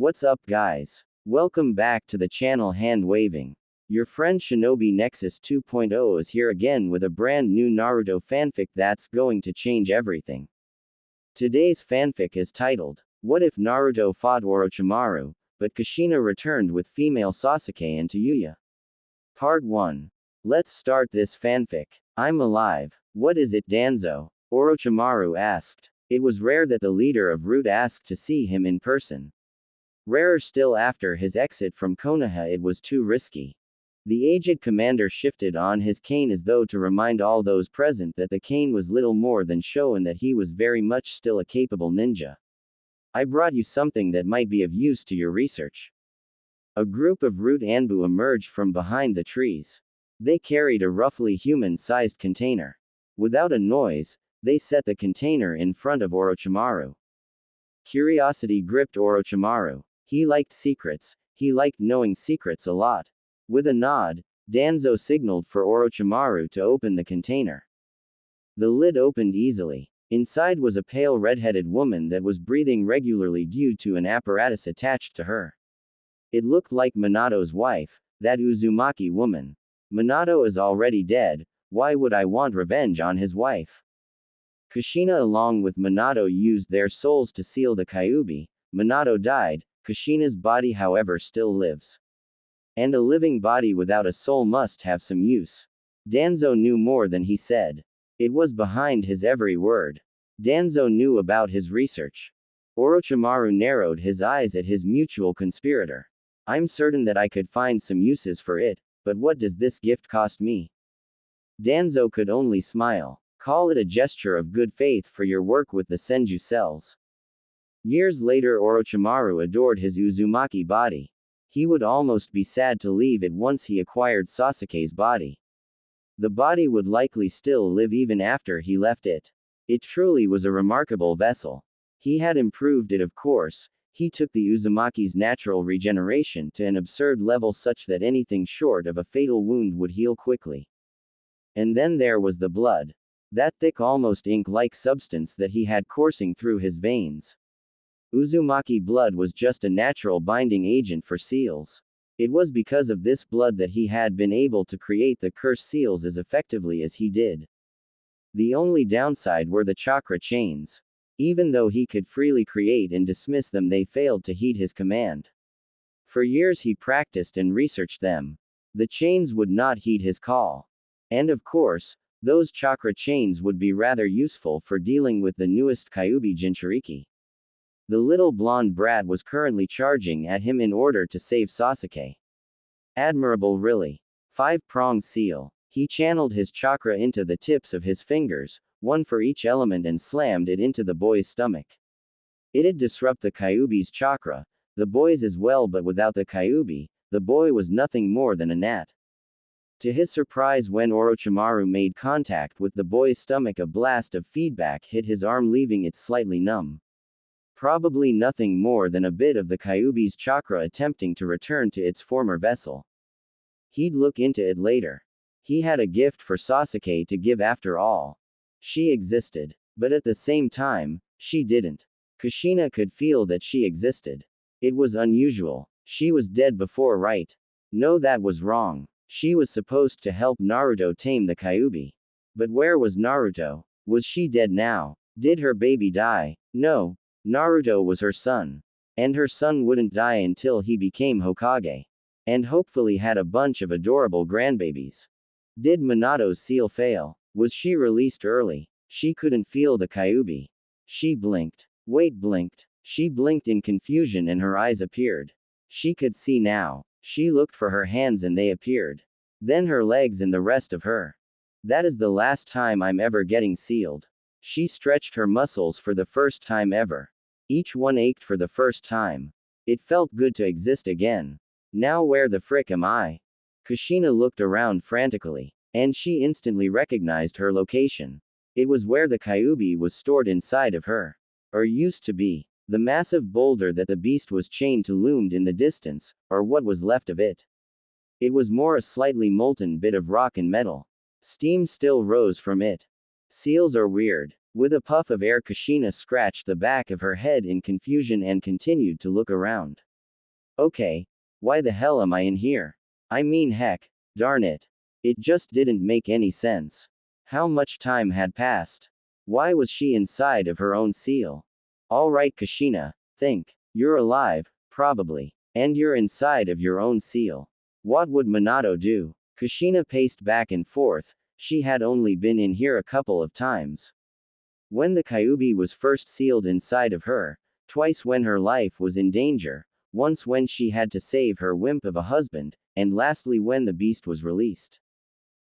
What's up guys? Welcome back to the channel Hand Waving. Your friend Shinobi Nexus 2.0 is here again with a brand new Naruto fanfic that's going to change everything. Today's fanfic is titled, What If Naruto Fought Orochimaru, but Kushina Returned with Female Sasuke and Tayuya? Part 1. Let's start this fanfic. I'm alive. What is it, Danzo? Orochimaru asked. It was rare that the leader of Root asked to see him in person. Rarer still after his exit from Konoha, it was too risky. The aged commander shifted on his cane as though to remind all those present that the cane was little more than show and that he was very much still a capable ninja. I brought you something that might be of use to your research. A group of Root Anbu emerged from behind the trees. They carried a roughly human-sized container. Without a noise, they set the container in front of Orochimaru. Curiosity gripped Orochimaru. He liked secrets, he liked knowing secrets a lot. With a nod, Danzo signaled for Orochimaru to open the container. The lid opened easily. Inside was a pale red-headed woman that was breathing regularly due to an apparatus attached to her. It looked like Minato's wife, that Uzumaki woman. Minato is already dead, why would I want revenge on his wife? Kushina along with Minato used their souls to seal the Kyuubi. Minato died, Kushina's body however still lives. And a living body without a soul must have some use. Danzo knew more than he said. It was behind his every word. Danzo knew about his research. Orochimaru narrowed his eyes at his mutual conspirator. I'm certain that I could find some uses for it, but what does this gift cost me? Danzo could only smile. Call it a gesture of good faith for your work with the Senju cells. Years later, Orochimaru adored his Uzumaki body. He would almost be sad to leave it once he acquired Sasuke's body. The body would likely still live even after he left it. It truly was a remarkable vessel. He had improved it, of course. He took the Uzumaki's natural regeneration to an absurd level such that anything short of a fatal wound would heal quickly. And then there was the blood. That thick, almost ink-like substance that he had coursing through his veins. Uzumaki blood was just a natural binding agent for seals. It was because of this blood that he had been able to create the curse seals as effectively as he did. The only downside were the chakra chains. Even though he could freely create and dismiss them, they failed to heed his command. For years he practiced and researched them. The chains would not heed his call. And of course, those chakra chains would be rather useful for dealing with the newest Kyuubi Jinchuriki. The little blonde brat was currently charging at him in order to save Sasuke. Admirable, really. 5-pronged seal. He channeled his chakra into the tips of his fingers, one for each element, and slammed it into the boy's stomach. It'd disrupt the Kyuubi's chakra, the boy's as well, but without the Kyuubi, the boy was nothing more than a gnat. To his surprise, when Orochimaru made contact with the boy's stomach, a blast of feedback hit his arm, leaving it slightly numb. Probably nothing more than a bit of the Kyuubi's chakra attempting to return to its former vessel. He'd look into it later. He had a gift for Sasuke to give after all. She existed. But at the same time, she didn't. Kushina could feel that she existed. It was unusual. She was dead before, right? No, that was wrong. She was supposed to help Naruto tame the Kyuubi. But where was Naruto? Was she dead now? Did her baby die? No. Naruto was her son. And her son wouldn't die until he became Hokage. And hopefully had a bunch of adorable grandbabies. Did Minato's seal fail? Was she released early? She couldn't feel the Kyuubi. She blinked. Wait, blinked. She blinked in confusion and her eyes appeared. She could see now. She looked for her hands and they appeared. Then her legs and the rest of her. That is the last time I'm ever getting sealed. She stretched her muscles for the first time ever. Each one ached for the first time. It felt good to exist again. Now where the frick am I? Kushina looked around frantically. And she instantly recognized her location. It was where the Kyuubi was stored inside of her. Or used to be. The massive boulder that the beast was chained to loomed in the distance, or what was left of it. It was more a slightly molten bit of rock and metal. Steam still rose from it. Seals are weird. With a puff of air, Kushina scratched the back of her head in confusion and continued to look around. Okay, why the hell am I in here? I mean heck, darn it. It just didn't make any sense. How much time had passed? Why was she inside of her own seal? Alright Kushina, think. You're alive, probably. And you're inside of your own seal. What would Minato do? Kushina paced back and forth, she had only been in here a couple of times. When the Kyuubi was first sealed inside of her, twice when her life was in danger, once when she had to save her wimp of a husband, and lastly when the beast was released.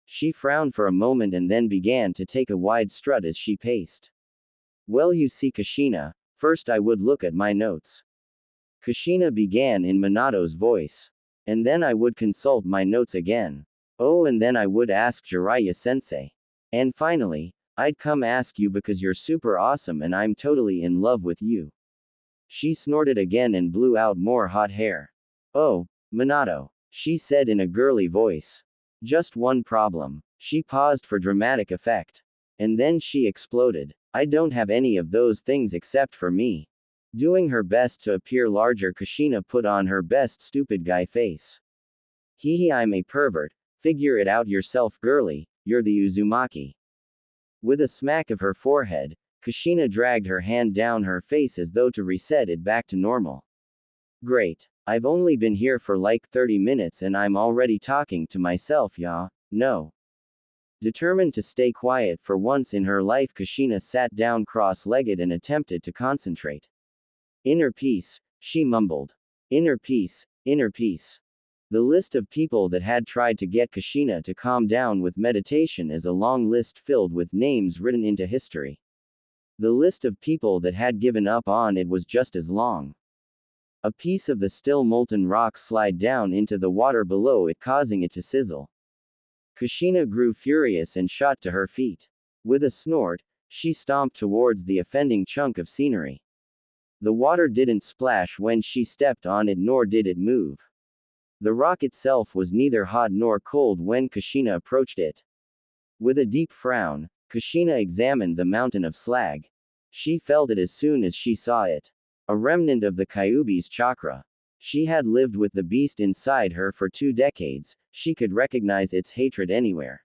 She frowned for a moment and then began to take a wide strut as she paced. Well, you see Kushina, first I would look at my notes. Kushina began in Minato's voice. And then I would consult my notes again. Oh, and then I would ask Jiraiya-sensei. And finally, I'd come ask you because you're super awesome and I'm totally in love with you. She snorted again and blew out more hot hair. Oh, Minato, she said in a girly voice. Just one problem. She paused for dramatic effect. And then she exploded. I don't have any of those things except for me. Doing her best to appear larger, Kushina put on her best stupid guy face. Hee, I'm a pervert. Figure it out yourself, girly. You're the Uzumaki. With a smack of her forehead, Kushina dragged her hand down her face as though to reset it back to normal. Great. I've only been here for like 30 minutes and I'm already talking to myself, yeah? No. Determined to stay quiet for once in her life, Kushina sat down cross-legged and attempted to concentrate. Inner peace, she mumbled. Inner peace, inner peace. The list of people that had tried to get Kushina to calm down with meditation is a long list filled with names written into history. The list of people that had given up on it was just as long. A piece of the still molten rock slid down into the water below it, causing it to sizzle. Kushina grew furious and shot to her feet. With a snort, she stomped towards the offending chunk of scenery. The water didn't splash when she stepped on it, nor did it move. The rock itself was neither hot nor cold when Kushina approached it. With a deep frown, Kushina examined the mountain of slag. She felt it as soon as she saw it. A remnant of the Kyuubi's chakra. She had lived with the beast inside her for 2 decades, she could recognize its hatred anywhere.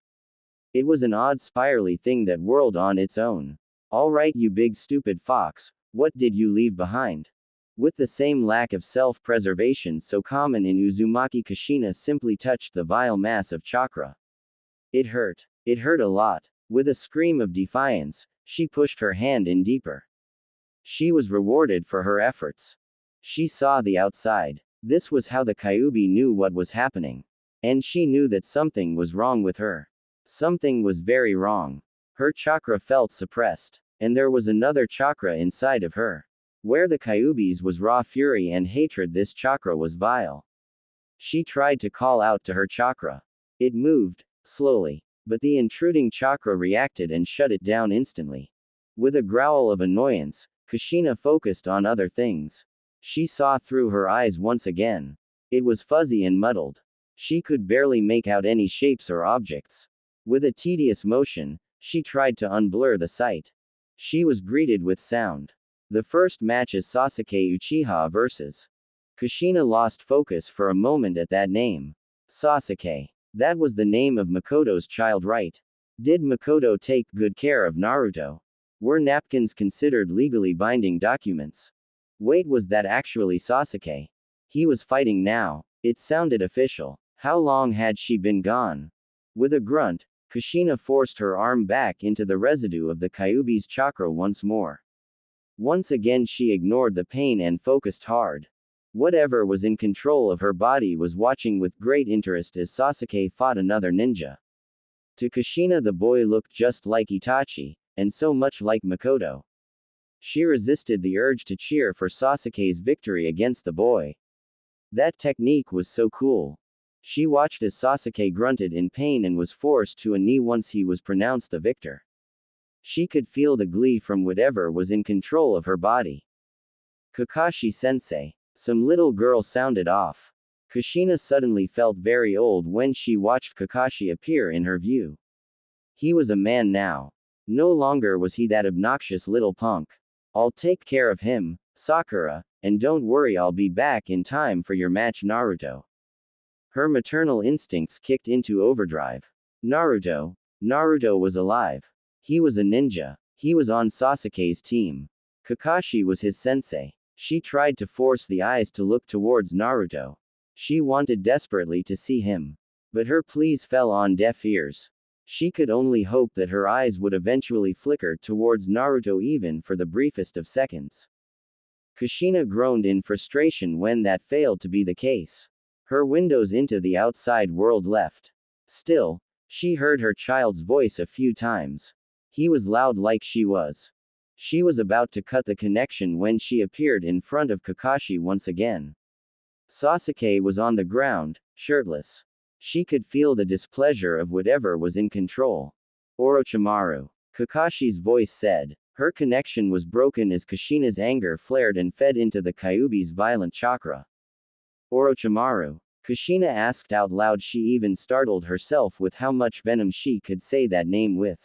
It was an odd spirally thing that whirled on its own. Alright, you big stupid fox, what did you leave behind? With the same lack of self-preservation so common in Uzumaki, Kushina simply touched the vile mass of chakra. It hurt. It hurt a lot. With a scream of defiance, she pushed her hand in deeper. She was rewarded for her efforts. She saw the outside. This was how the Kyuubi knew what was happening. And she knew that something was wrong with her. Something was very wrong. Her chakra felt suppressed. And there was another chakra inside of her. Where the Kyuubi's was raw fury and hatred, this chakra was vile. She tried to call out to her chakra. It moved, slowly. But the intruding chakra reacted and shut it down instantly. With a growl of annoyance, Kushina focused on other things. She saw through her eyes once again. It was fuzzy and muddled. She could barely make out any shapes or objects. With a tedious motion, she tried to unblur the sight. She was greeted with sound. The first match is Sasuke Uchiha vs. Kushina lost focus for a moment at that name. Sasuke. That was the name of Makoto's child, right? Did Makoto take good care of Naruto? Were napkins considered legally binding documents? Wait, was that actually Sasuke? He was fighting now. It sounded official. How long had she been gone? With a grunt, Kushina forced her arm back into the residue of the Kyuubi's chakra once more. Once again she ignored the pain and focused hard. Whatever was in control of her body was watching with great interest as Sasuke fought another ninja. To Kushina, the boy looked just like Itachi, and so much like Makoto. She resisted the urge to cheer for Sasuke's victory against the boy. That technique was so cool. She watched as Sasuke grunted in pain and was forced to a knee once he was pronounced the victor. She could feel the glee from whatever was in control of her body. Kakashi-sensei. Some little girl sounded off. Kushina suddenly felt very old when she watched Kakashi appear in her view. He was a man now. No longer was he that obnoxious little punk. I'll take care of him, Sakura, and don't worry, I'll be back in time for your match, Naruto. Her maternal instincts kicked into overdrive. Naruto was alive. He was a ninja. He was on Sasuke's team. Kakashi was his sensei. She tried to force the eyes to look towards Naruto. She wanted desperately to see him. But her pleas fell on deaf ears. She could only hope that her eyes would eventually flicker towards Naruto even for the briefest of seconds. Kushina groaned in frustration when that failed to be the case. Her windows into the outside world left. Still, she heard her child's voice a few times. He was loud like she was. She was about to cut the connection when she appeared in front of Kakashi once again. Sasuke was on the ground, shirtless. She could feel the displeasure of whatever was in control. Orochimaru. Kakashi's voice said. Her connection was broken as Kushina's anger flared and fed into the Kyuubi's violent chakra. Orochimaru. Kushina asked out loud. She even startled herself with how much venom she could say that name with.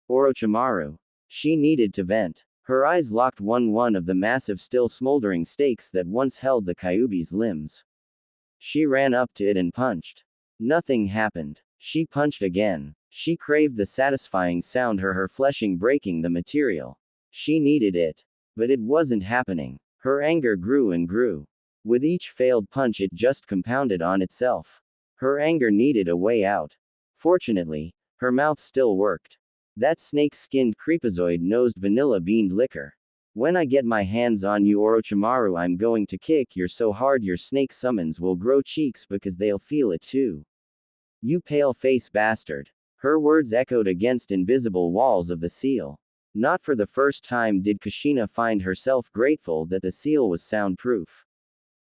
Orochimaru. She needed to vent. Her eyes locked one of the massive still smoldering stakes that once held the Kyuubi's limbs. She ran up to it and punched. Nothing happened. She punched again. She craved the satisfying sound her fleshing breaking the material. She needed it. But it wasn't happening. Her anger grew and grew. With each failed punch it just compounded on itself. Her anger needed a way out. Fortunately, her mouth still worked. That snake-skinned creepazoid-nosed vanilla-beaned liquor. When I get my hands on you, Orochimaru, I'm going to kick you so hard your snake summons will grow cheeks because they'll feel it too. You pale-face bastard. Her words echoed against invisible walls of the seal. Not for the first time did Kushina find herself grateful that the seal was soundproof.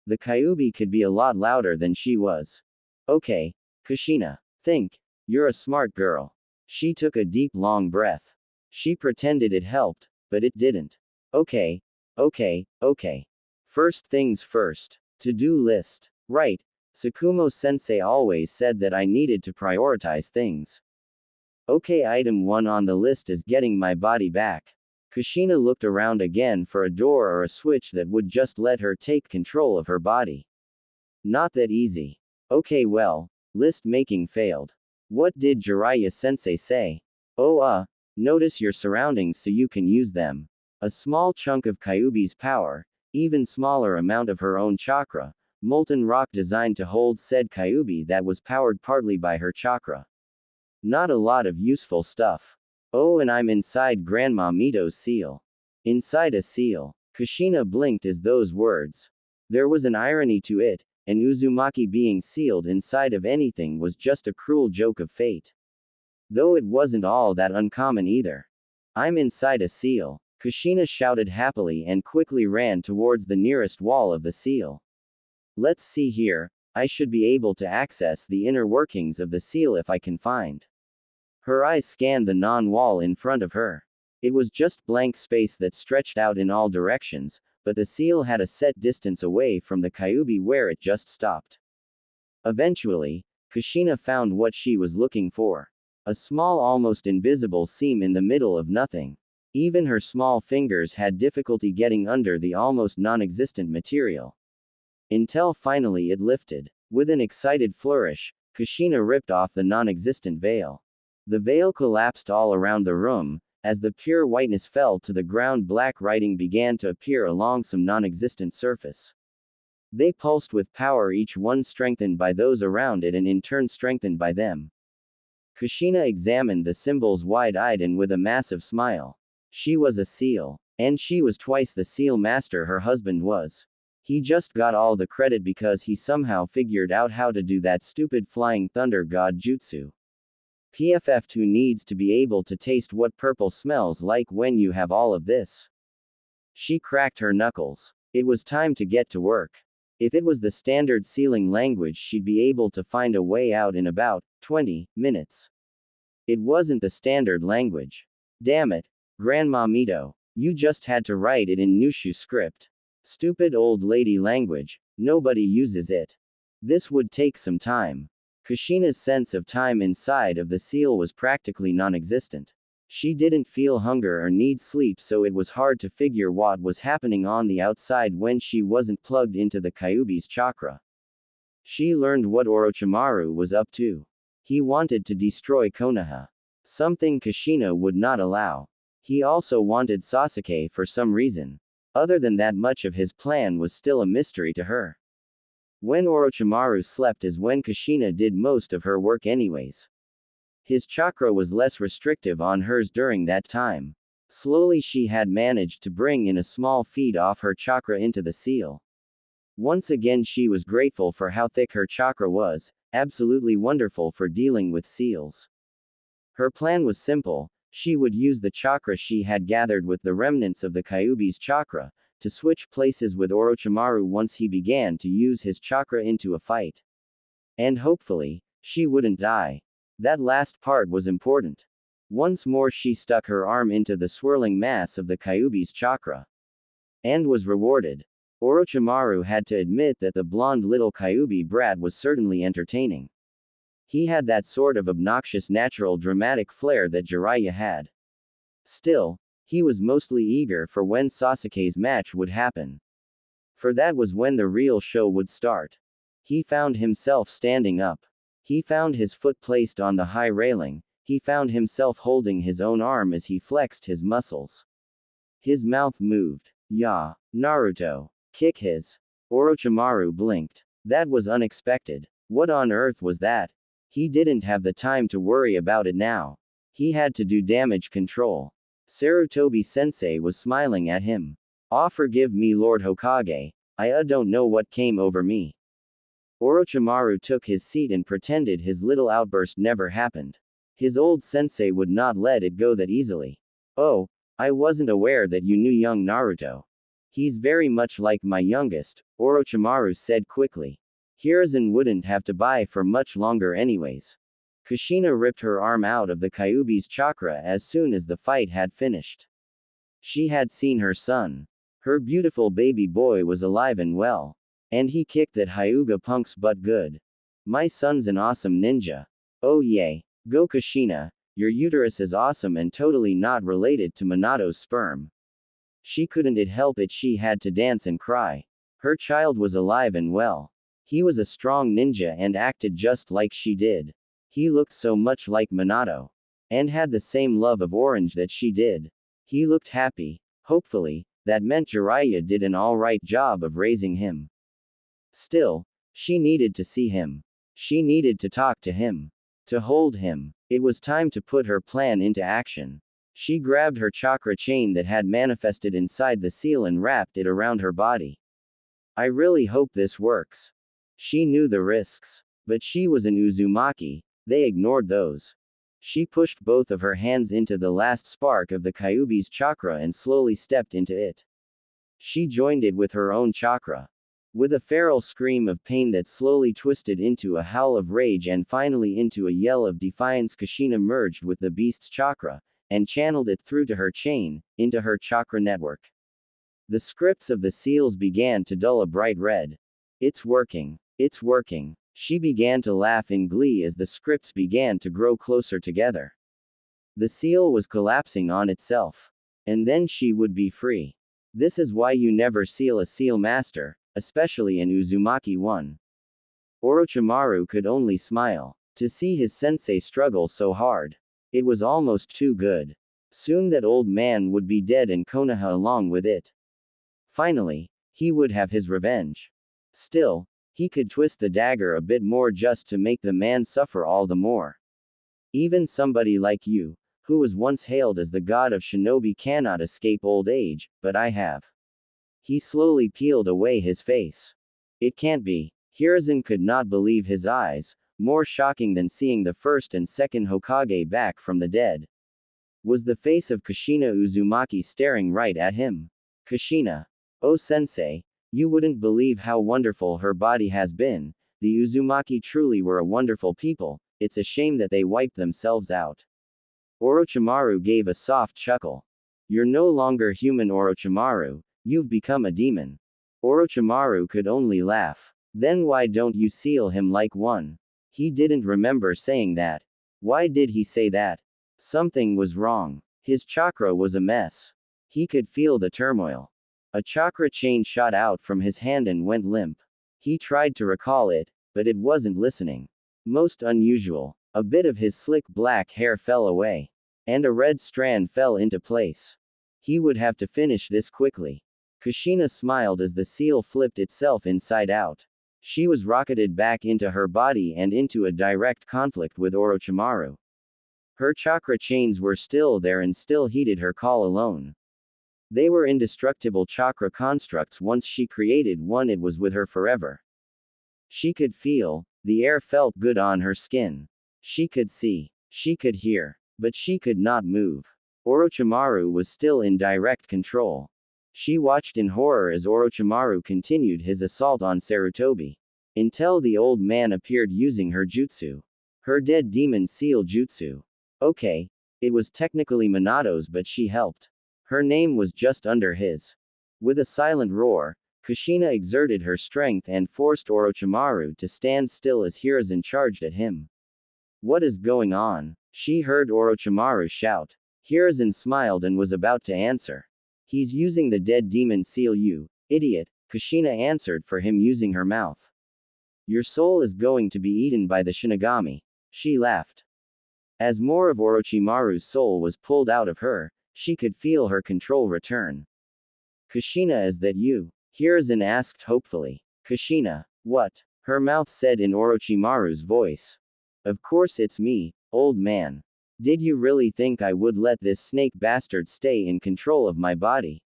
The Kyuubi could be a lot louder than she was. Okay, Kushina. Think. You're a smart girl. She took a deep long breath. She pretended it helped, but it didn't. Okay. First things first. To-do list. Right. Tsukumo-sensei always said that I needed to prioritize things. Okay, item 1 on the list is getting my body back. Kushina looked around again for a door or a switch that would just let her take control of her body. Not that easy. Okay, well, list making failed. What did Jiraiya-sensei say? Oh, notice your surroundings so you can use them. A small chunk of Kyuubi's power, even smaller amount of her own chakra, molten rock designed to hold said Kyuubi that was powered partly by her chakra. Not a lot of useful stuff. Oh, and I'm inside Grandma Mito's seal. Inside a seal. Kushina blinked as those words. There was an irony to it, and Uzumaki being sealed inside of anything was just a cruel joke of fate. Though it wasn't all that uncommon either. I'm inside a seal. Kushina shouted happily and quickly ran towards the nearest wall of the seal. Let's see here, I should be able to access the inner workings of the seal if I can find. Her eyes scanned the non-wall in front of her. It was just blank space that stretched out in all directions, but the seal had a set distance away from the Kyuubi where it just stopped. Eventually, Kushina found what she was looking for. A small almost invisible seam in the middle of nothing. Even her small fingers had difficulty getting under the almost non-existent material. Until finally it lifted. With an excited flourish, Kushina ripped off the non-existent veil. The veil collapsed all around the room. As the pure whiteness fell to the ground, black writing began to appear along some non-existent surface. They pulsed with power, each one strengthened by those around it and in turn strengthened by them. Kushina examined the symbols wide-eyed and with a massive smile. She was a seal. And she was twice the seal master her husband was. He just got all the credit because he somehow figured out how to do that stupid flying thunder god jutsu. PFF2 needs to be able to taste what purple smells like when you have all of this. She cracked her knuckles. It was time to get to work. If it was the standard sealing language, she'd be able to find a way out in about 20 minutes. It wasn't the standard language. Damn it, Grandma Mito. You just had to write it in Nushu script. Stupid old lady language. Nobody uses it. This would take some time. Kushina's sense of time inside of the seal was practically non-existent. She didn't feel hunger or need sleep, so it was hard to figure what was happening on the outside when she wasn't plugged into the Kyuubi's chakra. She learned what Orochimaru was up to. He wanted to destroy Konoha. Something Kushina would not allow. He also wanted Sasuke for some reason. Other than that, much of his plan was still a mystery to her. When Orochimaru slept is when Kushina did most of her work anyways. His chakra was less restrictive on hers during that time. Slowly she had managed to bring in a small feed off her chakra into the seal. Once again she was grateful for how thick her chakra was, absolutely wonderful for dealing with seals. Her plan was simple. She would use the chakra she had gathered with the remnants of the Kyuubi's chakra, to switch places with Orochimaru once he began to use his chakra into a fight. And hopefully, she wouldn't die. That last part was important. Once more she stuck her arm into the swirling mass of the Kyuubi's chakra. And was rewarded. Orochimaru had to admit that the blonde little Kyuubi brat was certainly entertaining. He had that sort of obnoxious natural dramatic flair that Jiraiya had. Still, he was mostly eager for when Sasuke's match would happen. For that was when the real show would start. He found himself standing up. He found his foot placed on the high railing. He found himself holding his own arm as he flexed his muscles. His mouth moved. "Ya, Naruto. Kick his." Orochimaru blinked. That was unexpected. What on earth was that? He didn't have the time to worry about it now. He had to do damage control. Sarutobi-sensei was smiling at him. Forgive me, Lord Hokage. I don't know what came over me." Orochimaru took his seat and pretended his little outburst never happened. His old sensei would not let it go that easily. "Oh, I wasn't aware that you knew young Naruto. He's very much like my youngest," Orochimaru said quickly. Hiruzen wouldn't have to buy for much longer anyways. Kushina ripped her arm out of the Kyuubi's chakra as soon as the fight had finished. She had seen her son. Her beautiful baby boy was alive and well. And he kicked that Hyuga punk's butt good. "My son's an awesome ninja. Oh yay. Go Kushina, your uterus is awesome and totally not related to Minato's sperm." She couldn't help it, she had to dance and cry. Her child was alive and well. He was a strong ninja and acted just like she did. He looked so much like Minato. And had the same love of orange that she did. He looked happy. Hopefully, that meant Jiraiya did an alright job of raising him. Still, she needed to see him. She needed to talk to him. To hold him. It was time to put her plan into action. She grabbed her chakra chain that had manifested inside the seal and wrapped it around her body. "I really hope this works." She knew the risks. But she was an Uzumaki. They ignored those. She pushed both of her hands into the last spark of the Kyuubi's chakra and slowly stepped into it. She joined it with her own chakra. With a feral scream of pain that slowly twisted into a howl of rage and finally into a yell of defiance, Kushina merged with the beast's chakra, and channeled it through to her chain, into her chakra network. The scripts of the seals began to dull a bright red. "It's working. It's working." She began to laugh in glee as the scripts began to grow closer together. The seal was collapsing on itself. And then she would be free. This is why you never seal a seal master, especially an Uzumaki one. Orochimaru could only smile. To see his sensei struggle so hard. It was almost too good. Soon that old man would be dead and Konoha along with it. Finally, he would have his revenge. Still, he could twist the dagger a bit more just to make the man suffer all the more. "Even somebody like you, who was once hailed as the god of shinobi, cannot escape old age, but I have." He slowly peeled away his face. "It can't be." Hiruzen could not believe his eyes. More shocking than seeing the first and second Hokage back from the dead was the face of Kushina Uzumaki staring right at him. "Kushina. Oh sensei, you wouldn't believe how wonderful her body has been. The Uzumaki truly were a wonderful people, it's a shame that they wiped themselves out." Orochimaru gave a soft chuckle. "You're no longer human, Orochimaru, you've become a demon." Orochimaru could only laugh. "Then why don't you seal him like one?" He didn't remember saying that. Why did he say that? Something was wrong. His chakra was a mess. He could feel the turmoil. A chakra chain shot out from his hand and went limp. He tried to recall it, but it wasn't listening. Most unusual. A bit of his slick black hair fell away. And a red strand fell into place. He would have to finish this quickly. Kushina smiled as the seal flipped itself inside out. She was rocketed back into her body and into a direct conflict with Orochimaru. Her chakra chains were still there and still heeded her call alone. They were indestructible chakra constructs. Once she created one, it was with her forever. She could feel, the air felt good on her skin. She could see, she could hear, but she could not move. Orochimaru was still in direct control. She watched in horror as Orochimaru continued his assault on Sarutobi. Until the old man appeared using her jutsu. Her dead demon seal jutsu. Okay, it was technically Minato's, but she helped. Her name was just under his. With a silent roar, Kushina exerted her strength and forced Orochimaru to stand still as Hiruzen charged at him. What is going on? She heard Orochimaru shout. Hiruzen smiled and was about to answer. He's using the dead demon seal, you idiot, Kushina answered for him using her mouth. Your soul is going to be eaten by the Shinigami. She laughed. As more of Orochimaru's soul was pulled out of her, she could feel her control return. Kushina, is that you? Hiruzen asked hopefully. Kushina, what? Her mouth said in Orochimaru's voice. Of course it's me, old man. Did you really think I would let this snake bastard stay in control of my body?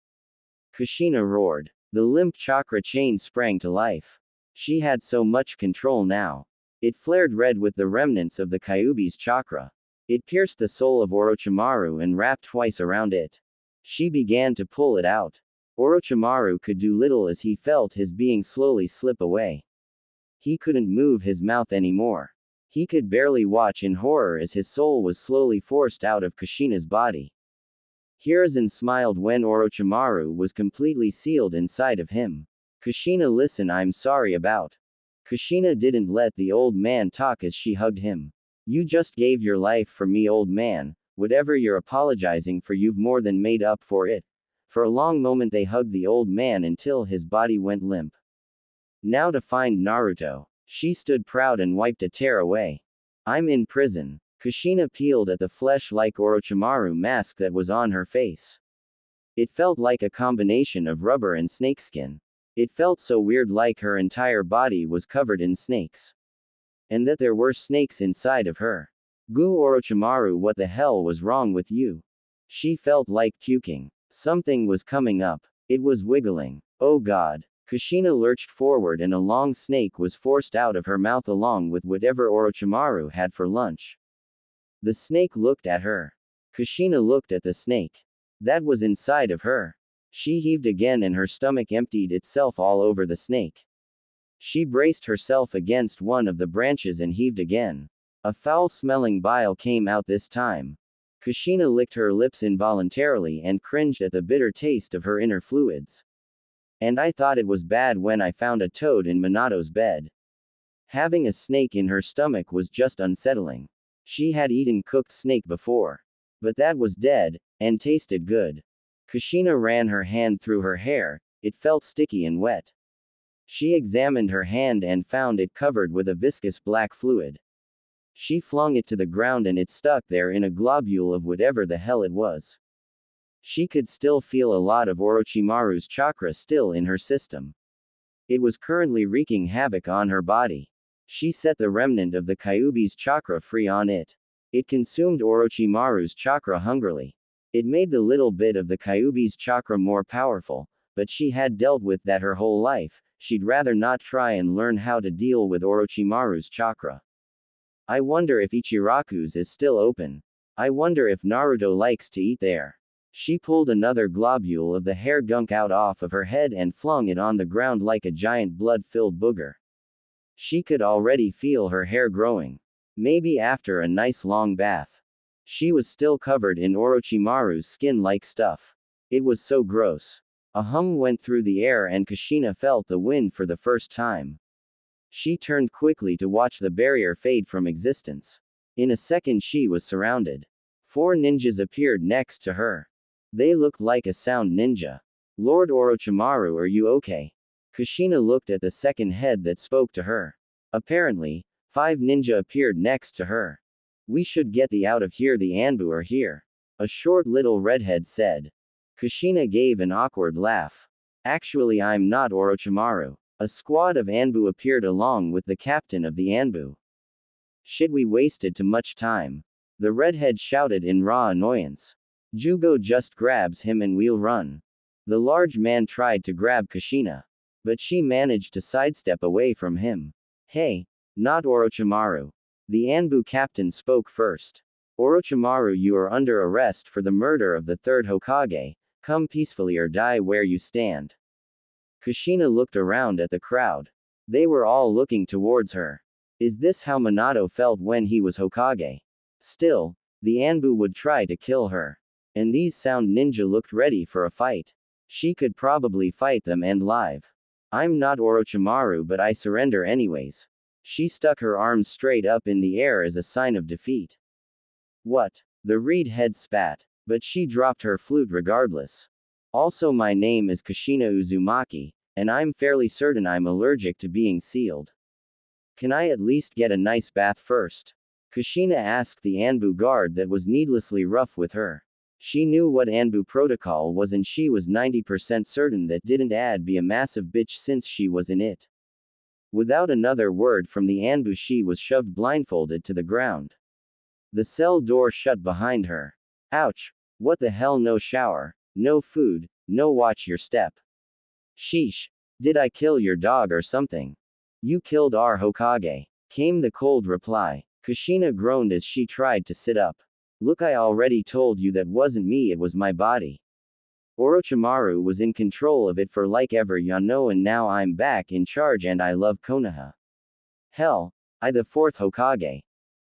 Kushina roared. The limp chakra chain sprang to life. She had so much control now. It flared red with the remnants of the Kyuubi's chakra. It pierced the soul of Orochimaru and wrapped twice around it. She began to pull it out. Orochimaru could do little as he felt his being slowly slip away. He couldn't move his mouth anymore. He could barely watch in horror as his soul was slowly forced out of Kushina's body. Hiruzen smiled when Orochimaru was completely sealed inside of him. Kushina, listen, I'm sorry about. Kushina didn't let the old man talk as she hugged him. You just gave your life for me, old man. Whatever you're apologizing for, you've more than made up for it. For a long moment they hugged the old man until his body went limp. Now to find Naruto. She stood proud and wiped a tear away. I'm in prison. Kushina peeled at the flesh-like Orochimaru mask that was on her face. It felt like a combination of rubber and snakeskin. It felt so weird, like her entire body was covered in snakes. And that there were snakes inside of her. Goo, Orochimaru, what the hell was wrong with you? She felt like puking. Something was coming up. It was wiggling. Oh god. Kushina lurched forward and a long snake was forced out of her mouth along with whatever Orochimaru had for lunch. The snake looked at her. Kushina looked at the snake. That was inside of her. She heaved again and her stomach emptied itself all over the snake. She braced herself against one of the branches and heaved again. A foul-smelling bile came out this time. Kushina licked her lips involuntarily and cringed at the bitter taste of her inner fluids. And I thought it was bad when I found a toad in Minato's bed. Having a snake in her stomach was just unsettling. She had eaten cooked snake before. But that was dead, and tasted good. Kushina ran her hand through her hair, it felt sticky and wet. She examined her hand and found it covered with a viscous black fluid. She flung it to the ground and it stuck there in a globule of whatever the hell it was. She could still feel a lot of Orochimaru's chakra still in her system. It was currently wreaking havoc on her body. She set the remnant of the Kyuubi's chakra free on it. It consumed Orochimaru's chakra hungrily. It made the little bit of the Kyuubi's chakra more powerful, but she had dealt with that her whole life. She'd rather not try and learn how to deal with Orochimaru's chakra. I wonder if Ichiraku's is still open. I wonder if Naruto likes to eat there. She pulled another globule of the hair gunk out off of her head and flung it on the ground like a giant blood-filled booger. She could already feel her hair growing. Maybe after a nice long bath. She was still covered in Orochimaru's skin-like stuff. It was so gross. A hum went through the air and Kushina felt the wind for the first time. She turned quickly to watch the barrier fade from existence. In a second she was surrounded. 4 ninjas appeared next to her. They looked like a sound ninja. Lord Orochimaru, are you okay? Kushina looked at the second head that spoke to her. Apparently, 5 ninja appeared next to her. We should get the out of here, the Anbu are here. A short little redhead said. Kushina gave an awkward laugh. Actually, I'm not Orochimaru. A squad of Anbu appeared along with the captain of the Anbu. Shit, we wasted too much time. The redhead shouted in raw annoyance. Jugo just grabs him and we'll run. The large man tried to grab Kushina, but she managed to sidestep away from him. Hey, not Orochimaru. The Anbu captain spoke first. Orochimaru, you are under arrest for the murder of the third Hokage. Come peacefully or die where you stand. Kushina looked around at the crowd. They were all looking towards her. Is this how Minato felt when he was Hokage? Still, the Anbu would try to kill her. And these sound ninja looked ready for a fight. She could probably fight them and live. I'm not Orochimaru, but I surrender anyways. She stuck her arms straight up in the air as a sign of defeat. What? The reed head spat, but she dropped her flute regardless. Also, my name is Kushina Uzumaki, and I'm fairly certain I'm allergic to being sealed. Can I at least get a nice bath first? Kushina asked the Anbu guard that was needlessly rough with her. She knew what Anbu protocol was, and she was 90% certain that didn't add be a massive bitch since she was in it. Without another word from the Anbu, she was shoved blindfolded to the ground. The cell door shut behind her. Ouch. What the hell, no shower, no food, no watch your step. Sheesh. Did I kill your dog or something? You killed our Hokage, came the cold reply. Kushina groaned as she tried to sit up. Look, I already told you that wasn't me, it was my body. Orochimaru was in control of it for like ever, Yano, and now I'm back in charge and I love Konoha. Hell, I the fourth Hokage.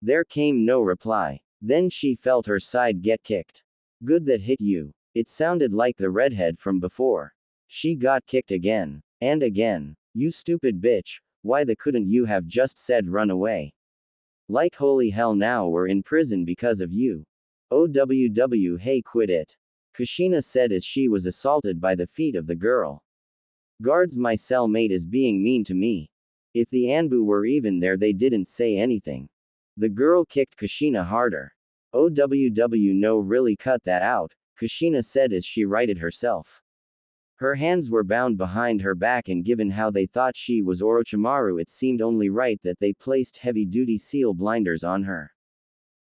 There came no reply. Then she felt her side get kicked. Good, that hit you. It sounded like the redhead from before. She got kicked again. And again. You stupid bitch, why the couldn't you have just said run away? Like holy hell, now we're in prison because of you. OWW, hey, quit it. Kushina said as she was assaulted by the feet of the girl. Guards, my cellmate is being mean to me. If the Anbu were even there, they didn't say anything. The girl kicked Kushina harder. OWW, no, really cut that out, Kushina said as she righted herself. Her hands were bound behind her back, and given how they thought she was Orochimaru, it seemed only right that they placed heavy-duty seal blinders on her.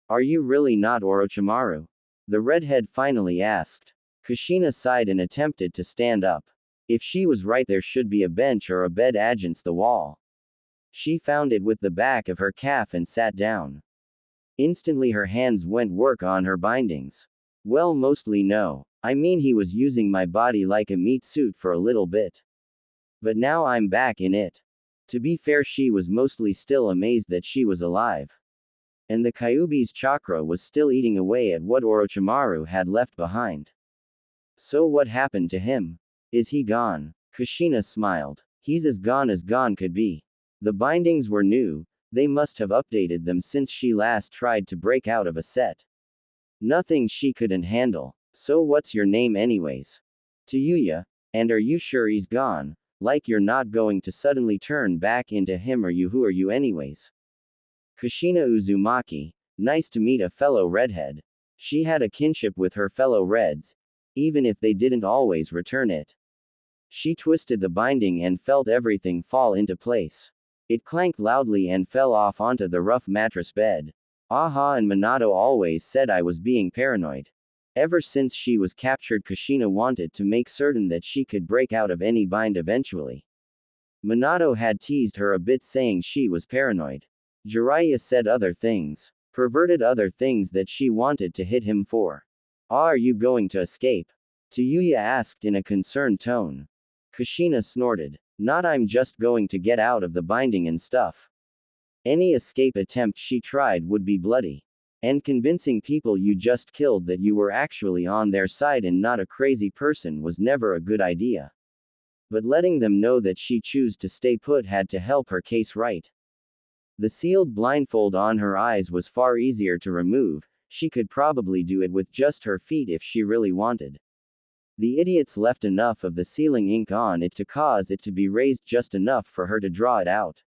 Are you really not Orochimaru? The redhead finally asked. Kushina sighed and attempted to stand up. If she was right, there should be a bench or a bed against the wall. She found it with the back of her calf and sat down. Instantly her hands went work on her bindings. Well, mostly no. I mean, he was using my body like a meat suit for a little bit. But now I'm back in it. To be fair, she was mostly still amazed that she was alive. And the Kyuubi's chakra was still eating away at what Orochimaru had left behind. So what happened to him? Is he gone? Kushina smiled. He's as gone could be. The bindings were new, they must have updated them since she last tried to break out of a set. Nothing she couldn't handle. So what's your name anyways? Tayuya. And are you sure he's gone? Like you're not going to suddenly turn back into him, or you? Who are you anyways? Kushina Uzumaki. Nice to meet a fellow redhead. She had a kinship with her fellow reds, even if they didn't always return it. She twisted the binding and felt everything fall into place. It clanked loudly and fell off onto the rough mattress bed. Aha, and Minato always said I was being paranoid. Ever since she was captured, Kushina wanted to make certain that she could break out of any bind eventually. Minato had teased her a bit, saying she was paranoid. Jiraiya said other things. Perverted other things that she wanted to hit him for. Are you going to escape? Tayuya asked in a concerned tone. Kushina snorted. Not, I'm just going to get out of the binding and stuff. Any escape attempt she tried would be bloody. And convincing people you just killed that you were actually on their side and not a crazy person was never a good idea. But letting them know that she chose to stay put had to help her case right. The sealed blindfold on her eyes was far easier to remove. She could probably do it with just her feet if she really wanted. The idiots left enough of the sealing ink on it to cause it to be raised just enough for her to draw it out.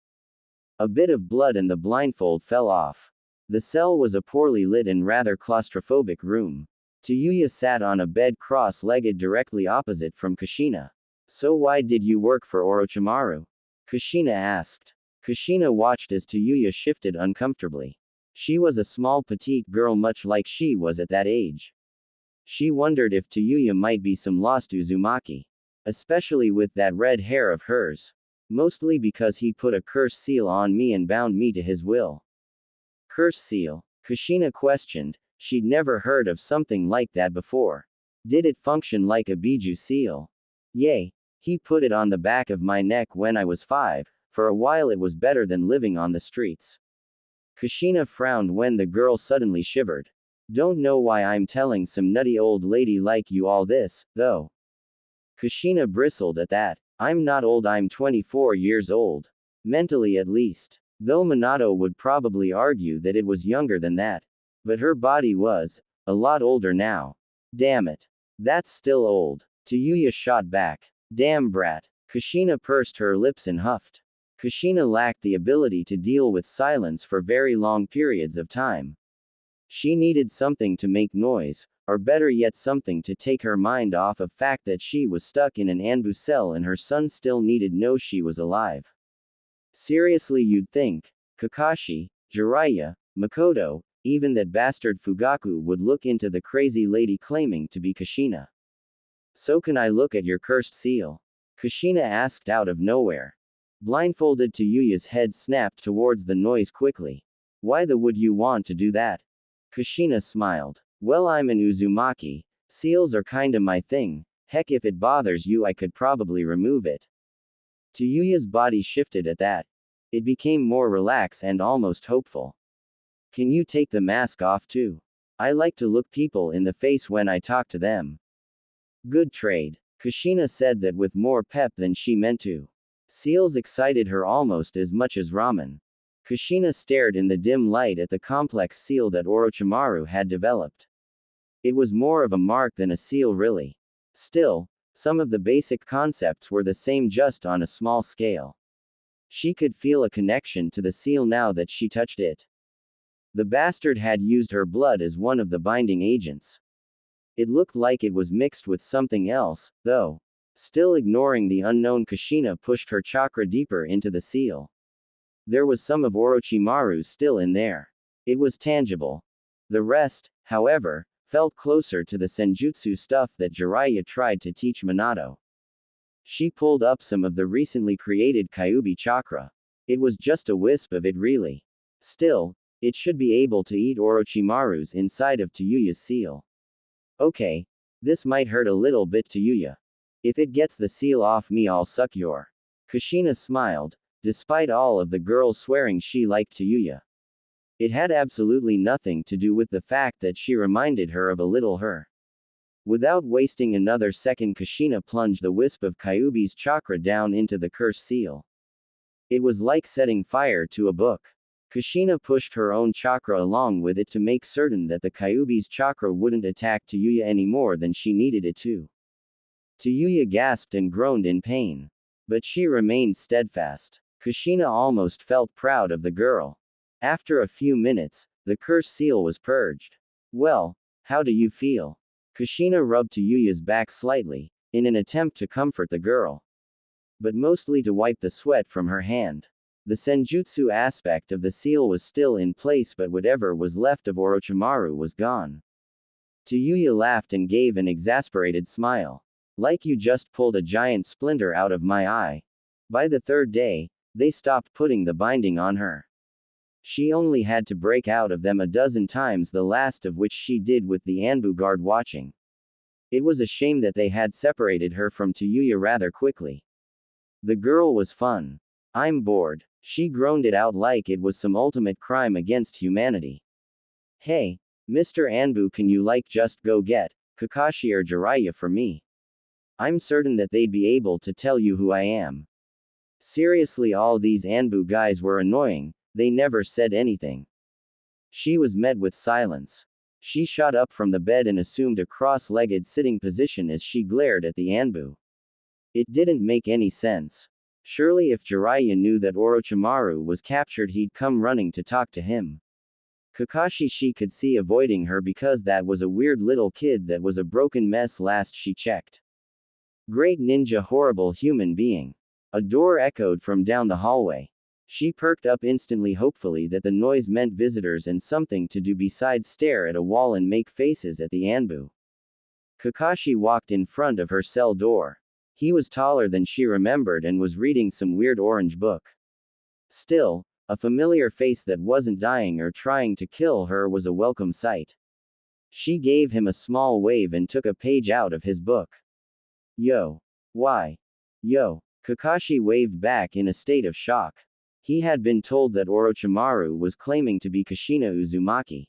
A bit of blood and the blindfold fell off. The cell was a poorly lit and rather claustrophobic room. Tayuya sat on a bed cross-legged directly opposite from Kushina. So why did you work for Orochimaru? Kushina asked. Kushina watched as Tayuya shifted uncomfortably. She was a small petite girl much like she was at that age. She wondered if Tayuya might be some lost Uzumaki. Especially with that red hair of hers. Mostly because he put a curse seal on me and bound me to his will. Curse seal? Kushina questioned. She'd never heard of something like that before. Did it function like a biju seal? Yay. He put it on the back of my neck when I was 5. For a while it was better than living on the streets. Kushina frowned when the girl suddenly shivered. Don't know why I'm telling some nutty old lady like you all this, though. Kushina bristled at that. I'm not old, I'm 24 years old. Mentally at least. Though Minato would probably argue that it was younger than that. But her body was a lot older now. Damn it. That's still old. Tayuya shot back. Damn brat. Kushina pursed her lips and huffed. Kushina lacked the ability to deal with silence for very long periods of time. She needed something to make noise, or better yet something to take her mind off of fact that she was stuck in an Anbu cell and her son still needed know she was alive. Seriously, you'd think Kakashi, Jiraiya, Makoto, even that bastard Fugaku would look into the crazy lady claiming to be Kushina. So can I look at your cursed seal? Kushina asked out of nowhere. Blindfolded Tayuya's head snapped towards the noise quickly. Why the would you want to do that? Kushina smiled. Well, I'm an Uzumaki. Seals are kinda my thing. Heck, if it bothers you I could probably remove it. Tayuya's body shifted at that. It became more relaxed and almost hopeful. Can you take the mask off too? I like to look people in the face when I talk to them. Good trade. Kushina said that with more pep than she meant to. Seals excited her almost as much as ramen. Kushina stared in the dim light at the complex seal that Orochimaru had developed. It was more of a mark than a seal really. Still, some of the basic concepts were the same just on a small scale. She could feel a connection to the seal now that she touched it. The bastard had used her blood as one of the binding agents. It looked like it was mixed with something else, though. Still ignoring the unknown, Kushina pushed her chakra deeper into the seal. There was some of Orochimaru's still in there. It was tangible. The rest, however, felt closer to the senjutsu stuff that Jiraiya tried to teach Minato. She pulled up some of the recently created Kyuubi chakra. It was just a wisp of it really. Still, it should be able to eat Orochimaru's inside of Tayuya's seal. Okay. This might hurt a little bit, Tayuya. If it gets the seal off me I'll suck your. Kushina smiled, despite all of the girls swearing she liked Tayuya. It had absolutely nothing to do with the fact that she reminded her of a little her. Without wasting another second, Kushina plunged the wisp of Kyuubi's chakra down into the cursed seal. It was like setting fire to a book. Kushina pushed her own chakra along with it to make certain that the Kyuubi's chakra wouldn't attack Tayuya any more than she needed it to. Tayuya gasped and groaned in pain. But she remained steadfast. Kushina almost felt proud of the girl. After a few minutes, the cursed seal was purged. Well, how do you feel? Kushina rubbed Tayuya's back slightly, in an attempt to comfort the girl. But mostly to wipe the sweat from her hand. The senjutsu aspect of the seal was still in place, but whatever was left of Orochimaru was gone. Tayuya laughed and gave an exasperated smile. Like you just pulled a giant splinter out of my eye. By the third day, they stopped putting the binding on her. She only had to break out of them a dozen times, the last of which she did with the Anbu guard watching. It was a shame that they had separated her from Tayuya rather quickly. The girl was fun. I'm bored. She groaned it out like it was some ultimate crime against humanity. Hey, Mr. Anbu, can you just go get Kakashi or Jiraiya for me? I'm certain that they'd be able to tell you who I am. Seriously, all these Anbu guys were annoying, they never said anything. She was met with silence. She shot up from the bed and assumed a cross-legged sitting position as she glared at the Anbu. It didn't make any sense. Surely if Jiraiya knew that Orochimaru was captured he'd come running to talk to him. Kakashi she could see avoiding her because that was a weird little kid that was a broken mess last she checked. Great ninja horrible human being. A door echoed from down the hallway. She perked up instantly hopefully that the noise meant visitors and something to do besides stare at a wall and make faces at the Anbu. Kakashi walked in front of her cell door. He was taller than she remembered and was reading some weird orange book. Still, a familiar face that wasn't dying or trying to kill her was a welcome sight. She gave him a small wave and took a page out of his book. Yo. Why? Yo. Kakashi waved back in a state of shock. He had been told that Orochimaru was claiming to be Kushina Uzumaki.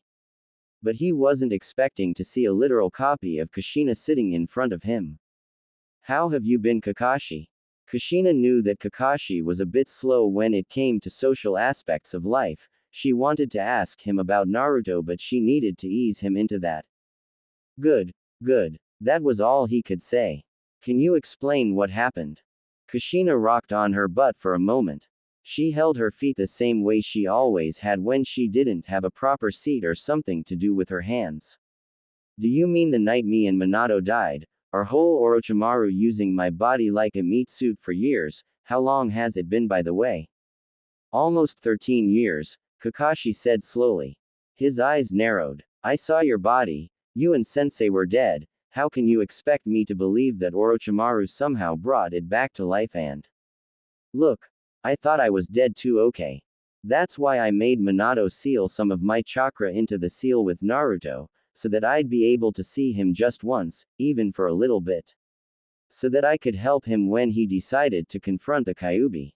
But he wasn't expecting to see a literal copy of Kushina sitting in front of him. How have you been, Kakashi? Kushina knew that Kakashi was a bit slow when it came to social aspects of life. She wanted to ask him about Naruto but she needed to ease him into that. Good. Good. That was all he could say. Can you explain what happened? Kushina rocked on her butt for a moment. She held her feet the same way she always had when she didn't have a proper seat or something to do with her hands. Do you mean the night me and Minato died? Our whole Orochimaru using my body like a meat suit for years? How long has it been by the way? Almost 13 years, Kakashi said slowly. His eyes narrowed. I saw your body. You and Sensei were dead. How can you expect me to believe that Orochimaru somehow brought it back to life and... Look. I thought I was dead too. Okay. That's why I made Minato seal some of my chakra into the seal with Naruto, so that I'd be able to see him just once, even for a little bit. So that I could help him when he decided to confront the Kyuubi.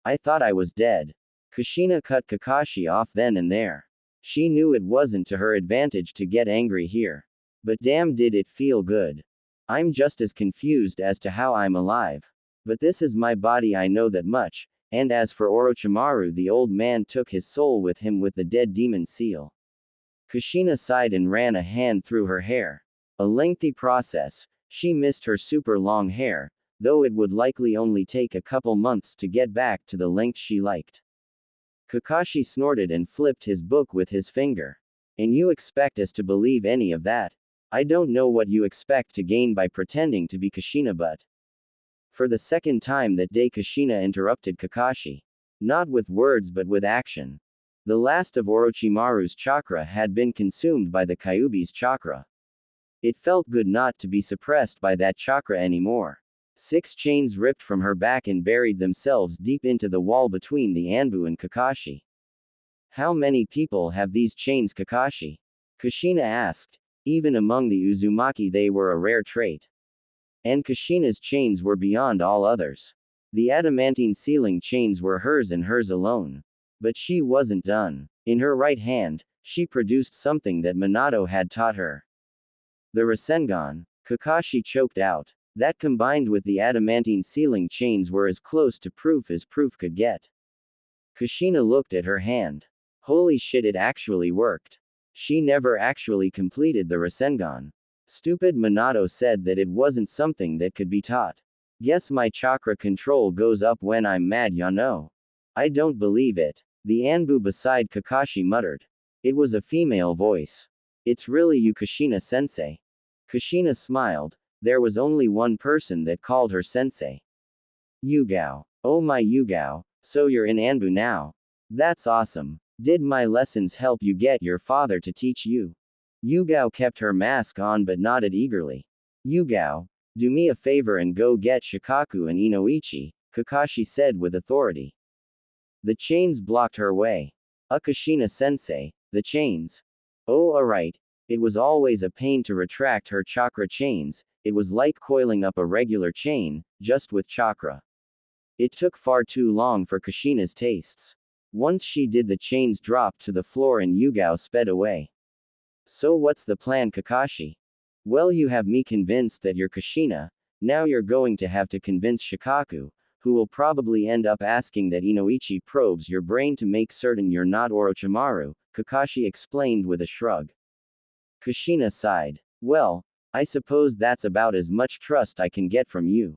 I thought I was dead. Kushina cut Kakashi off then and there. She knew it wasn't to her advantage to get angry here. But damn did it feel good. I'm just as confused as to how I'm alive. But this is my body, I know that much, and as for Orochimaru, the old man took his soul with him with the dead demon seal. Kushina sighed and ran a hand through her hair. A lengthy process. She missed her super long hair, though it would likely only take a couple months to get back to the length she liked. Kakashi snorted and flipped his book with his finger. And you expect us to believe any of that? I don't know what you expect to gain by pretending to be Kushina, but... For the second time that day Kushina interrupted Kakashi. Not with words but with action. The last of Orochimaru's chakra had been consumed by the Kyuubi's chakra. It felt good not to be suppressed by that chakra anymore. 6 chains ripped from her back and buried themselves deep into the wall between the Anbu and Kakashi. How many people have these chains, Kakashi? Kushina asked. Even among the Uzumaki they were a rare trait. And Kushina's chains were beyond all others. The adamantine sealing chains were hers and hers alone. But she wasn't done. In her right hand, she produced something that Minato had taught her. The Rasengan. Kakashi choked out. That combined with the adamantine sealing chains were as close to proof as proof could get. Kushina looked at her hand. Holy shit, it actually worked. She never actually completed the Rasengan. Stupid Minato said that it wasn't something that could be taught. Guess my chakra control goes up when I'm mad, ya know. I don't believe it. The Anbu beside Kakashi muttered. It was a female voice. It's really you, Kushina-sensei. Kushina smiled. There was only one person that called her sensei. Yugao. Oh my Yugao, so you're in Anbu now. That's awesome. Did my lessons help you get your father to teach you? Yugao kept her mask on but nodded eagerly. Yugao, do me a favor and go get Shikaku and Inoichi, Kakashi said with authority. The chains blocked her way. Kushina-sensei, the chains. Oh, alright. It was always a pain to retract her chakra chains. It was like coiling up a regular chain, just with chakra. It took far too long for Kushina's tastes. Once she did, the chains dropped to the floor and Yugao sped away. So what's the plan, Kakashi? Well, you have me convinced that you're Kushina. Now you're going to have to convince Shikaku, who will probably end up asking that Inoichi probes your brain to make certain you're not Orochimaru, Kakashi explained with a shrug. Kushina sighed. Well, I suppose that's about as much trust I can get from you.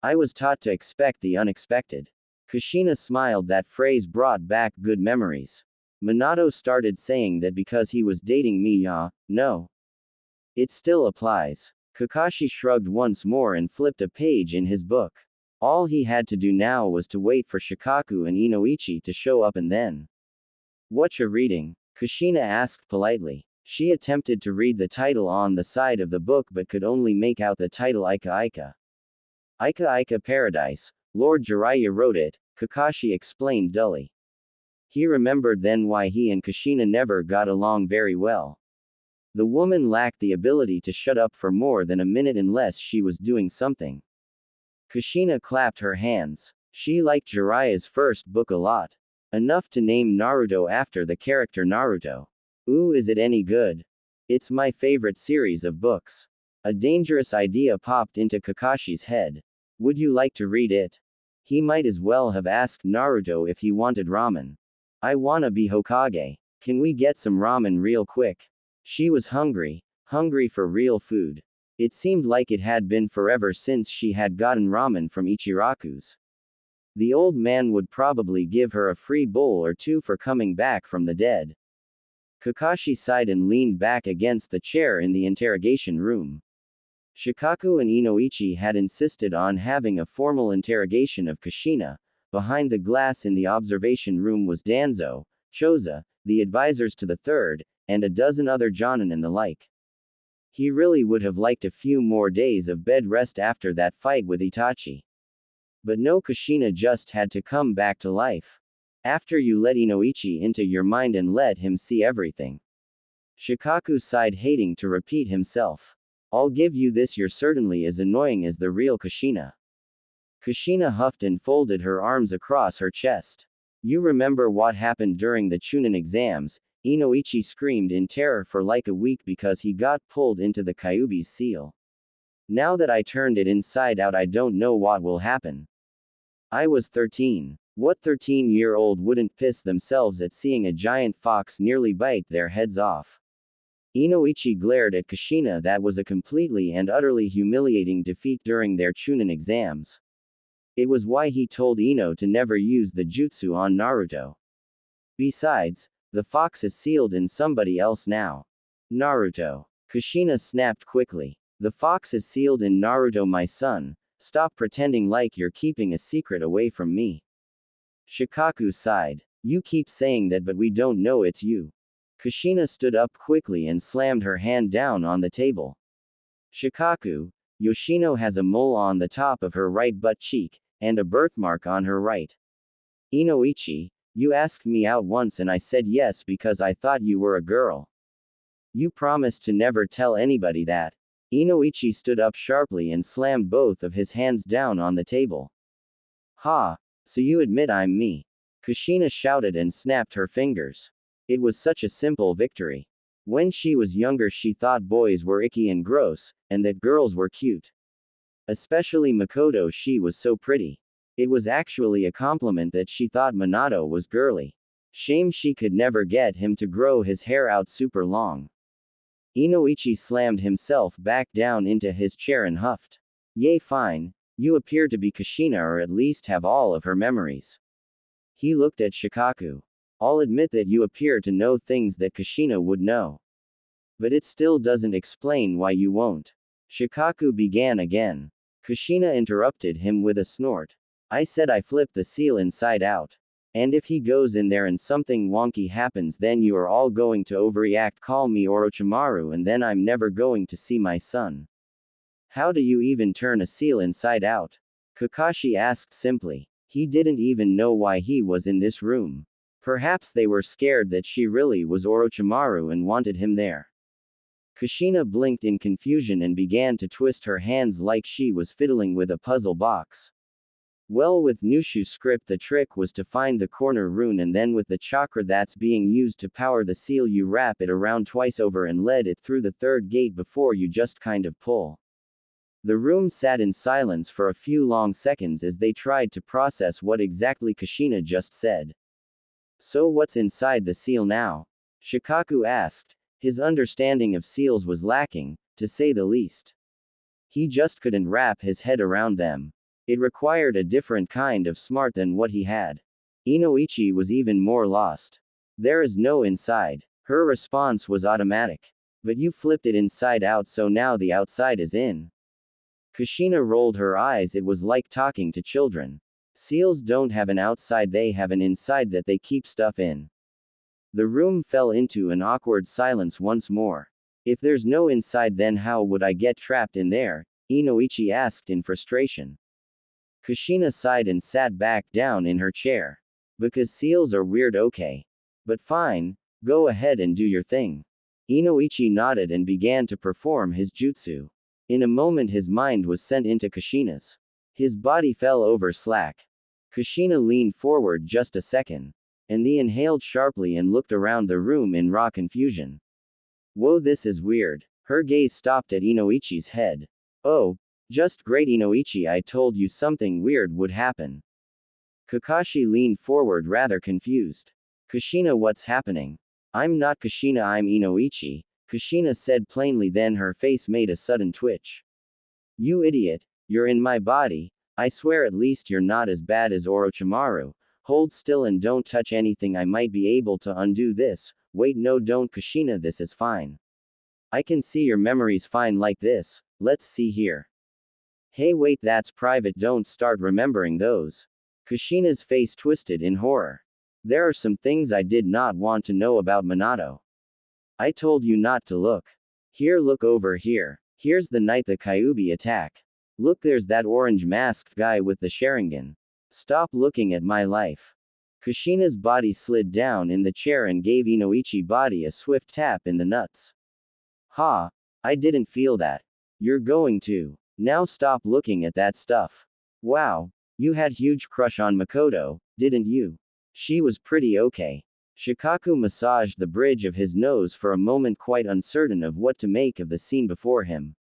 I was taught to expect the unexpected. Kushina smiled. That phrase brought back good memories. Minato started saying that because he was dating me, no. It still applies. Kakashi shrugged once more and flipped a page in his book. All he had to do now was to wait for Shikaku and Inoichi to show up and then. Whatcha reading? Kushina asked politely. She attempted to read the title on the side of the book but could only make out the title Ika Ika. Ika Ika Paradise. Lord Jiraiya wrote it, Kakashi explained dully. He remembered then why he and Kushina never got along very well. The woman lacked the ability to shut up for more than a minute unless she was doing something. Kushina clapped her hands. She liked Jiraiya's first book a lot. Enough to name Naruto after the character Naruto. Ooh, is it any good? It's my favorite series of books. A dangerous idea popped into Kakashi's head. Would you like to read it? He might as well have asked Naruto if he wanted ramen. I wanna be Hokage. Can we get some ramen real quick? She was hungry for real food. It seemed like it had been forever since she had gotten ramen from Ichiraku's. The old man would probably give her a free bowl or two for coming back from the dead. Kakashi sighed and leaned back against the chair in the interrogation room. Shikaku and Inoichi had insisted on having a formal interrogation of Kushina. Behind the glass in the observation room was Danzo, Choza, the advisors to the third, and a dozen other jonin and the like. He really would have liked a few more days of bed rest after that fight with Itachi. But no, Kushina just had to come back to life. After you let Inoichi into your mind and let him see everything. Shikaku sighed, hating to repeat himself. I'll give you this, you're certainly as annoying as the real Kushina. Kushina huffed and folded her arms across her chest. You remember what happened during the Chunin exams? Inoichi screamed in terror for like a week because he got pulled into the Kyuubi's seal. Now that I turned it inside out, I don't know what will happen. I was 13. What 13-year-old wouldn't piss themselves at seeing a giant fox nearly bite their heads off? Inoichi glared at Kushina. That was a completely and utterly humiliating defeat during their Chunin exams. It was why he told Ino to never use the jutsu on Naruto. Besides, the fox is sealed in somebody else now. Naruto. Kushina snapped quickly. The fox is sealed in Naruto, my son. Stop pretending like you're keeping a secret away from me. Shikaku sighed. You keep saying that, but we don't know it's you. Kushina stood up quickly and slammed her hand down on the table. Shikaku, Yoshino has a mole on the top of her right butt cheek, and a birthmark on her right. Inoichi, you asked me out once and I said yes because I thought you were a girl. You promised to never tell anybody that. Inoichi stood up sharply and slammed both of his hands down on the table. Ha! So you admit I'm me? Kushina shouted and snapped her fingers. It was such a simple victory. When she was younger, she thought boys were icky and gross, and that girls were cute. Especially Makoto, she was so pretty. It was actually a compliment that she thought Minato was girly. Shame she could never get him to grow his hair out super long. Inoichi slammed himself back down into his chair and huffed. Yay, fine. You appear to be Kushina, or at least have all of her memories. He looked at Shikaku. I'll admit that you appear to know things that Kushina would know. But it still doesn't explain why you won't. Shikaku began again. Kushina interrupted him with a snort. I said I flipped the seal inside out. And if he goes in there and something wonky happens, then you are all going to overreact, call me Orochimaru, and then I'm never going to see my son. How do you even turn a seal inside out? Kakashi asked simply. He didn't even know why he was in this room. Perhaps they were scared that she really was Orochimaru and wanted him there. Kushina blinked in confusion and began to twist her hands like she was fiddling with a puzzle box. Well, with Nushu's script, the trick was to find the corner rune, and then with the chakra that's being used to power the seal, you wrap it around twice over and let it through the third gate before you just kind of pull. The room sat in silence for a few long seconds as they tried to process what exactly Kushina just said. So what's inside the seal now? Shikaku asked. His understanding of seals was lacking, to say the least. He just couldn't wrap his head around them. It required a different kind of smart than what he had. Inoichi was even more lost. There is no inside. Her response was automatic. But you flipped it inside out, so now the outside is in. Kushina rolled her eyes. It was like talking to children. Seals don't have an outside, they have an inside that they keep stuff in. The room fell into an awkward silence once more. If there's no inside, then how would I get trapped in there? Inoichi asked in frustration. Kushina sighed and sat back down in her chair. Because seals are weird, okay. But fine, go ahead and do your thing. Inoichi nodded and began to perform his jutsu. In a moment his mind was sent into Kushina's. His body fell over slack. Kushina leaned forward just a second. And he inhaled sharply and looked around the room in raw confusion. Whoa, this is weird. Her gaze stopped at Inoichi's head. Oh, just great, Inoichi, I told you something weird would happen. Kakashi leaned forward rather confused. Kushina, what's happening? I'm not Kushina, I'm Inoichi, Kushina said plainly, then her face made a sudden twitch. You idiot, you're in my body, I swear at least you're not as bad as Orochimaru. Hold still and don't touch anything, I might be able to undo this. Wait, no, don't, Kushina, this is fine. I can see your memory's fine like this, let's see here. Hey, wait, that's private, don't start remembering those. Kushina's face twisted in horror. There are some things I did not want to know about Minato. I told you not to look. Here, look over here. Here's the night the Kyuubi attack. Look, there's that orange masked guy with the Sharingan. Stop looking at my life. Kushina's body slid down in the chair and gave Inoichi's body a swift tap in the nuts. Ha! I didn't feel that. You're going to. Now stop looking at that stuff. Wow. You had huge crush on Makoto, didn't you? She was pretty okay. Shikaku massaged the bridge of his nose for a moment, quite uncertain of what to make of the scene before him.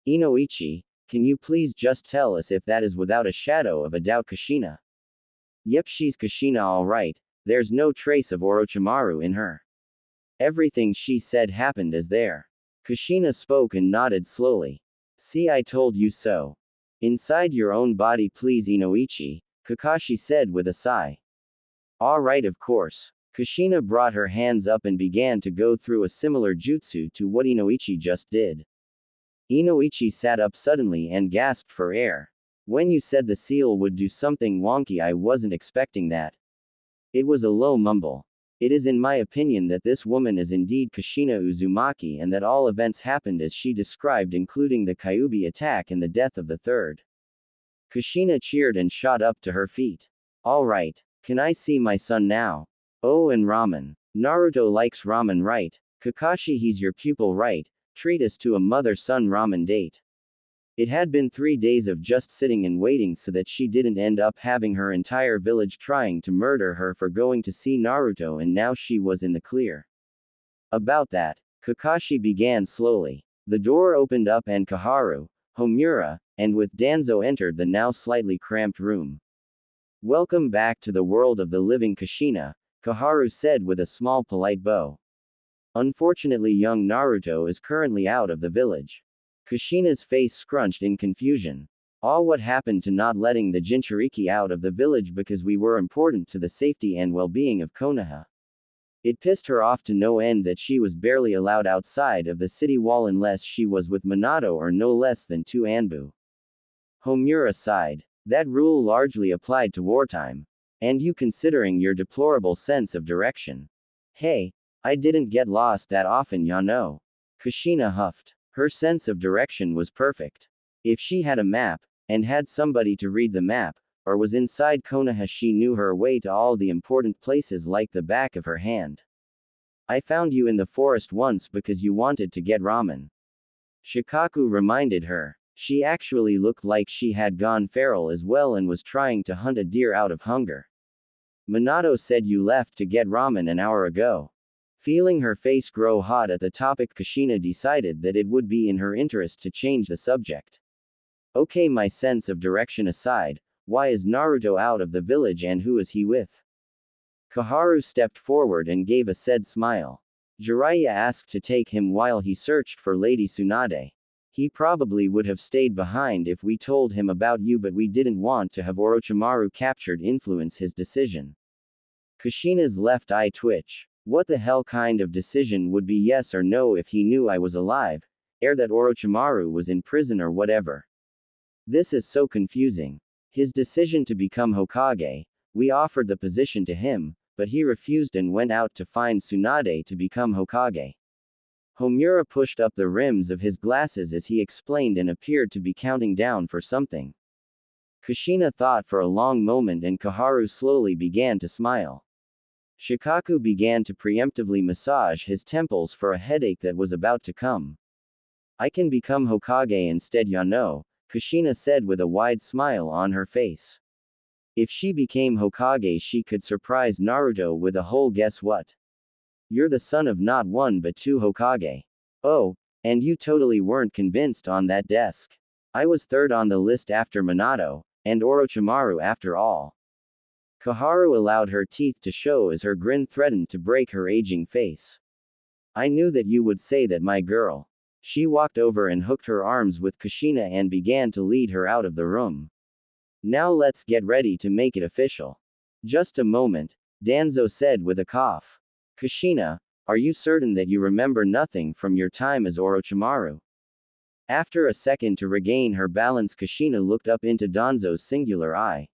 Inoichi, can you please just tell us if that is without a shadow of a doubt Kushina? Yep, she's Kushina alright, there's no trace of Orochimaru in her. Everything she said happened as there. Kushina spoke and nodded slowly. See, I told you so. Inside your own body, please, Inoichi, Kakashi said with a sigh. Alright, of course. Kushina brought her hands up and began to go through a similar jutsu to what Inoichi just did. Inoichi sat up suddenly and gasped for air. When you said the seal would do something wonky, I wasn't expecting that. It was a low mumble. It is in my opinion that this woman is indeed Kushina Uzumaki and that all events happened as she described, including the Kyuubi attack and the death of the third. Kushina cheered and shot up to her feet. Alright, can I see my son now? Oh, and ramen. Naruto likes ramen, right? Kakashi, he's your pupil, right? Treat us to a mother-son ramen date. It had been 3 days of just sitting and waiting so that she didn't end up having her entire village trying to murder her for going to see Naruto, and now she was in the clear. About that, Kakashi began slowly. The door opened up and Kaharu, Homura, and with Danzo entered the now slightly cramped room. Welcome back to the world of the living, Kushina, Kaharu said with a small polite bow. Unfortunately, young Naruto is currently out of the village. Kushina's face scrunched in confusion. What happened to not letting the Jinchuriki out of the village because we were important to the safety and well-being of Konoha? It pissed her off to no end that she was barely allowed outside of the city wall unless she was with Minato or no less than 2 Anbu. Homura sighed. That rule largely applied to wartime. And you, considering your deplorable sense of direction. Hey, I didn't get lost that often, ya know. Kushina huffed. Her sense of direction was perfect. If she had a map, and had somebody to read the map, or was inside Konoha, she knew her way to all the important places like the back of her hand. I found you in the forest once because you wanted to get ramen. Shikaku reminded her. She actually looked like she had gone feral as well and was trying to hunt a deer out of hunger. Minato said you left to get ramen an hour ago. Feeling her face grow hot at the topic, Kushina decided that it would be in her interest to change the subject. Okay, my sense of direction aside, why is Naruto out of the village and who is he with? Kaharu stepped forward and gave a sad smile. Jiraiya asked to take him while he searched for Lady Tsunade. He probably would have stayed behind if we told him about you, but we didn't want to have Orochimaru captured influence his decision. Kushina's left eye twitch. What the hell kind of decision would be yes or no if he knew I was alive, or that Orochimaru was in prison or whatever? This is so confusing. His decision to become Hokage, we offered the position to him, but he refused and went out to find Tsunade to become Hokage. Homura pushed up the rims of his glasses as he explained and appeared to be counting down for something. Kushina thought for a long moment and Koharu slowly began to smile. Shikaku began to preemptively massage his temples for a headache that was about to come. I can become Hokage instead, Yano, Kushina said with a wide smile on her face. If she became Hokage, she could surprise Naruto with a whole guess what? You're the son of not one but two Hokage. Oh, and you totally weren't convinced on that desk. I was third on the list after Minato, and Orochimaru after all. Koharu allowed her teeth to show as her grin threatened to break her aging face. I knew that you would say that, my girl. She walked over and hooked her arms with Kushina and began to lead her out of the room. Now let's get ready to make it official. Just a moment, Danzo said with a cough. Kushina, are you certain that you remember nothing from your time as Orochimaru? After a second to regain her balance, Kushina looked up into Danzo's singular eye.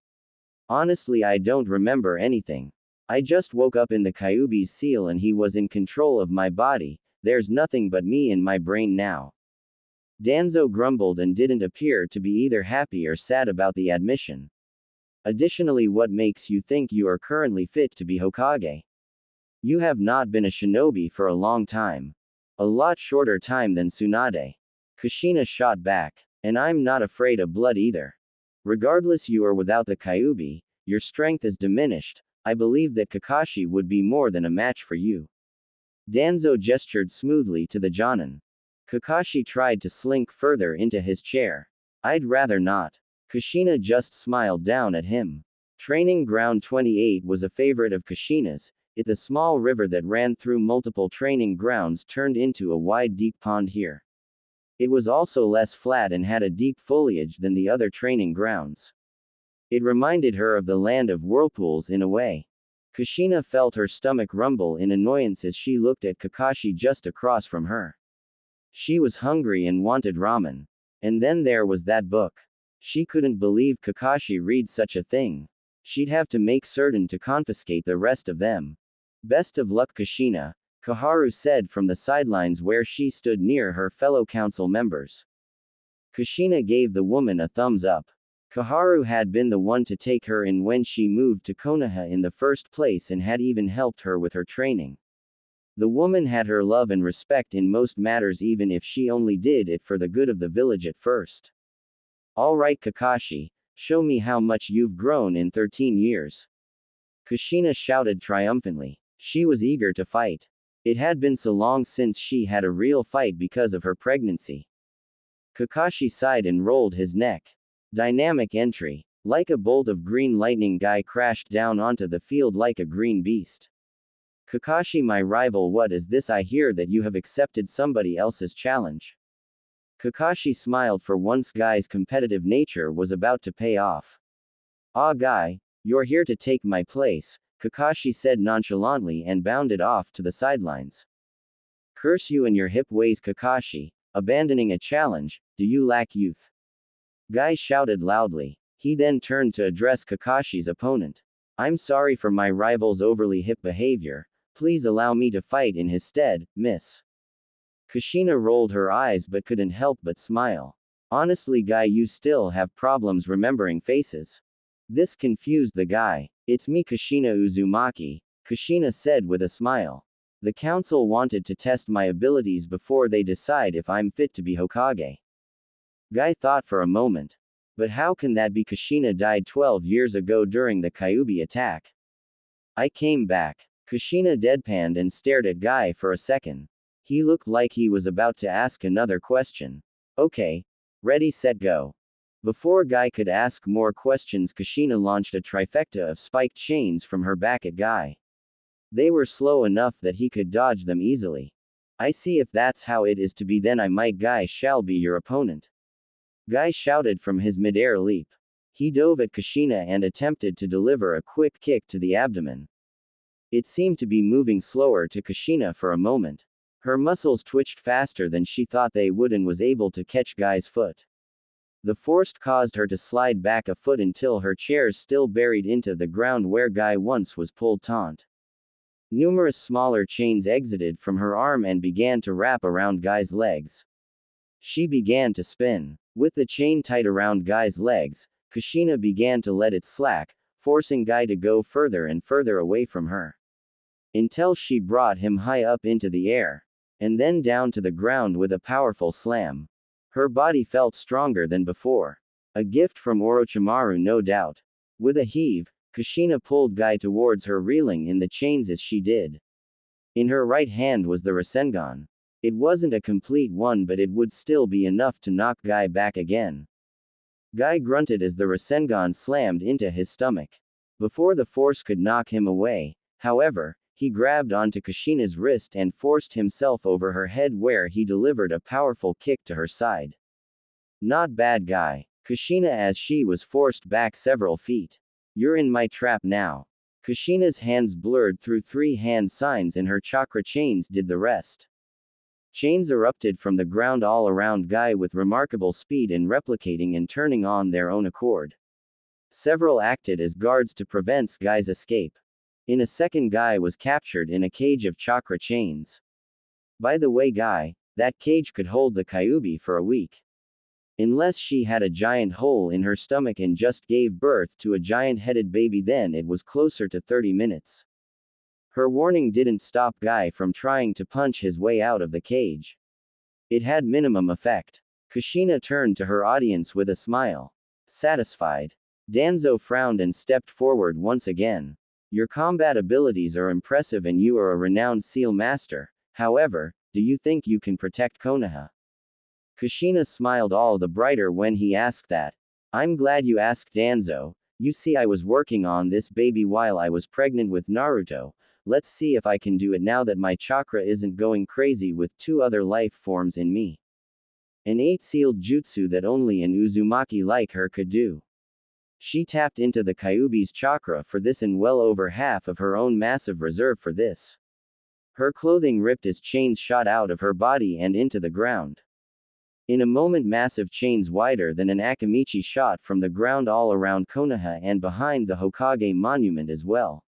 Honestly, I don't remember anything. I just woke up in the Kyuubi's seal and he was in control of my body. There's nothing but me in my brain now. Danzo grumbled and didn't appear to be either happy or sad about the admission. Additionally, what makes you think you are currently fit to be Hokage? You have not been a shinobi for a long time. A lot shorter time than Tsunade. Kushina shot back. And I'm not afraid of blood either. Regardless, you are without the Kyuubi, your strength is diminished. I believe that Kakashi would be more than a match for you. Danzo gestured smoothly to the Jonin. Kakashi tried to slink further into his chair. I'd rather not. Kushina just smiled down at him. Training Ground 28 was a favorite of Kushina's. The small river that ran through multiple training grounds turned into a wide deep pond here. It was also less flat and had a deep foliage than the other training grounds. It reminded her of the land of whirlpools in a way. Kushina felt her stomach rumble in annoyance as she looked at Kakashi just across from her. She was hungry and wanted ramen. And then there was that book. She couldn't believe Kakashi read such a thing. She'd have to make certain to confiscate the rest of them. Best of luck, Kushina, Koharu said from the sidelines where she stood near her fellow council members. Kushina gave the woman a thumbs up. Koharu had been the one to take her in when she moved to Konoha in the first place and had even helped her with her training. The woman had her love and respect in most matters, even if she only did it for the good of the village at first. All right, Kakashi, show me how much you've grown in 13 years. Kushina shouted triumphantly. She was eager to fight. It had been so long since she had a real fight because of her pregnancy. Kakashi sighed and rolled his neck. Dynamic entry. Like a bolt of green lightning, Guy crashed down onto the field like a green beast. Kakashi, my rival, what is this? I hear that you have accepted somebody else's challenge. Kakashi smiled, for once Guy's competitive nature was about to pay off. Ah, Guy, you're here to take my place, Kakashi said nonchalantly and bounded off to the sidelines. Curse you and your hip ways, Kakashi, abandoning a challenge, do you lack youth? Guy shouted loudly. He then turned to address Kakashi's opponent. I'm sorry for my rival's overly hip behavior, please allow me to fight in his stead, miss. Kushina rolled her eyes but couldn't help but smile. Honestly, Guy, you still have problems remembering faces. This confused the guy. It's me, Kushina Uzumaki, Kushina said with a smile. The council wanted to test my abilities before they decide if I'm fit to be Hokage. Guy thought for a moment. But how can that be? Kushina died 12 years ago during the Kyuubi attack. I came back. Kushina deadpanned and stared at Guy for a second. He looked like he was about to ask another question. Okay. Ready, set, go. Before Guy could ask more questions, Kushina launched a trifecta of spiked chains from her back at Guy. They were slow enough that he could dodge them easily. I see, if that's how it is to be, then I might Guy shall be your opponent. Guy shouted from his mid-air leap. He dove at Kushina and attempted to deliver a quick kick to the abdomen. It seemed to be moving slower to Kushina for a moment. Her muscles twitched faster than she thought they would and was able to catch Guy's foot. The force caused her to slide back a foot until her chair still buried into the ground where Guy once was pulled taut. Numerous smaller chains exited from her arm and began to wrap around Guy's legs. She began to spin. With the chain tight around Guy's legs, Kushina began to let it slack, forcing Guy to go further and further away from her. Until she brought him high up into the air, and then down to the ground with a powerful slam. Her body felt stronger than before. A gift from Orochimaru, no doubt. With a heave, Kushina pulled Guy towards her, reeling in the chains as she did. In her right hand was the Rasengan. It wasn't a complete one, but it would still be enough to knock Guy back again. Guy grunted as the Rasengan slammed into his stomach. Before the force could knock him away, however, he grabbed onto Kushina's wrist and forced himself over her head, where he delivered a powerful kick to her side. Not bad, Guy. Kushina, as she was forced back several feet. You're in my trap now. Kushina's hands blurred through 3 hand signs and her chakra chains did the rest. Chains erupted from the ground all around Guy with remarkable speed and replicating and turning on their own accord. Several acted as guards to prevent Guy's escape. In a second, Guy was captured in a cage of chakra chains. By the way, Guy, that cage could hold the Kyuubi for a week. Unless she had a giant hole in her stomach and just gave birth to a giant-headed baby, then it was closer to 30 minutes. Her warning didn't stop Guy from trying to punch his way out of the cage. It had minimum effect. Kushina turned to her audience with a smile. Satisfied. Danzo frowned and stepped forward once again. Your combat abilities are impressive and you are a renowned seal master. However, do you think you can protect Konoha? Kushina smiled all the brighter when he asked that. I'm glad you asked, Danzo. You see, I was working on this baby while I was pregnant with Naruto. Let's see if I can do it now that my chakra isn't going crazy with 2 other life forms in me. An 8-sealed jutsu that only an Uzumaki like her could do. She tapped into the Kyuubi's chakra for this and well over half of her own massive reserve for this. Her clothing ripped as chains shot out of her body and into the ground. In a moment, massive chains wider than an Akimichi shot from the ground all around Konoha and behind the Hokage monument as well.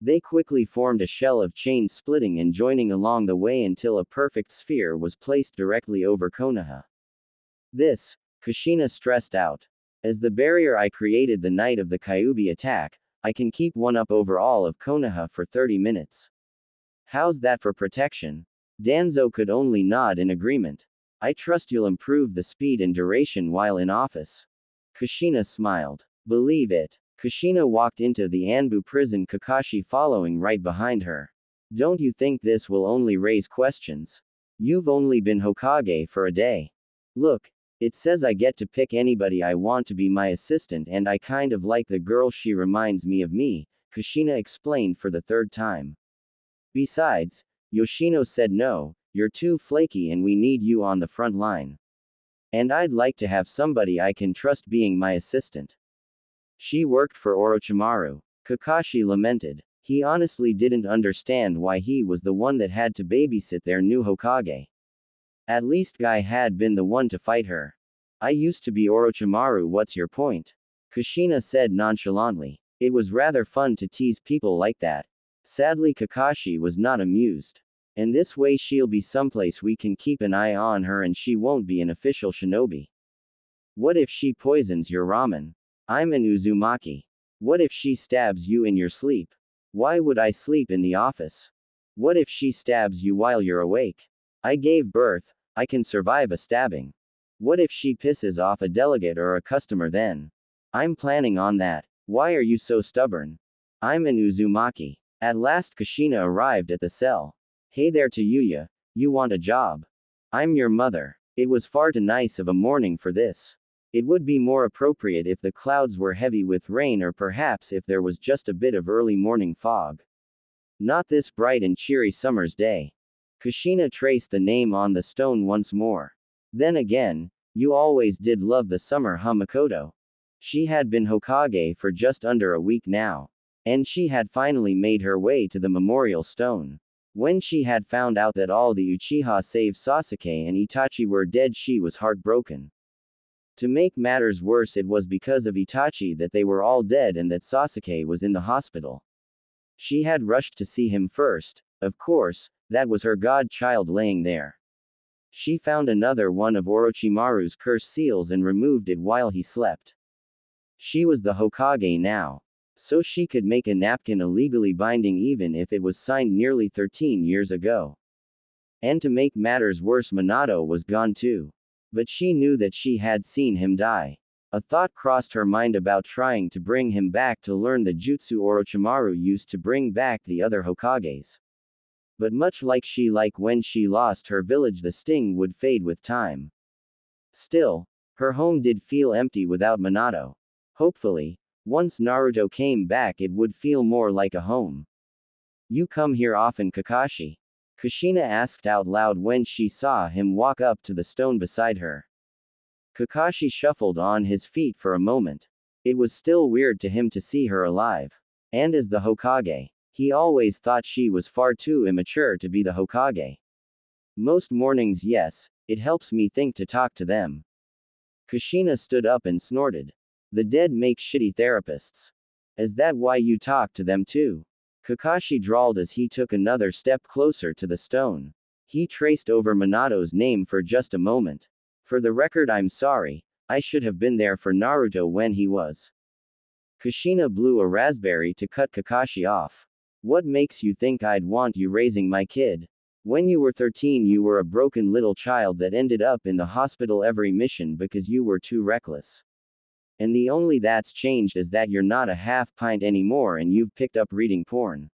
They quickly formed a shell of chains, splitting and joining along the way until a perfect sphere was placed directly over Konoha. This, Kushina stressed out. As the barrier I created the night of the Kyuubi attack, I can keep one up over all of Konoha for 30 minutes. How's that for protection? Danzo could only nod in agreement. I trust you'll improve the speed and duration while in office. Kushina smiled. Believe it. Kushina walked into the Anbu prison, Kakashi following right behind her. Don't you think this will only raise questions? You've only been Hokage for a day. Look, it says I get to pick anybody I want to be my assistant, and I kind of like the girl. She reminds me of me, Kushina explained for the 3rd time. Besides, Yoshino said no, you're too flaky and we need you on the front line. And I'd like to have somebody I can trust being my assistant. She worked for Orochimaru. Kakashi lamented. He honestly didn't understand why he was the one that had to babysit their new Hokage. At least Guy had been the one to fight her. I used to be Orochimaru, what's your point? Kushina said nonchalantly. It was rather fun to tease people like that. Sadly, Kakashi was not amused. And this way she'll be someplace we can keep an eye on her and she won't be an official shinobi. What if she poisons your ramen? I'm an Uzumaki. What if she stabs you in your sleep? Why would I sleep in the office? What if she stabs you while you're awake? I gave birth, I can survive a stabbing. What if she pisses off a delegate or a customer then? I'm planning on that. Why are you so stubborn? I'm an Uzumaki. At last Kushina arrived at the cell. Hey there, Tayuya. You want a job? I'm your mother. It was far too nice of a morning for this. It would be more appropriate if the clouds were heavy with rain, or perhaps if there was just a bit of early morning fog. Not this bright and cheery summer's day. Kushina traced the name on the stone once more. Then again, you always did love the summer, huh, Makoto? She had been Hokage for just under a week now. And she had finally made her way to the memorial stone. When she had found out that all the Uchiha save Sasuke and Itachi were dead, she was heartbroken. To make matters worse, it was because of Itachi that they were all dead and that Sasuke was in the hospital. She had rushed to see him first. Of course, that was her godchild laying there. She found another one of Orochimaru's curse seals and removed it while he slept. She was the Hokage now. So she could make a napkin illegally binding even if it was signed nearly 13 years ago. And to make matters worse, Minato was gone too. But she knew that she had seen him die. A thought crossed her mind about trying to bring him back to learn the jutsu Orochimaru used to bring back the other Hokages. But much like when she lost her village, the sting would fade with time. Still, her home did feel empty without Minato. Hopefully, once Naruto came back, it would feel more like a home. You come here often, Kakashi? Kushina asked out loud when she saw him walk up to the stone beside her. Kakashi shuffled on his feet for a moment. It was still weird to him to see her alive. And as the Hokage, he always thought she was far too immature to be the Hokage. Most mornings, yes, it helps me think to talk to them. Kushina stood up and snorted. The dead make shitty therapists. Is that why you talk to them too? Kakashi drawled as he took another step closer to the stone. He traced over Minato's name for just a moment. For the record, I'm sorry, I should have been there for Naruto when he was. Kushina blew a raspberry to cut Kakashi off. What makes you think I'd want you raising my kid? When you were 13, you were a broken little child that ended up in the hospital every mission because you were too reckless. And the only that's changed is that you're not a half pint anymore and you've picked up reading porn.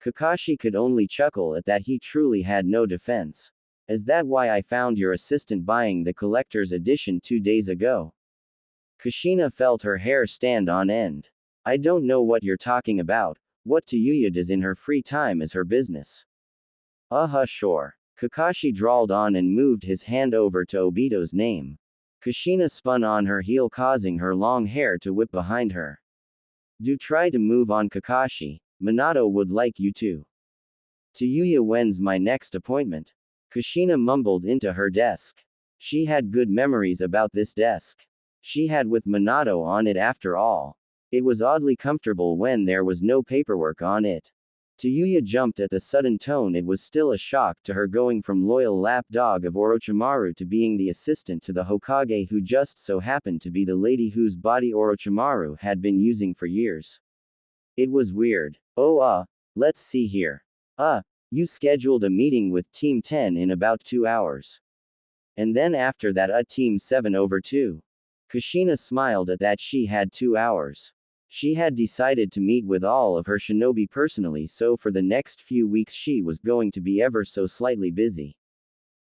Kakashi could only chuckle at that. He truly had no defense. Is that why I found your assistant buying the collector's edition 2 days ago? Kushina felt her hair stand on end. I don't know what you're talking about. What Tayuya does in her free time is her business. Sure. Kakashi drawled on and moved his hand over to Obito's name. Kushina spun on her heel, causing her long hair to whip behind her. Do try to move on, Kakashi. Minato would like you to. Tayuya, when's my next appointment? Kushina mumbled into her desk. She had good memories about this desk. She had with Minato on it after all. It was oddly comfortable when there was no paperwork on it. Tayuya jumped at the sudden tone. It was still a shock to her, going from loyal lapdog of Orochimaru to being the assistant to the Hokage, who just so happened to be the lady whose body Orochimaru had been using for years. It was weird. Let's see here. You scheduled a meeting with Team 10 in about 2 hours. And then after that, Team 7 over 2. Kushina smiled at that. She had 2 hours. She had decided to meet with all of her shinobi personally, so for the next few weeks she was going to be ever so slightly busy.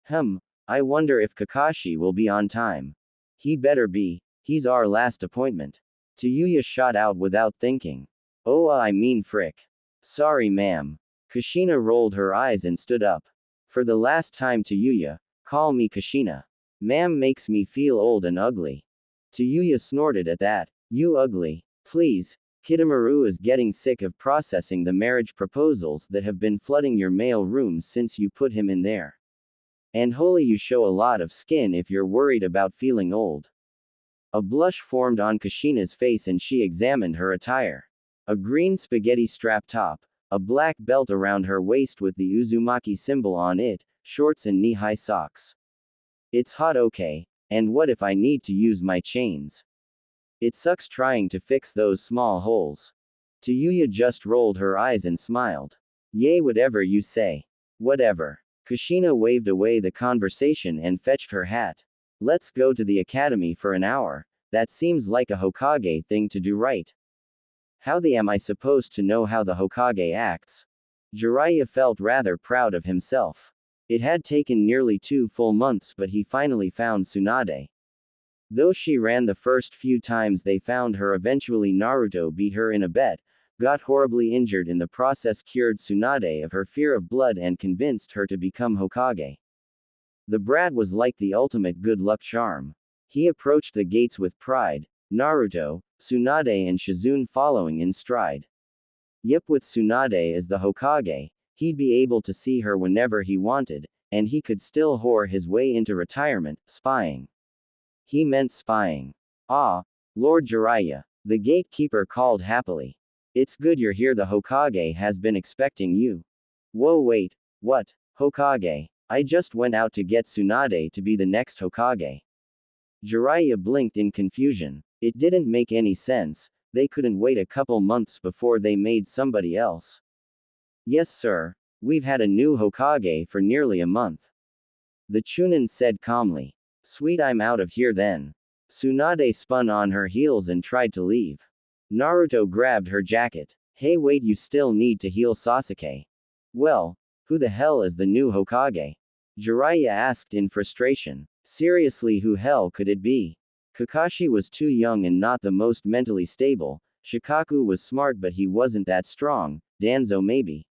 I wonder if Kakashi will be on time. He better be. He's our last appointment. Tayuya shot out without thinking. I mean frick. Sorry, ma'am. Kushina rolled her eyes and stood up. For the last time, Tayuya, call me Kushina. Ma'am makes me feel old and ugly. Tayuya snorted at that. You ugly. Please, Kidomaru is getting sick of processing the marriage proposals that have been flooding your mail room since you put him in there. And holy, you show a lot of skin if you're worried about feeling old. A blush formed on Kushina's face and she examined her attire. A green spaghetti strap top, a black belt around her waist with the Uzumaki symbol on it, shorts and knee-high socks. It's hot, okay, and what if I need to use my chains? It sucks trying to fix those small holes. Tayuya just rolled her eyes and smiled. Yay, whatever you say. Whatever. Kushina waved away the conversation and fetched her hat. Let's go to the academy for an hour. That seems like a Hokage thing to do, right? How the am I supposed to know how the Hokage acts? Jiraiya felt rather proud of himself. It had taken nearly 2 full months, but he finally found Tsunade. Though she ran the first few times they found her, eventually Naruto beat her in a bet, got horribly injured in the process, cured Tsunade of her fear of blood and convinced her to become Hokage. The brat was like the ultimate good luck charm. He approached the gates with pride, Naruto, Tsunade and Shizune following in stride. Yep, with Tsunade as the Hokage, he'd be able to see her whenever he wanted, and he could still whore his way into retirement, spying. He meant spying. Ah, Lord Jiraiya, the gatekeeper called happily. It's good you're here, the Hokage has been expecting you. Whoa, wait, what? Hokage? I just went out to get Tsunade to be the next Hokage. Jiraiya blinked in confusion. It didn't make any sense, they couldn't wait a couple months before they made somebody else. Yes sir, we've had a new Hokage for nearly a month. The Chunin said calmly. Sweet, I'm out of here then. Tsunade spun on her heels and tried to leave. Naruto grabbed her jacket. Hey wait, you still need to heal Sasuke. Well, who the hell is the new Hokage? Jiraiya asked in frustration. Seriously, who hell could it be? Kakashi was too young and not the most mentally stable, Shikaku was smart but he wasn't that strong, Danzo maybe.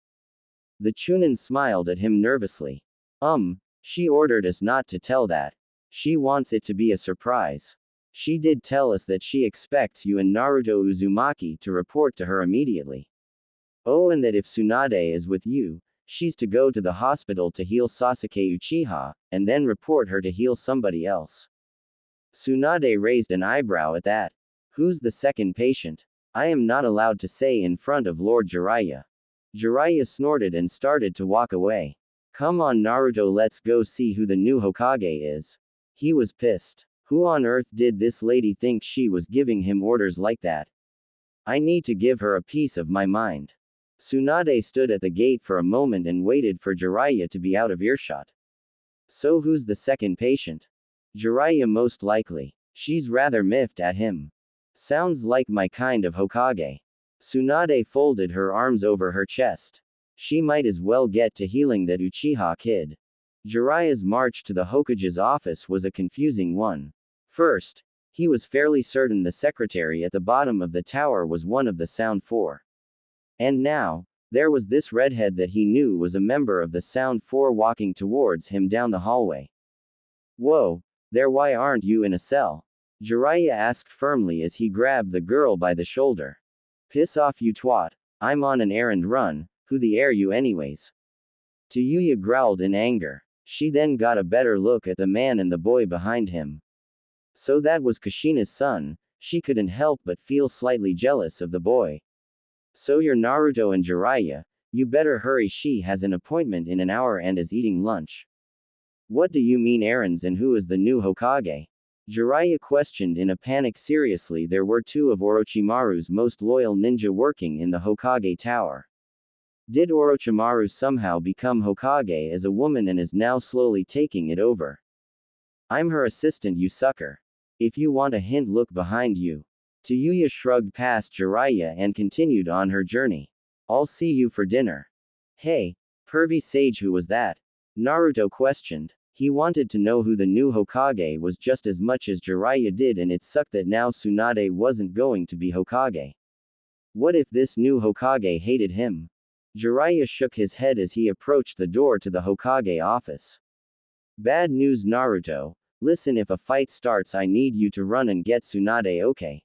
The Chunin smiled at him nervously. She ordered us not to tell that. She wants it to be a surprise. She did tell us that she expects you and Naruto Uzumaki to report to her immediately. Oh, and that if Tsunade is with you, she's to go to the hospital to heal Sasuke Uchiha, and then report her to heal somebody else. Tsunade raised an eyebrow at that. Who's the second patient? I am not allowed to say in front of Lord Jiraiya. Jiraiya snorted and started to walk away. Come on Naruto, let's go see who the new Hokage is. He was pissed. Who on earth did this lady think she was giving him orders like that? I need to give her a piece of my mind. Tsunade stood at the gate for a moment and waited for Jiraiya to be out of earshot. So who's the second patient? Jiraiya most likely. She's rather miffed at him. Sounds like my kind of Hokage. Tsunade folded her arms over her chest. She might as well get to healing that Uchiha kid. Jiraiya's march to the Hokage's office was a confusing one. First, he was fairly certain the secretary at the bottom of the tower was one of the Sound Four. And now, there was this redhead that he knew was a member of the Sound Four walking towards him down the hallway. Whoa, there, why aren't you in a cell? Jiraiya asked firmly as he grabbed the girl by the shoulder. Piss off you twat, I'm on an errand run, who the air you anyways? Tayuya growled in anger. She then got a better look at the man and the boy behind him. So that was Kushina's son, she couldn't help but feel slightly jealous of the boy. So you're Naruto and Jiraiya, you better hurry, she has an appointment in an hour and is eating lunch. What do you mean errands, and who is the new Hokage? Jiraiya questioned in a panic. Seriously, there were two of Orochimaru's most loyal ninja working in the Hokage tower. Did Orochimaru somehow become Hokage as a woman and is now slowly taking it over? I'm her assistant, you sucker. If you want a hint, look behind you. Tayuya shrugged past Jiraiya and continued on her journey. I'll see you for dinner. Hey, pervy sage, who was that? Naruto questioned. He wanted to know who the new Hokage was just as much as Jiraiya did, and it sucked that now Tsunade wasn't going to be Hokage. What if this new Hokage hated him? Jiraiya shook his head as he approached the door to the Hokage office. Bad news, Naruto. Listen, if a fight starts, I need you to run and get Tsunade, okay?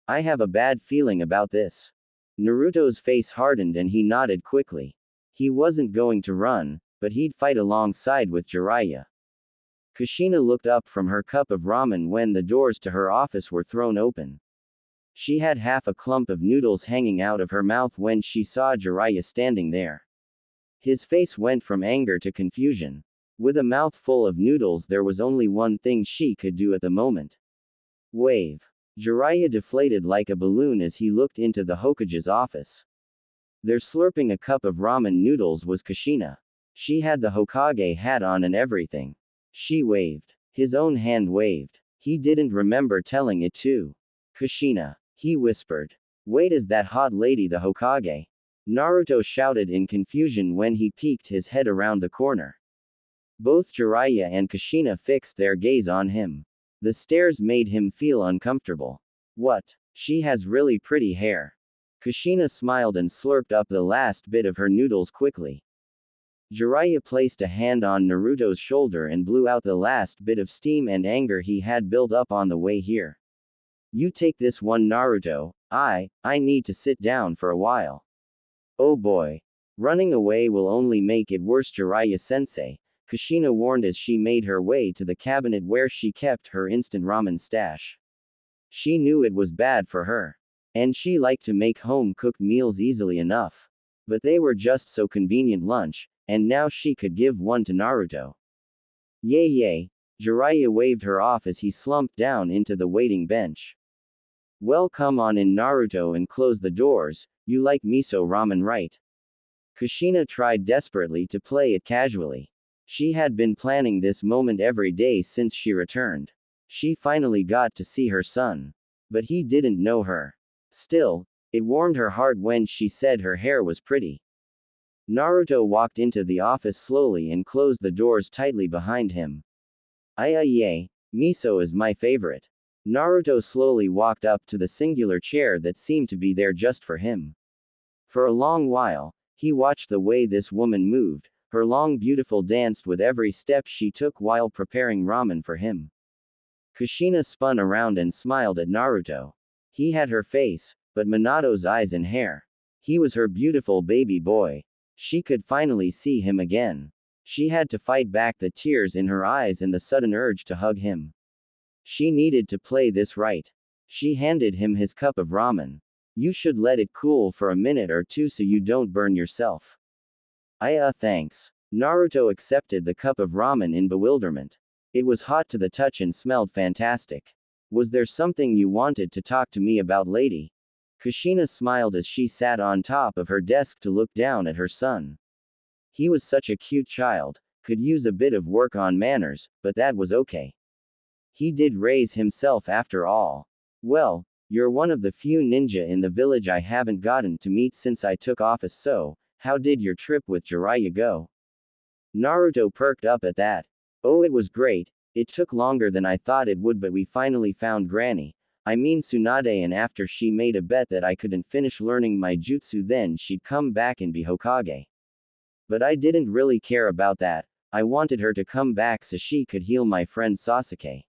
I have a bad feeling about this. Naruto's face hardened and he nodded quickly. He wasn't going to run, but he'd fight alongside with Jiraiya. Kushina looked up from her cup of ramen when the doors to her office were thrown open. She had half a clump of noodles hanging out of her mouth when she saw Jiraiya standing there. His face went from anger to confusion. With a mouth full of noodles, there was only one thing she could do at the moment. Wave. Jiraiya deflated like a balloon as he looked into the Hokage's office. There, slurping a cup of ramen noodles, was Kushina. She had the Hokage hat on and everything. She waved. His own hand waved. He didn't remember telling it to Kushina. He whispered. Wait, is that hot lady the Hokage? Naruto shouted in confusion when he peeked his head around the corner. Both Jiraiya and Kushina fixed their gaze on him. The stares made him feel uncomfortable. What? She has really pretty hair. Kushina smiled and slurped up the last bit of her noodles quickly. Jiraiya placed a hand on Naruto's shoulder and blew out the last bit of steam and anger he had built up on the way here. You take this one, Naruto. I need to sit down for a while. Oh boy. Running away will only make it worse, Jiraiya-sensei, Kushina warned as she made her way to the cabinet where she kept her instant ramen stash. She knew it was bad for her. And she liked to make home-cooked meals easily enough. But they were just so convenient lunch, and now she could give one to Naruto. Yay yay. Jiraiya waved her off as he slumped down into the waiting bench. Well, come on in, Naruto, and close the doors. You like miso ramen, right? Kushina tried desperately to play it casually. She had been planning this moment every day since she returned. She finally got to see her son. But he didn't know her. Still, it warmed her heart when she said her hair was pretty. Naruto walked into the office slowly and closed the doors tightly behind him. Yay, miso is my favorite. Naruto slowly walked up to the singular chair that seemed to be there just for him. For a long while, he watched the way this woman moved, her long beautiful danced with every step she took while preparing ramen for him. Kushina spun around and smiled at Naruto. He had her face, but Minato's eyes and hair. He was her beautiful baby boy. She could finally see him again. She had to fight back the tears in her eyes and the sudden urge to hug him. She needed to play this right. She handed him his cup of ramen. You should let it cool for a minute or two so you don't burn yourself. Thanks. Naruto accepted the cup of ramen in bewilderment. It was hot to the touch and smelled fantastic. Was there something you wanted to talk to me about, lady? Kushina smiled as she sat on top of her desk to look down at her son. He was such a cute child, could use a bit of work on manners, but that was okay. He did raise himself after all. Well, you're one of the few ninja in the village I haven't gotten to meet since I took office, so, how did your trip with Jiraiya go? Naruto perked up at that. Oh, it was great. It took longer than I thought it would, but we finally found Granny. I mean Tsunade, and after she made a bet that I couldn't finish learning my jutsu, then she'd come back and be Hokage. But I didn't really care about that. I wanted her to come back so she could heal my friend Sasuke.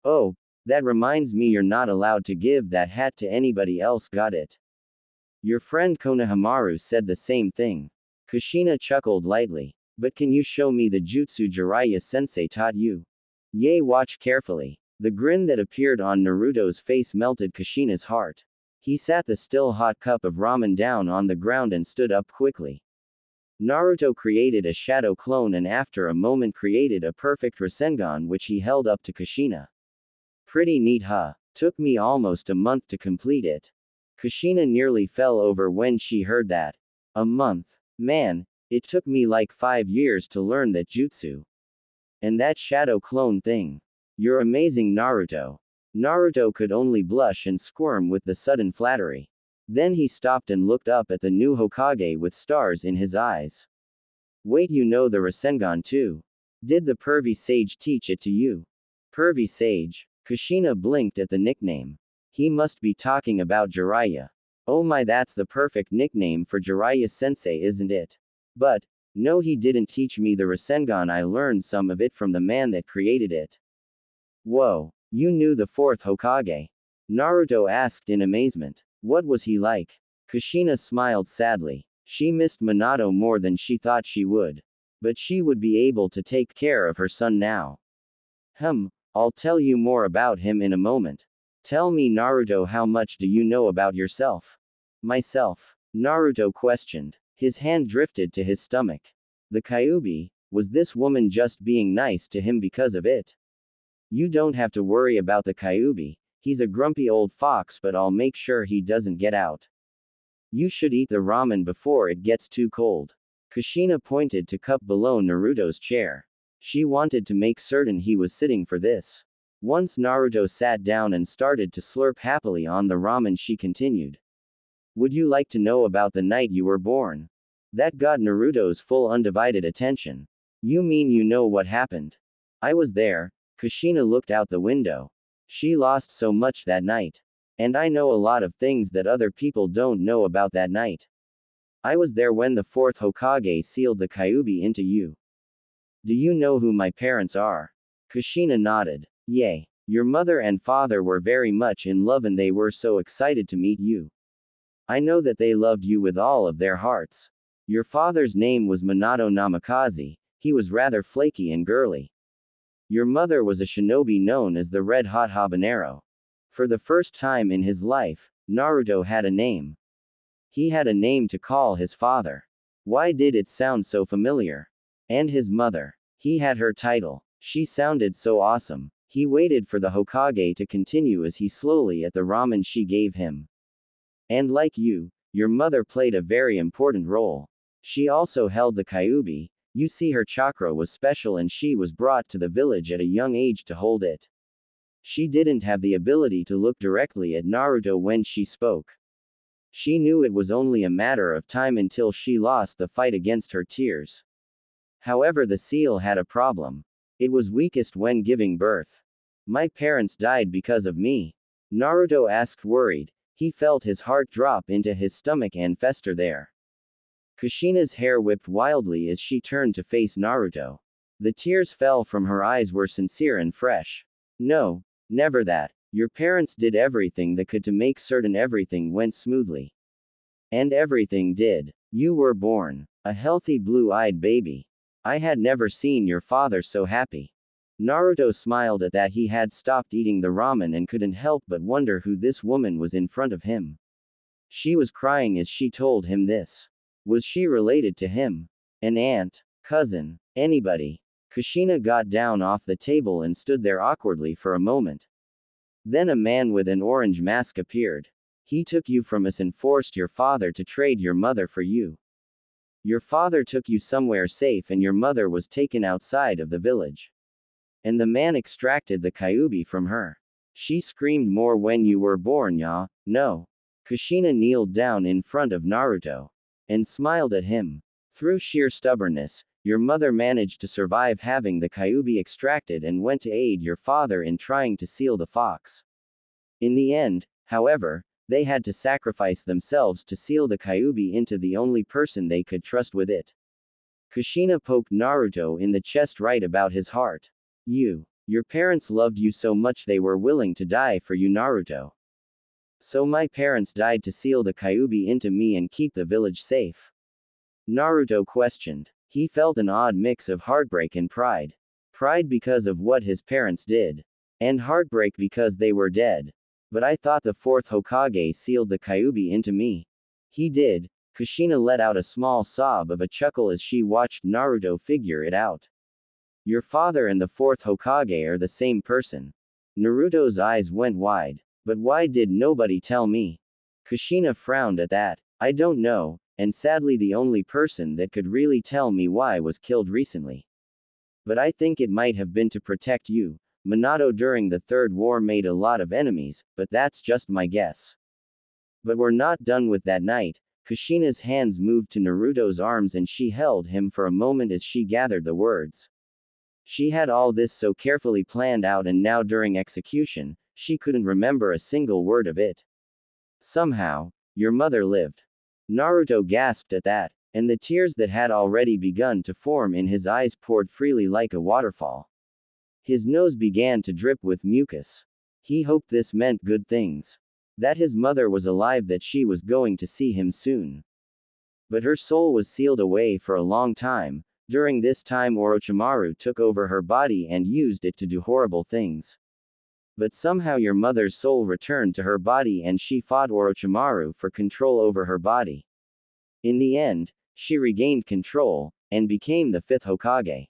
Oh, that reminds me, you're not allowed to give that hat to anybody else, got it? Your friend Konohamaru said the same thing. Kushina chuckled lightly. But can you show me the jutsu Jiraiya-sensei taught you? Yay, watch carefully. The grin that appeared on Naruto's face melted Kushina's heart. He sat the still hot cup of ramen down on the ground and stood up quickly. Naruto created a shadow clone and after a moment created a perfect Rasengan which he held up to Kushina. Pretty neat, huh? Took me almost a month to complete it. Kushina nearly fell over when she heard that. A month. Man, it took me like 5 years to learn that jutsu. And that shadow clone thing. You're amazing, Naruto. Naruto could only blush and squirm with the sudden flattery. Then he stopped and looked up at the new Hokage with stars in his eyes. Wait, you know the Rasengan too? Did the pervy sage teach it to you? Pervy sage? Kushina blinked at the nickname. He must be talking about Jiraiya. Oh my, that's the perfect nickname for Jiraiya-sensei, isn't it? But, no, he didn't teach me the Rasengan, I learned some of it from the man that created it. Whoa, you knew the fourth Hokage? Naruto asked in amazement. What was he like? Kushina smiled sadly. She missed Minato more than she thought she would. But she would be able to take care of her son now. I'll tell you more about him in a moment. Tell me, Naruto, how much do you know about yourself? Myself? Naruto questioned. His hand drifted to his stomach. The Kyuubi, was this woman just being nice to him because of it? You don't have to worry about the Kyuubi. He's a grumpy old fox, but I'll make sure he doesn't get out. You should eat the ramen before it gets too cold. Kushina pointed to cup below Naruto's chair. She wanted to make certain he was sitting for this. Once Naruto sat down and started to slurp happily on the ramen, she continued. Would you like to know about the night you were born? That got Naruto's full undivided attention. You mean you know what happened? I was there. Kushina looked out the window. She lost so much that night. And I know a lot of things that other people don't know about that night. I was there when the fourth Hokage sealed the Kyuubi into you. Do you know who my parents are? Kushina nodded. Yay. Your mother and father were very much in love and they were so excited to meet you. I know that they loved you with all of their hearts. Your father's name was Minato Namikaze, he was rather flaky and girly. Your mother was a shinobi known as the Red Hot Habanero. For the first time in his life, Naruto had a name. He had a name to call his father. Why did it sound so familiar? And his mother. He had her title. She sounded so awesome. He waited for the Hokage to continue as he slowly ate the ramen she gave him. And like you, your mother played a very important role. She also held the Kyuubi. You see, her chakra was special and she was brought to the village at a young age to hold it. She didn't have the ability to look directly at Naruto when she spoke. She knew it was only a matter of time until she lost the fight against her tears. However, the seal had a problem. It was weakest when giving birth. My parents died because of me. Naruto asked, worried. He felt his heart drop into his stomach and fester there. Kushina's hair whipped wildly as she turned to face Naruto. The tears fell from her eyes were sincere and fresh. No, never that. Your parents did everything they could to make certain everything went smoothly. And everything did. You were born. A healthy blue-eyed baby. I had never seen your father so happy. Naruto smiled at that. He had stopped eating the ramen and couldn't help but wonder who this woman was in front of him. She was crying as she told him this. Was she related to him? An aunt? Cousin? Anybody? Kushina got down off the table and stood there awkwardly for a moment. Then a man with an orange mask appeared. He took you from us and forced your father to trade your mother for you. Your father took you somewhere safe and your mother was taken outside of the village. And the man extracted the Kyuubi from her. She screamed more when you were born, ya. No. Kushina kneeled down in front of Naruto. And smiled at him. Through sheer stubbornness, your mother managed to survive having the Kyuubi extracted and went to aid your father in trying to seal the fox. In the end, however, they had to sacrifice themselves to seal the Kyuubi into the only person they could trust with it. Kushina poked Naruto in the chest right about his heart. Your parents loved you so much they were willing to die for you, Naruto. So my parents died to seal the Kyuubi into me and keep the village safe. Naruto questioned. He felt an odd mix of heartbreak and pride. Pride because of what his parents did. And heartbreak because they were dead. But I thought the fourth Hokage sealed the Kyuubi into me. He did. Kushina let out a small sob of a chuckle as she watched Naruto figure it out. Your father and the fourth Hokage are the same person. Naruto's eyes went wide. But why did nobody tell me? Kushina frowned at that. I don't know, and sadly the only person that could really tell me why was killed recently. But I think it might have been to protect you. Minato during the Third War made a lot of enemies, but that's just my guess. But we're not done with that night. Kushina's hands moved to Naruto's arms and she held him for a moment as she gathered the words. She had all this so carefully planned out and now during execution, she couldn't remember a single word of it. Somehow, your mother lived. Naruto gasped at that, and the tears that had already begun to form in his eyes poured freely like a waterfall. His nose began to drip with mucus. He hoped this meant good things. That his mother was alive, that she was going to see him soon. But her soul was sealed away for a long time. During this time Orochimaru took over her body and used it to do horrible things. But somehow your mother's soul returned to her body and she fought Orochimaru for control over her body. In the end, she regained control, and became the fifth Hokage.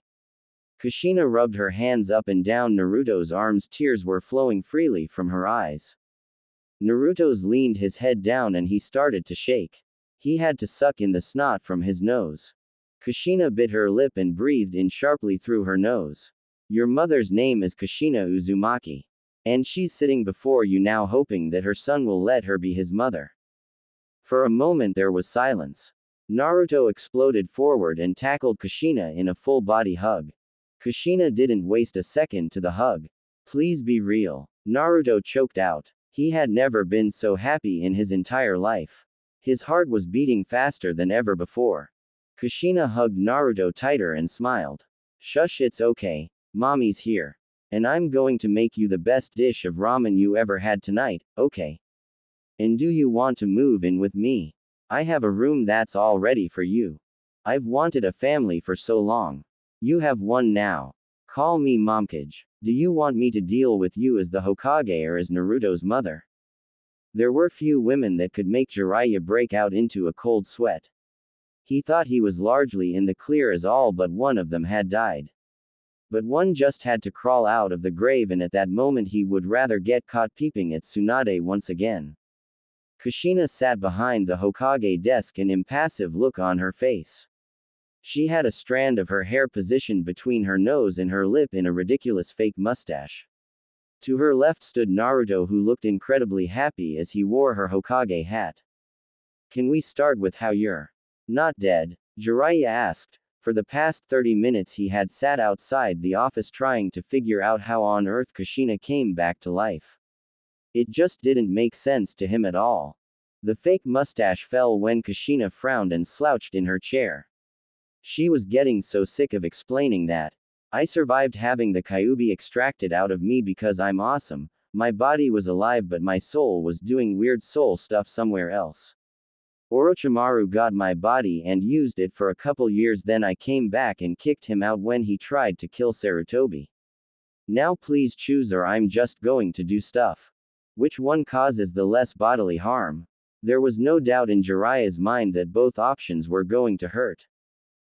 Kushina rubbed her hands up and down Naruto's arms. Tears were flowing freely from her eyes. Naruto's leaned his head down and he started to shake. He had to suck in the snot from his nose. Kushina bit her lip and breathed in sharply through her nose. Your mother's name is Kushina Uzumaki. And she's sitting before you now hoping that her son will let her be his mother. For a moment there was silence. Naruto exploded forward and tackled Kushina in a full-body hug. Kushina didn't waste a second to the hug. Please be real. Naruto choked out. He had never been so happy in his entire life. His heart was beating faster than ever before. Kushina hugged Naruto tighter and smiled. Shush, it's okay. Mommy's here. And I'm going to make you the best dish of ramen you ever had tonight, okay? And do you want to move in with me? I have a room that's all ready for you. I've wanted a family for so long. You have one now. Call me Momkage. Do you want me to deal with you as the Hokage or as Naruto's mother? There were few women that could make Jiraiya break out into a cold sweat. He thought he was largely in the clear as all but one of them had died. But one just had to crawl out of the grave, and at that moment he would rather get caught peeping at Tsunade once again. Kushina sat behind the Hokage desk, an impassive look on her face. She had a strand of her hair positioned between her nose and her lip in a ridiculous fake mustache. To her left stood Naruto, who looked incredibly happy as he wore her Hokage hat. Can we start with how you're not dead? Jiraiya asked. For the past 30 minutes he had sat outside the office trying to figure out how on earth Kushina came back to life. It just didn't make sense to him at all. The fake mustache fell when Kushina frowned and slouched in her chair. She was getting so sick of explaining that. I survived having the Kyuubi extracted out of me because I'm awesome. My body was alive but my soul was doing weird soul stuff somewhere else. Orochimaru got my body and used it for a couple years, then I came back and kicked him out when he tried to kill Sarutobi. Now please choose, or I'm just going to do stuff. Which one causes the less bodily harm? There was no doubt in Jiraiya's mind that both options were going to hurt.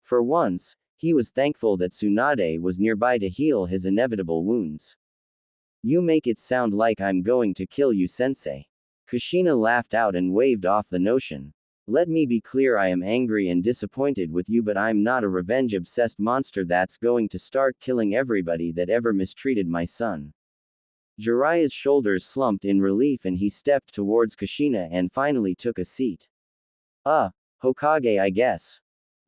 For once, he was thankful that Tsunade was nearby to heal his inevitable wounds. You make it sound like I'm going to kill you, sensei. Kushina laughed out and waved off the notion. Let me be clear, I am angry and disappointed with you, but I'm not a revenge-obsessed monster that's going to start killing everybody that ever mistreated my son. Jiraiya's shoulders slumped in relief and he stepped towards Kushina and finally took a seat. Hokage, I guess.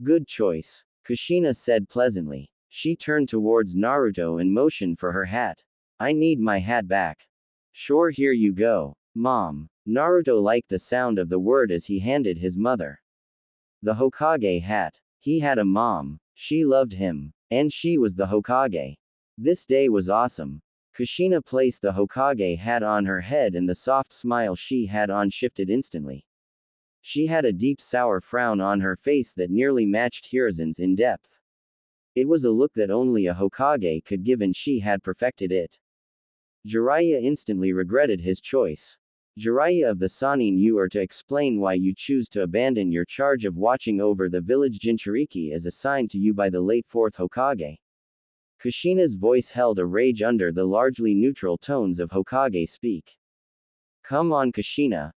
Good choice, Kushina said pleasantly. She turned towards Naruto and motioned for her hat. I need my hat back. Sure, here you go, Mom. Naruto liked the sound of the word as he handed his mother the Hokage hat. He had a mom. She loved him. And she was the Hokage. This day was awesome. Kushina placed the Hokage hat on her head and the soft smile she had on shifted instantly. She had a deep sour frown on her face that nearly matched Hiruzen's in depth. It was a look that only a Hokage could give, and she had perfected it. Jiraiya instantly regretted his choice. Jiraiya of the Sannin, you are to explain why you choose to abandon your charge of watching over the village Jinchuriki as assigned to you by the late 4th Hokage. Kushina's voice held a rage under the largely neutral tones of Hokage speak. Come on, Kushina,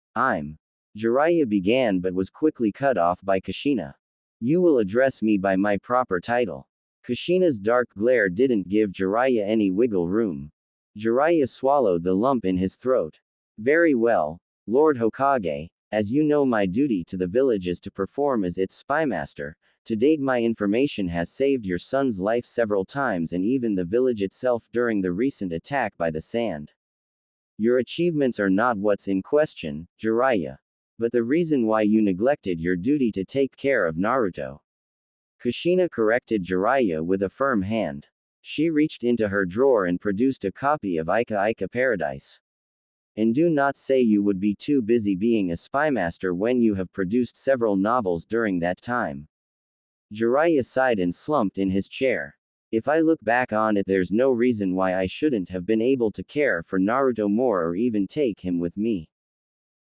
Jiraiya began but was quickly cut off by Kushina. You will address me by my proper title. Kushina's dark glare didn't give Jiraiya any wiggle room. Jiraiya swallowed the lump in his throat. Very well, Lord Hokage, as you know, my duty to the village is to perform as its spymaster. To date, my information has saved your son's life several times and even the village itself during the recent attack by the sand. Your achievements are not what's in question, Jiraiya. But the reason why you neglected your duty to take care of Naruto. Kushina corrected Jiraiya with a firm hand. She reached into her drawer and produced a copy of Ika Ika Paradise. And do not say you would be too busy being a spymaster when you have produced several novels during that time. Jiraiya sighed and slumped in his chair. If I look back on it, there's no reason why I shouldn't have been able to care for Naruto more or even take him with me.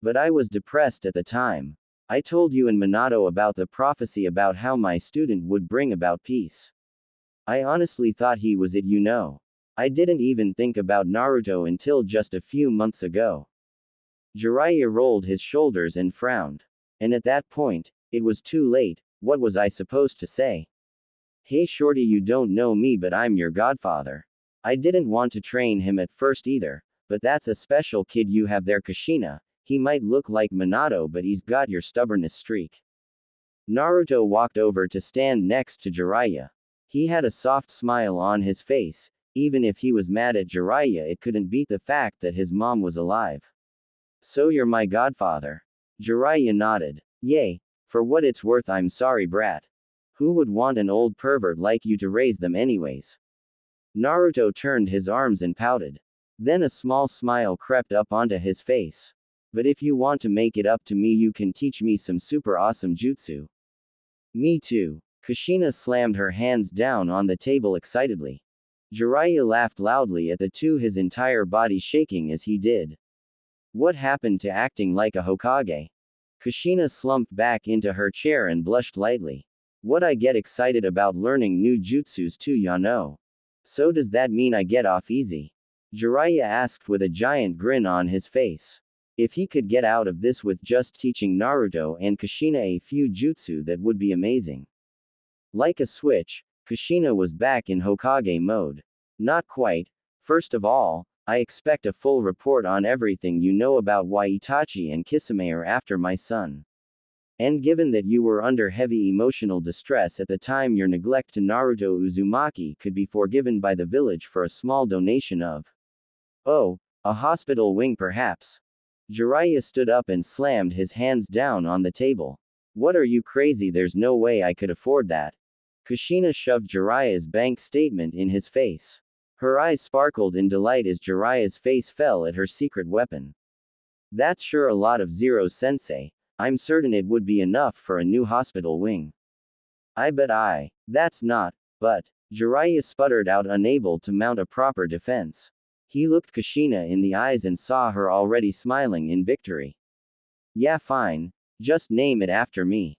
But I was depressed at the time. I told you and Minato about the prophecy about how my student would bring about peace. I honestly thought he was it, you know. I didn't even think about Naruto until just a few months ago. Jiraiya rolled his shoulders and frowned. And at that point, it was too late. What was I supposed to say? Hey shorty, you don't know me, but I'm your godfather. I didn't want to train him at first either, but that's a special kid you have there, Kushina. He might look like Minato, but he's got your stubbornness streak. Naruto walked over to stand next to Jiraiya. He had a soft smile on his face. Even if he was mad at Jiraiya, it couldn't beat the fact that his mom was alive. So you're my godfather. Jiraiya nodded. Yay. For what it's worth, I'm sorry, brat. Who would want an old pervert like you to raise them anyways? Naruto turned his arms and pouted. Then a small smile crept up onto his face. But if you want to make it up to me, you can teach me some super awesome jutsu. Me too. Kushina slammed her hands down on the table excitedly. Jiraiya laughed loudly at the two, his entire body shaking as he did. What happened to acting like a Hokage? Kushina slumped back into her chair and blushed lightly. What, I get excited about learning new jutsus too, ya know. So does that mean I get off easy? Jiraiya asked with a giant grin on his face. If he could get out of this with just teaching Naruto and Kushina a few jutsu, that would be amazing. Like a switch, Kushina was back in Hokage mode. Not quite. First of all, I expect a full report on everything you know about why Itachi and Kisame are after my son. And given that you were under heavy emotional distress at the time, your neglect to Naruto Uzumaki could be forgiven by the village for a small donation of. Oh, a hospital wing perhaps. Jiraiya stood up and slammed his hands down on the table. What, are you crazy? There's no way I could afford that. Kushina shoved Jiraiya's bank statement in his face. Her eyes sparkled in delight as Jiraiya's face fell at her secret weapon. That's sure a lot of zeros, sensei. I'm certain it would be enough for a new hospital wing. That's not, but. Jiraiya sputtered out, unable to mount a proper defense. He looked Kushina in the eyes and saw her already smiling in victory. Yeah, fine. Just name it after me.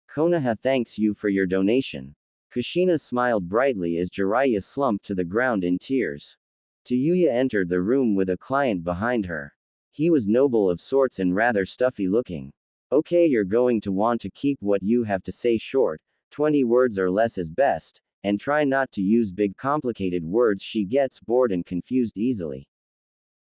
Konoha thanks you for your donation. Kushina smiled brightly as Jiraiya slumped to the ground in tears. Tayuya entered the room with a client behind her. He was noble of sorts and rather stuffy looking. Okay, you're going to want to keep what you have to say short, 20 words or less is best, and try not to use big complicated words. She gets bored and confused easily.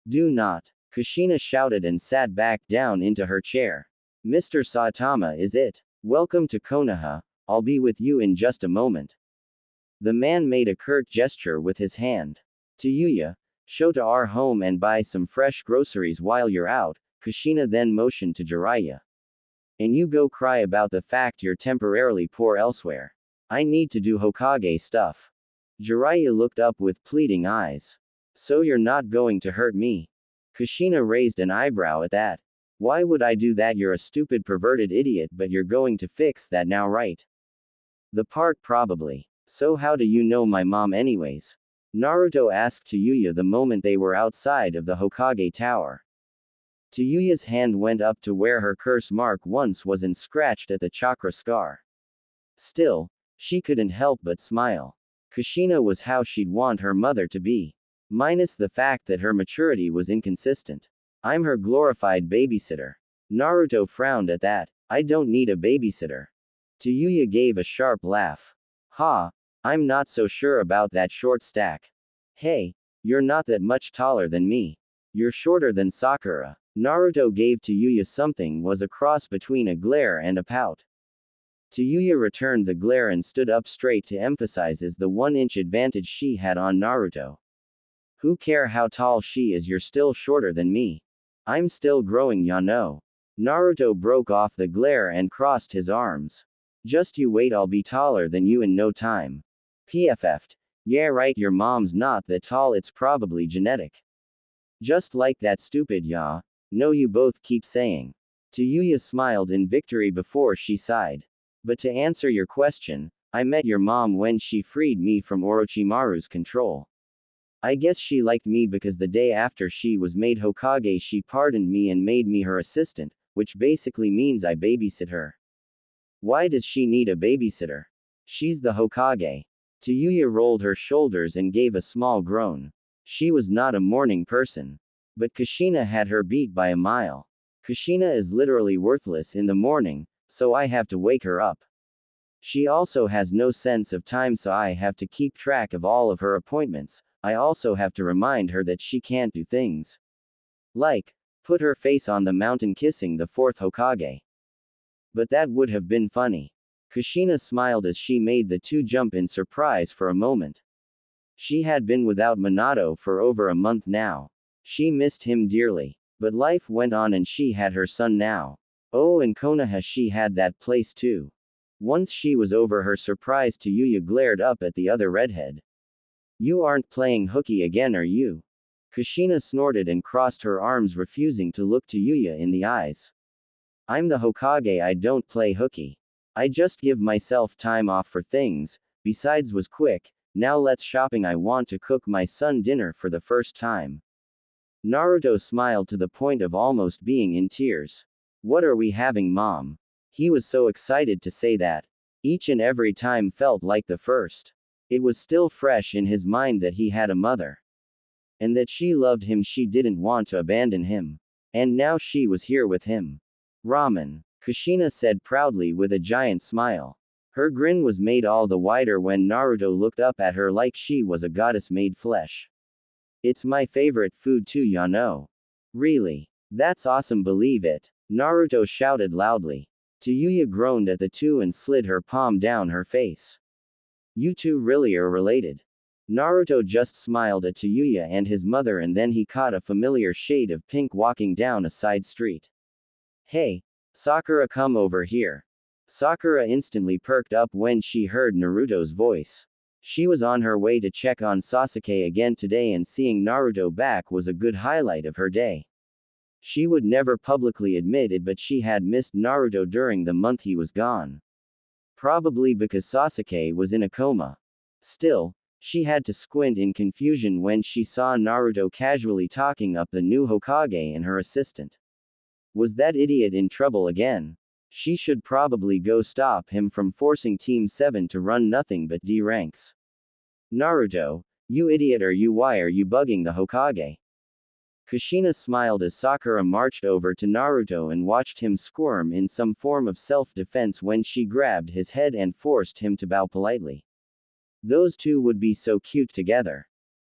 Do not. Kushina shouted and sat back down into her chair. Mr. Saitama, is it? Welcome to Konoha, I'll be with you in just a moment. The man made a curt gesture with his hand. Tayuya, show to our home and buy some fresh groceries while you're out, Kushina then motioned to Jiraiya. And you go cry about the fact you're temporarily poor elsewhere. I need to do Hokage stuff. Jiraiya looked up with pleading eyes. So you're not going to hurt me? Kushina raised an eyebrow at that. Why would I do that? You're a stupid perverted idiot, but you're going to fix that now, right? The part probably. So how do you know my mom anyways? Naruto asked Tayuya the moment they were outside of the Hokage tower. Tayuya's hand went up to where her curse mark once was and scratched at the chakra scar. Still, she couldn't help but smile. Kushina was how she'd want her mother to be. Minus the fact that her maturity was inconsistent. I'm her glorified babysitter. Naruto frowned at that. I don't need a babysitter. Tayuya gave a sharp laugh. Ha, I'm not so sure about that, short stack. Hey, you're not that much taller than me. You're shorter than Sakura. Naruto gave Tayuya something was a cross between a glare and a pout. Tayuya returned the glare and stood up straight to emphasize the 1-inch advantage she had on Naruto. Who care how tall she is, you're still shorter than me. I'm still growing, ya know. Naruto broke off the glare and crossed his arms. Just you wait, I'll be taller than you in no time. PFF'd. Yeah right, your mom's not that tall, it's probably genetic. Just like that stupid ya. No, you both keep saying. Tayuya smiled in victory before she sighed. But to answer your question, I met your mom when she freed me from Orochimaru's control. I guess she liked me because the day after she was made Hokage she pardoned me and made me her assistant, which basically means I babysit her. Why does she need a babysitter? She's the Hokage. Tayuya rolled her shoulders and gave a small groan. She was not a morning person. But Kushina had her beat by a mile. Kushina is literally worthless in the morning, so I have to wake her up. She also has no sense of time, so I have to keep track of all of her appointments. I also have to remind her that she can't do things like put her face on the mountain kissing the 4th Hokage. But that would have been funny. Kushina smiled as she made the two jump in surprise for a moment. She had been without Minato for over a month now. She missed him dearly. But life went on and she had her son now. Oh, and Konoha, she had that place too. Once she was over, her surprise Tayuya glared up at the other redhead. You aren't playing hooky again, are you? Kushina snorted and crossed her arms, refusing to look Tayuya in the eyes. I'm the Hokage, I don't play hooky. I just give myself time off for things, besides was quick, now let's shopping, I want to cook my son dinner for the first time. Naruto smiled to the point of almost being in tears. What are we having, Mom? He was so excited to say that. Each and every time felt like the first. It was still fresh in his mind that he had a mother. And that she loved him, she didn't want to abandon him. And now she was here with him. Ramen, Kushina said proudly with a giant smile. Her grin was made all the wider when Naruto looked up at her like she was a goddess made flesh. It's my favorite food too, ya know. Really? That's awesome, believe it. Naruto shouted loudly. Tayuya groaned at the two and slid her palm down her face. You two really are related. Naruto just smiled at Tayuya and his mother, and then he caught a familiar shade of pink walking down a side street. Hey, Sakura, come over here. Sakura instantly perked up when she heard Naruto's voice. She was on her way to check on Sasuke again today, and seeing Naruto back was a good highlight of her day. She would never publicly admit it, but she had missed Naruto during the month he was gone. Probably because Sasuke was in a coma. Still, she had to squint in confusion when she saw Naruto casually talking up the new Hokage and her assistant. Was that idiot in trouble again? She should probably go stop him from forcing Team 7 to run nothing but D ranks. Naruto, you idiot, why are you bugging the Hokage? Kushina smiled as Sakura marched over to Naruto and watched him squirm in some form of self-defense when she grabbed his head and forced him to bow politely. Those two would be so cute together.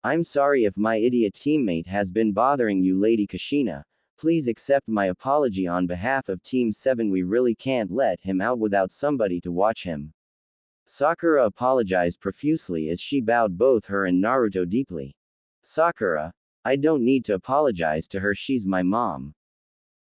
I'm sorry if my idiot teammate has been bothering you, Lady Kushina. Please accept my apology on behalf of Team 7. We really can't let him out without somebody to watch him. Sakura apologized profusely as she bowed both her and Naruto deeply. Sakura, I don't need to apologize to her, she's my mom.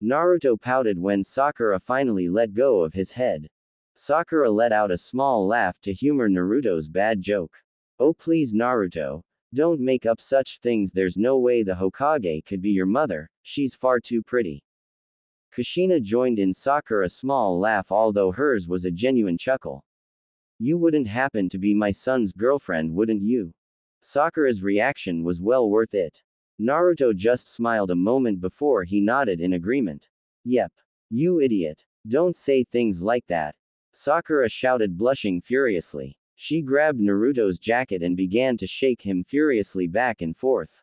Naruto pouted when Sakura finally let go of his head. Sakura let out a small laugh to humor Naruto's bad joke. Oh please Naruto, don't make up such things, there's no way the Hokage could be your mother, she's far too pretty. Kushina joined in Sakura's small laugh, although hers was a genuine chuckle. You wouldn't happen to be my son's girlfriend, wouldn't you? Sakura's reaction was well worth it. Naruto just smiled a moment before he nodded in agreement. Yep. You idiot. Don't say things like that. Sakura shouted, blushing furiously. She grabbed Naruto's jacket and began to shake him furiously back and forth.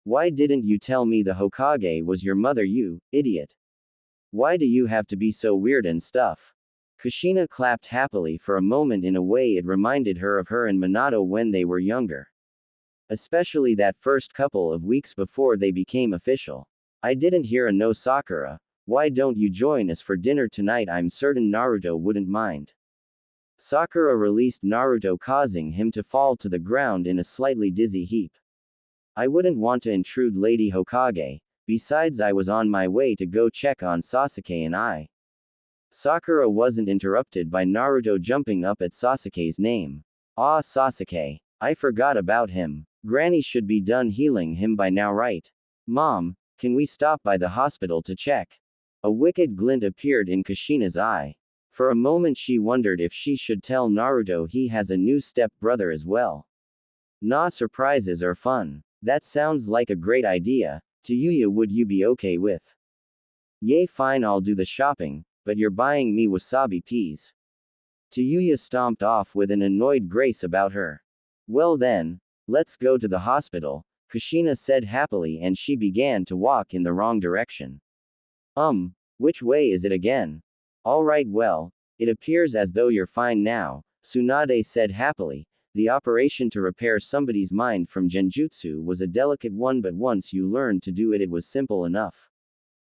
Why didn't you tell me the Hokage was your mother, you idiot? Why do you have to be so weird and stuff? Kushina clapped happily for a moment in a way it reminded her of her and Minato when they were younger. Especially that first couple of weeks before they became official. I didn't hear a no, Sakura. Why don't you join us for dinner tonight? I'm certain Naruto wouldn't mind. Sakura released Naruto, causing him to fall to the ground in a slightly dizzy heap. I wouldn't want to intrude, Lady Hokage. Besides, I was on my way to go check on Sasuke and I. Sakura wasn't interrupted by Naruto jumping up at Sasuke's name. Ah, Sasuke. I forgot about him. Granny should be done healing him by now, right? Mom, can we stop by the hospital to check? A wicked glint appeared in Kushina's eye. For a moment she wondered if she should tell Naruto he has a new step-brother as well. Nah, surprises are fun. That sounds like a great idea. Tayuya, would you be okay with? Yay, fine, I'll do the shopping, but you're buying me wasabi peas. Tayuya stomped off with an annoyed grace about her. Well then, let's go to the hospital, Kushina said happily, and she began to walk in the wrong direction. Which way is it again? Alright, well, it appears as though you're fine now, Tsunade said happily. The operation to repair somebody's mind from genjutsu was a delicate one, but once you learned to do it, it was simple enough.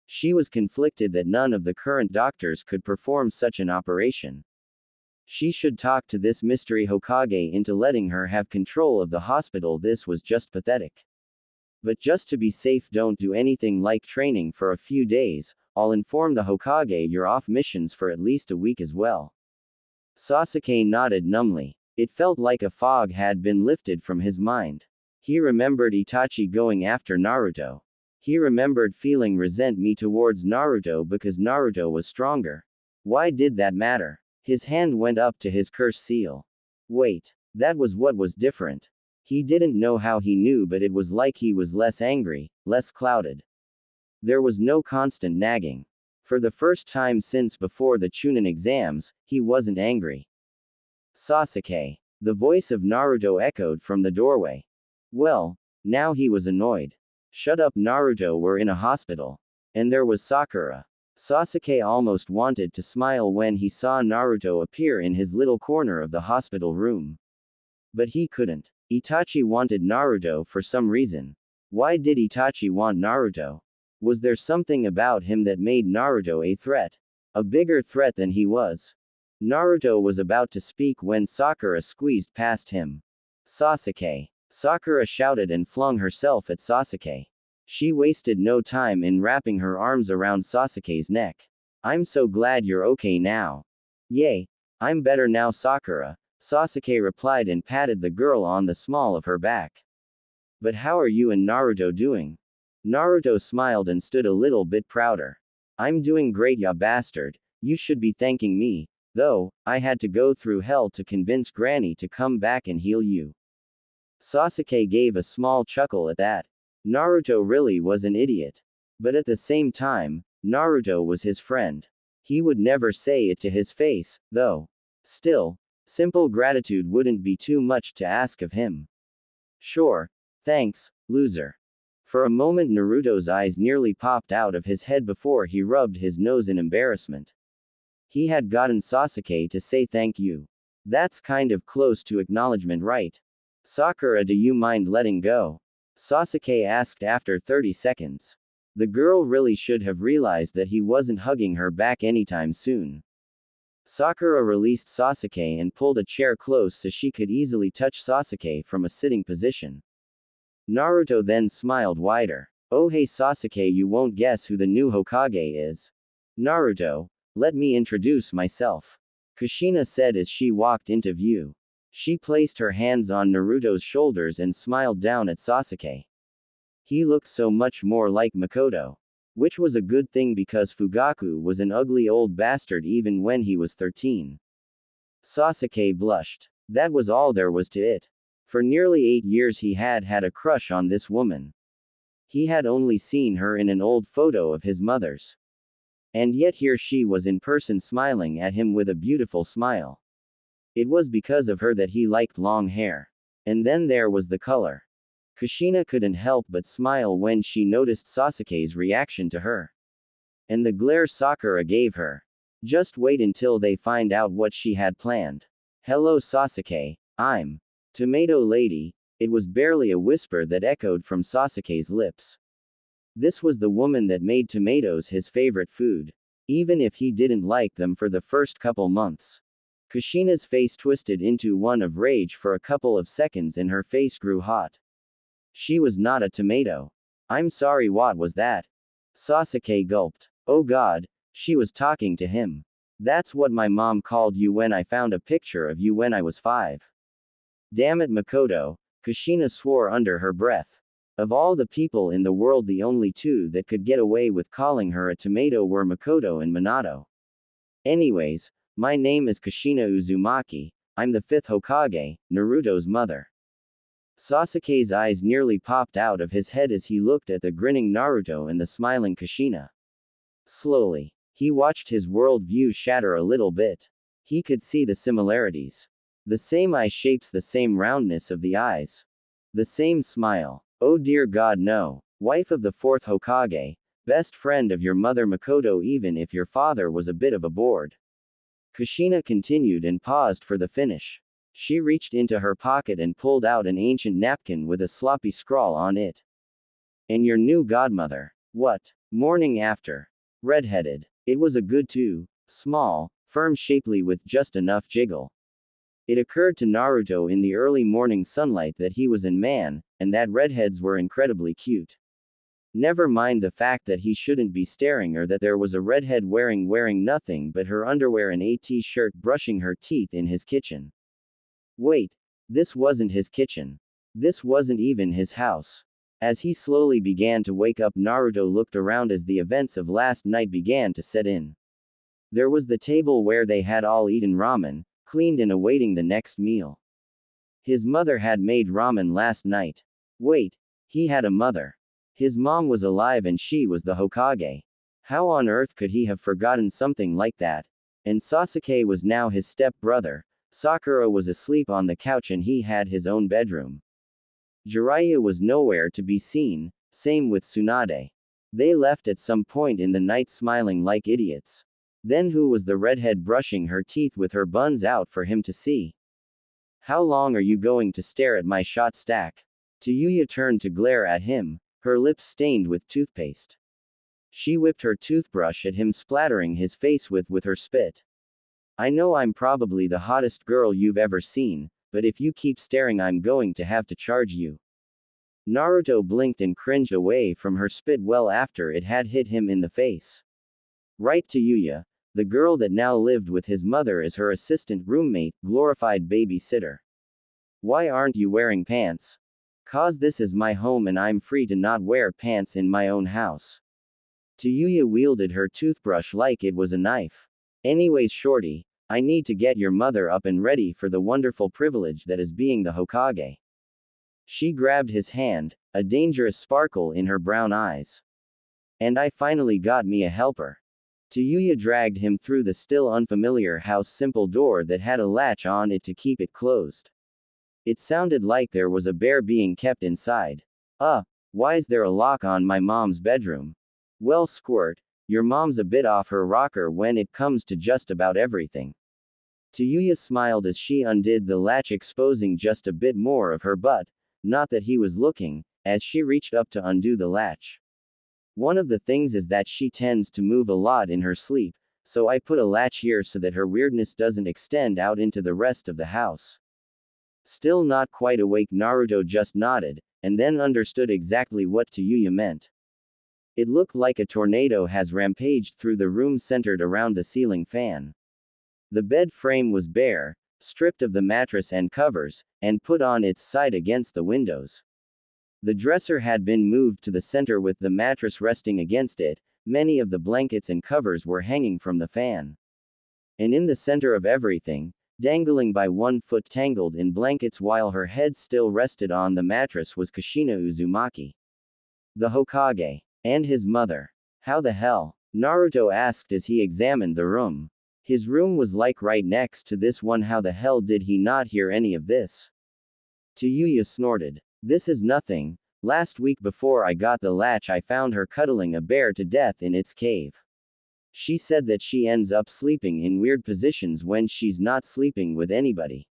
She was conflicted that none of the current doctors could perform such an operation. She should talk to this mystery Hokage into letting her have control of the hospital. This was just pathetic. But just to be safe, don't do anything like training for a few days. I'll inform the Hokage you're off missions for at least a week as well. Sasuke nodded numbly. It felt like a fog had been lifted from his mind. He remembered Itachi going after Naruto. He remembered feeling resentment towards Naruto because Naruto was stronger. Why did that matter? His hand went up to his curse seal. Wait, that was what was different. He didn't know how he knew, but it was like he was less angry, less clouded. There was no constant nagging. For the first time since before the Chunin exams, he wasn't angry. Sasuke. The voice of Naruto echoed from the doorway. Well, now he was annoyed. Shut up, Naruto, we're in a hospital. And there was Sakura. Sasuke almost wanted to smile when he saw Naruto appear in his little corner of the hospital room. But he couldn't. Itachi wanted Naruto for some reason. Why did Itachi want Naruto? Was there something about him that made Naruto a threat? A bigger threat than he was? Naruto was about to speak when Sakura squeezed past him. Sasuke. Sakura shouted and flung herself at Sasuke. She wasted no time in wrapping her arms around Sasuke's neck. I'm so glad you're okay now. Yay. I'm better now, Sakura, Sasuke replied and patted the girl on the small of her back. But how are you and Naruto doing? Naruto smiled and stood a little bit prouder. I'm doing great, ya bastard. You should be thanking me, though. I had to go through hell to convince Granny to come back and heal you. Sasuke gave a small chuckle at that. Naruto really was an idiot. But at the same time, Naruto was his friend. He would never say it to his face, though. Still, simple gratitude wouldn't be too much to ask of him. Sure. Thanks, loser. For a moment Naruto's eyes nearly popped out of his head before he rubbed his nose in embarrassment. He had gotten Sasuke to say thank you. That's kind of close to acknowledgement, right? Sakura, do you mind letting go? Sasuke asked after 30 seconds. The girl really should have realized that he wasn't hugging her back anytime soon. Sakura released Sasuke and pulled a chair close so she could easily touch Sasuke from a sitting position. Naruto then smiled wider. Oh hey Sasuke, you won't guess who the new Hokage is. Naruto, let me introduce myself. Kushina said as she walked into view. She placed her hands on Naruto's shoulders and smiled down at Sasuke. He looked so much more like Makoto. Which was a good thing because Fugaku was an ugly old bastard even when he was 13. Sasuke blushed. That was all there was to it. For nearly 8 years he had had a crush on this woman. He had only seen her in an old photo of his mother's. And yet here she was in person smiling at him with a beautiful smile. It was because of her that he liked long hair. And then there was the color. Kushina couldn't help but smile when she noticed Sasuke's reaction to her. And the glare Sakura gave her. Just wait until they find out what she had planned. Hello Sasuke, I'm Tomato Lady. It was barely a whisper that echoed from Sasuke's lips. This was the woman that made tomatoes his favorite food. Even if he didn't like them for the first couple months. Kushina's face twisted into one of rage for a couple of seconds and her face grew hot. She was not a tomato. I'm sorry, what was that? Sasuke gulped. Oh god, she was talking to him. That's what my mom called you when I found a picture of you when I was 5. Damn it Makoto, Kushina swore under her breath. Of all the people in the world, the only two that could get away with calling her a tomato were Makoto and Minato. Anyways, my name is Kushina Uzumaki, I'm the 5th Hokage, Naruto's mother. Sasuke's eyes nearly popped out of his head as he looked at the grinning Naruto and the smiling Kushina. Slowly, he watched his world view shatter a little bit. He could see the similarities. The same eye shapes, the same roundness of the eyes. The same smile. Oh dear god no. Wife of the 4th Hokage, best friend of your mother Makoto, even if your father was a bit of a bored. Kushina continued and paused for the finish. She reached into her pocket and pulled out an ancient napkin with a sloppy scrawl on it. And your new godmother. What? Morning after. Redheaded. It was a good 2. Small, firm, shapely with just enough jiggle. It occurred to Naruto in the early morning sunlight that he was a man, and that redheads were incredibly cute. Never mind the fact that he shouldn't be staring or that there was a redhead wearing nothing but her underwear and a t-shirt brushing her teeth in his kitchen. Wait. This wasn't his kitchen. This wasn't even his house. As he slowly began to wake up, Naruto looked around as the events of last night began to set in. There was the table where they had all eaten ramen, cleaned and awaiting the next meal. His mother had made ramen last night. Wait. He had a mother. His mom was alive and she was the Hokage. How on earth could he have forgotten something like that? And Sasuke was now his step-brother. Sakura was asleep on the couch and he had his own bedroom. Jiraiya was nowhere to be seen, same with Tsunade. They left at some point in the night smiling like idiots. Then who was the redhead brushing her teeth with her buns out for him to see? How long are you going to stare at my shot stack? Tayuya turned to glare at him, her lips stained with toothpaste. She whipped her toothbrush at him, splattering his face with her spit. I know I'm probably the hottest girl you've ever seen, but if you keep staring I'm going to have to charge you. Naruto blinked and cringed away from her spit well after it had hit him in the face. Right, Tayuya, the girl that now lived with his mother as her assistant roommate, glorified babysitter. Why aren't you wearing pants? 'Cause this is my home and I'm free to not wear pants in my own house. Tayuya wielded her toothbrush like it was a knife. Anyways, shorty, I need to get your mother up and ready for the wonderful privilege that is being the Hokage. She grabbed his hand, a dangerous sparkle in her brown eyes. And I finally got me a helper. Tayuya dragged him through the still unfamiliar house simple door that had a latch on it to keep it closed. It sounded like there was a bear being kept inside. Why's there a lock on my mom's bedroom? Well, Squirt, your mom's a bit off her rocker when it comes to just about everything. Tayuya smiled as she undid the latch, exposing just a bit more of her butt, not that he was looking, as she reached up to undo the latch. One of the things is that she tends to move a lot in her sleep, so I put a latch here so that her weirdness doesn't extend out into the rest of the house. Still not quite awake, Naruto just nodded, and then understood exactly what Tayuya meant. It looked like a tornado has rampaged through the room centered around the ceiling fan. The bed frame was bare, stripped of the mattress and covers, and put on its side against the windows. The dresser had been moved to the center with the mattress resting against it. Many of the blankets and covers were hanging from the fan. And in the center of everything, dangling by one foot tangled in blankets while her head still rested on the mattress, was Kushina Uzumaki. The Hokage. And his mother. How the hell? Naruto asked as he examined the room. His room was like right next to this one. How the hell did he not hear any of this? Tayuya snorted. This is nothing. Last week before I got the latch I found her cuddling a bear to death in its cave. She said that she ends up sleeping in weird positions when she's not sleeping with anybody.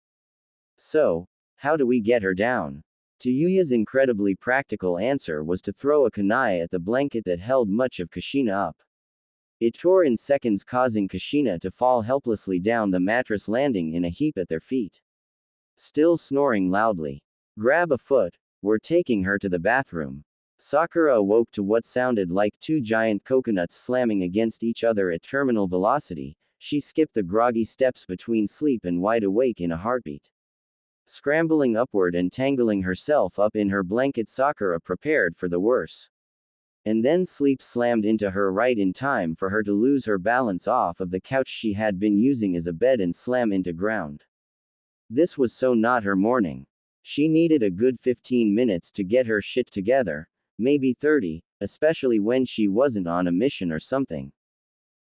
So, how do we get her down? Tayuya's incredibly practical answer was to throw a kunai at the blanket that held much of Kushina up. It tore in seconds, causing Kushina to fall helplessly down the mattress, landing in a heap at their feet. Still snoring loudly. Grab a foot. We're taking her to the bathroom. Sakura awoke to what sounded like two giant coconuts slamming against each other at terminal velocity. She skipped the groggy steps between sleep and wide awake in a heartbeat. Scrambling upward and tangling herself up in her blanket, Sakura prepared for the worst. And then sleep slammed into her right in time for her to lose her balance off of the couch she had been using as a bed and slam into ground. This was so not her morning. She needed a good 15 minutes to get her shit together, maybe 30, especially when she wasn't on a mission or something.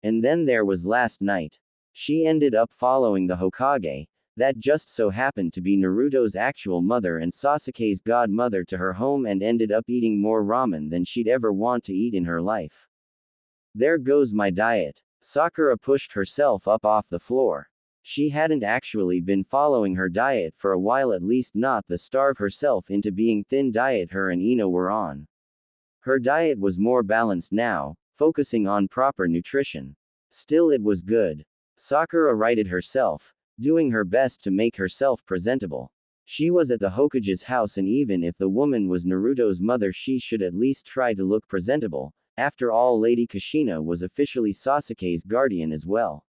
And then there was last night. She ended up following the Hokage, that just so happened to be Naruto's actual mother and Sasuke's godmother, to her home and ended up eating more ramen than she'd ever want to eat in her life. There goes my diet. Sakura pushed herself up off the floor. She hadn't actually been following her diet for a while, at least not the starve herself into being thin diet her and Ino were on. Her diet was more balanced now, focusing on proper nutrition. Still, it was good. Sakura righted herself, doing her best to make herself presentable. She was at the Hokage's house, and even if the woman was Naruto's mother, she should at least try to look presentable. After all, Lady Kushina was officially Sasuke's guardian as well.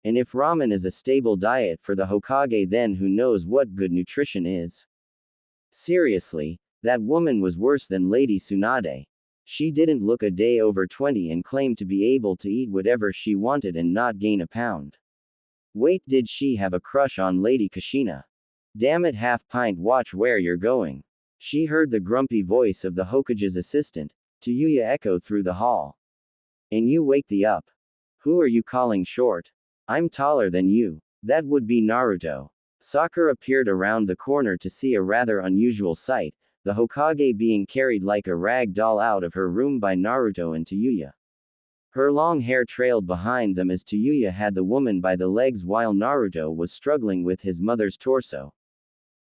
And if ramen is a stable diet for the Hokage, then who knows what good nutrition is. Seriously, that woman was worse than Lady Tsunade. She didn't look a day over 20 and claimed to be able to eat whatever she wanted and not gain a pound. Wait, did she have a crush on Lady Kushina? Damn it, half pint, watch where you're going. She heard the grumpy voice of the Hokage's assistant, Tayuya, echo through the hall. And you wake the up. Who are you calling short? I'm taller than you. That would be Naruto. Sakura peered around the corner to see a rather unusual sight, the Hokage being carried like a rag doll out of her room by Naruto and Tayuya. Her long hair trailed behind them as Tayuya had the woman by the legs while Naruto was struggling with his mother's torso.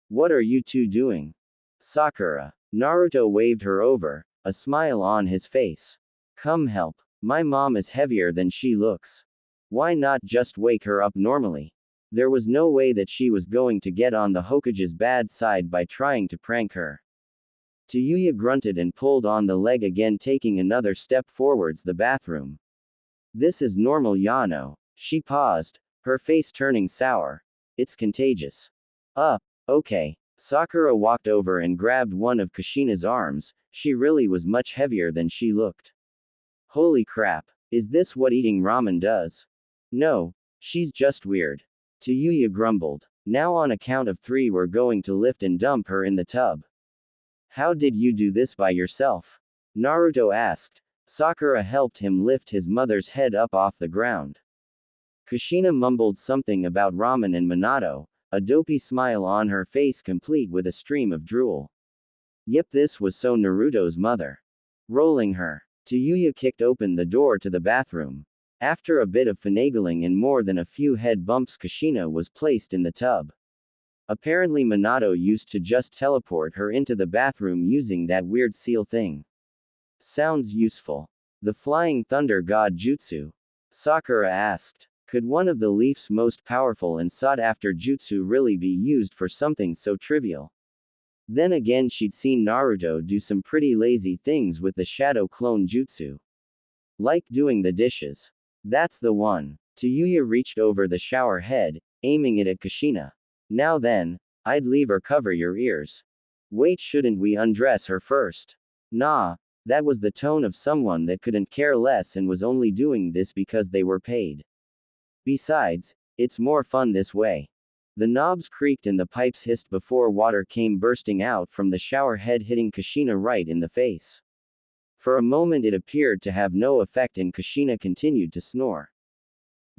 What are you two doing? Sakura. Naruto waved her over, a smile on his face. Come help. My mom is heavier than she looks. Why not just wake her up normally? There was no way that she was going to get on the Hokage's bad side by trying to prank her. Tayuya grunted and pulled on the leg again, taking another step forwards the bathroom. This is normal, Yano. She paused, her face turning sour. It's contagious. Okay. Sakura walked over and grabbed one of Kushina's arms. She really was much heavier than she looked. Holy crap. Is this what eating ramen does? No. She's just weird. Tayuya grumbled. Now on a count of 3 we're going to lift and dump her in the tub. How did you do this by yourself? Naruto asked. Sakura helped him lift his mother's head up off the ground. Kushina mumbled something about ramen and Minato, a dopey smile on her face complete with a stream of drool. Yep, this was so Naruto's mother. Rolling her. Tayuya kicked open the door to the bathroom. After a bit of finagling and more than a few head bumps, Kushina was placed in the tub. Apparently Minato used to just teleport her into the bathroom using that weird seal thing. Sounds useful. The Flying Thunder God Jutsu? Sakura asked. Could one of the Leaf's most powerful and sought-after jutsu really be used for something so trivial? Then again, she'd seen Naruto do some pretty lazy things with the Shadow Clone Jutsu. Like doing the dishes. That's the one. Tayuya reached over the shower head, aiming it at Kushina. Now then, I'd leave her cover your ears. Wait, shouldn't we undress her first? Nah, that was the tone of someone that couldn't care less and was only doing this because they were paid. Besides, it's more fun this way. The knobs creaked and the pipes hissed before water came bursting out from the shower head, hitting Kushina right in the face. For a moment it appeared to have no effect and Kushina continued to snore.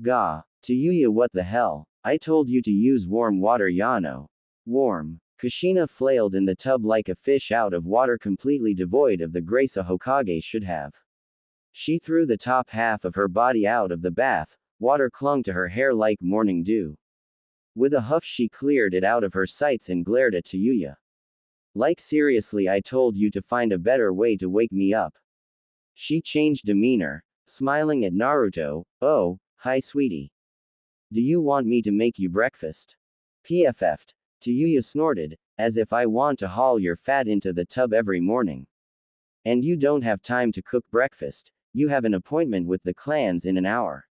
Gah. Tayuya, what the hell? I told you to use warm water, Yano. Warm. Kushina flailed in the tub like a fish out of water, completely devoid of the grace a Hokage should have. She threw the top half of her body out of the bath, water clung to her hair like morning dew. With a huff she cleared it out of her sights and glared at Tayuya. Like, seriously, I told you to find a better way to wake me up. She changed demeanor, smiling at Naruto. Oh, hi sweetie. Do you want me to make you breakfast? PFF'd. Tayuya snorted, as if I want to haul your fat into the tub every morning. And you don't have time to cook breakfast, you have an appointment with the clans in an hour.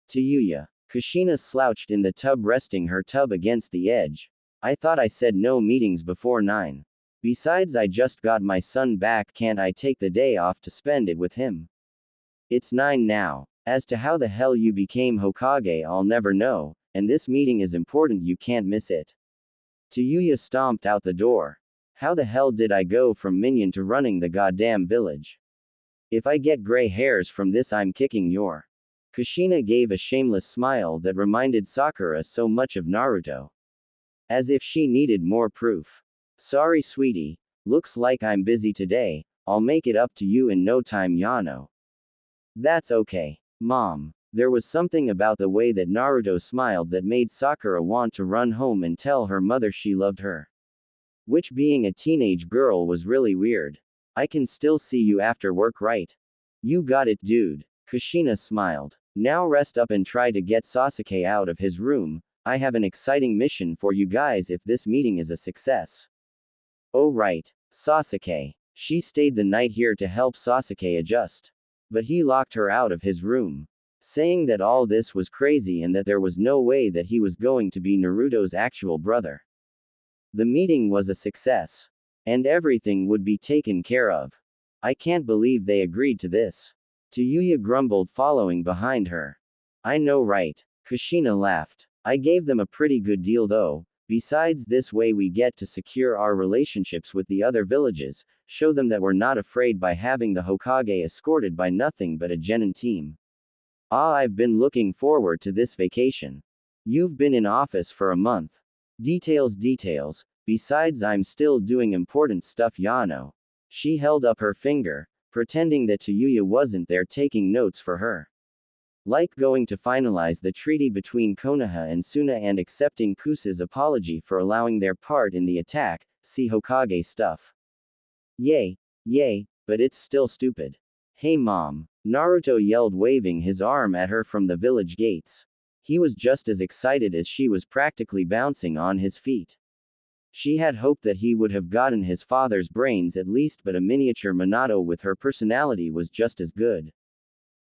Tayuya. Kushina slouched in the tub, resting her tub against the edge. I thought I said no meetings before 9. Besides, I just got my son back, can't I take the day off to spend it with him? It's 9 now. As to how the hell you became Hokage, I'll never know, and this meeting is important, you can't miss it. Tayuya stomped out the door. How the hell did I go from minion to running the goddamn village? If I get gray hairs from this, I'm kicking your. Kushina gave a shameless smile that reminded Sakura so much of Naruto. As if she needed more proof. Sorry sweetie, looks like I'm busy today, I'll make it up to you in no time, Yano. That's okay, Mom. There was something about the way that Naruto smiled that made Sakura want to run home and tell her mother she loved her. Which, being a teenage girl, was really weird. I can still see you after work, right? You got it, dude. Kushina smiled. Now rest up and try to get Sasuke out of his room, I have an exciting mission for you guys if this meeting is a success. Oh right, Sasuke. She stayed the night here to help Sasuke adjust. But he locked her out of his room, saying that all this was crazy and that there was no way that he was going to be Naruto's actual brother. The meeting was a success. And everything would be taken care of. I can't believe they agreed to this. Tayuya grumbled following behind her. I know right. Kushina laughed. I gave them a pretty good deal though. Besides, this way we get to secure our relationships with the other villages, show them that we're not afraid by having the Hokage escorted by nothing but a genin team. Ah, I've been looking forward to this vacation. You've been in office for a month. Details. Besides, I'm still doing important stuff, Yano. She held up her finger, pretending that Tayuya wasn't there taking notes for her. Like going to finalize the treaty between Konoha and Suna and accepting Kusa's apology for allowing their part in the attack, see Hokage stuff. Yay, but it's still stupid. Hey mom, Naruto yelled, waving his arm at her from the village gates. He was just as excited as she was, practically bouncing on his feet. She had hoped that he would have gotten his father's brains at least, but a miniature Minato with her personality was just as good.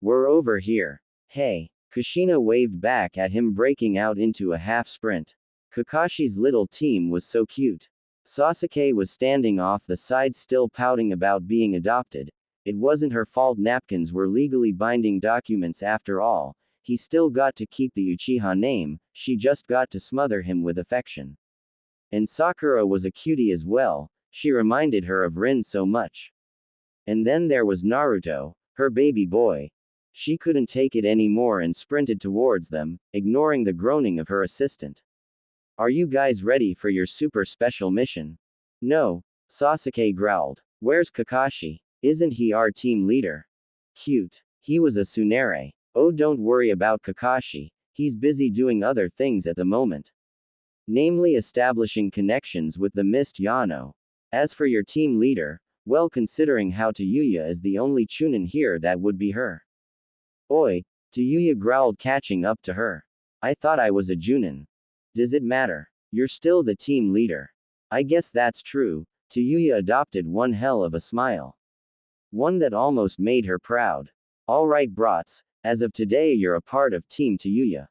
We're over here. Hey, Kushina waved back at him, breaking out into a half sprint. Kakashi's little team was so cute. Sasuke was standing off the side, still pouting about being adopted. It wasn't her fault, napkins were legally binding documents after all. He still got to keep the Uchiha name, she just got to smother him with affection. And Sakura was a cutie as well, she reminded her of Rin so much. And then there was Naruto, her baby boy. She couldn't take it anymore and sprinted towards them, ignoring the groaning of her assistant. Are you guys ready for your super special mission? No, Sasuke growled. Where's Kakashi? Isn't he our team leader? Cute. He was a tsundere. Oh, don't worry about Kakashi, he's busy doing other things at the moment. Namely establishing connections with the Mist Yano. As for your team leader, well, considering how Tayuya is the only Chunin here, that would be her. Oi, Tayuya growled, catching up to her. I thought I was a Junin. Does it matter? You're still the team leader. I guess that's true. Tayuya adopted one hell of a smile. One that almost made her proud. Alright brats, as of today you're a part of Team Tayuya.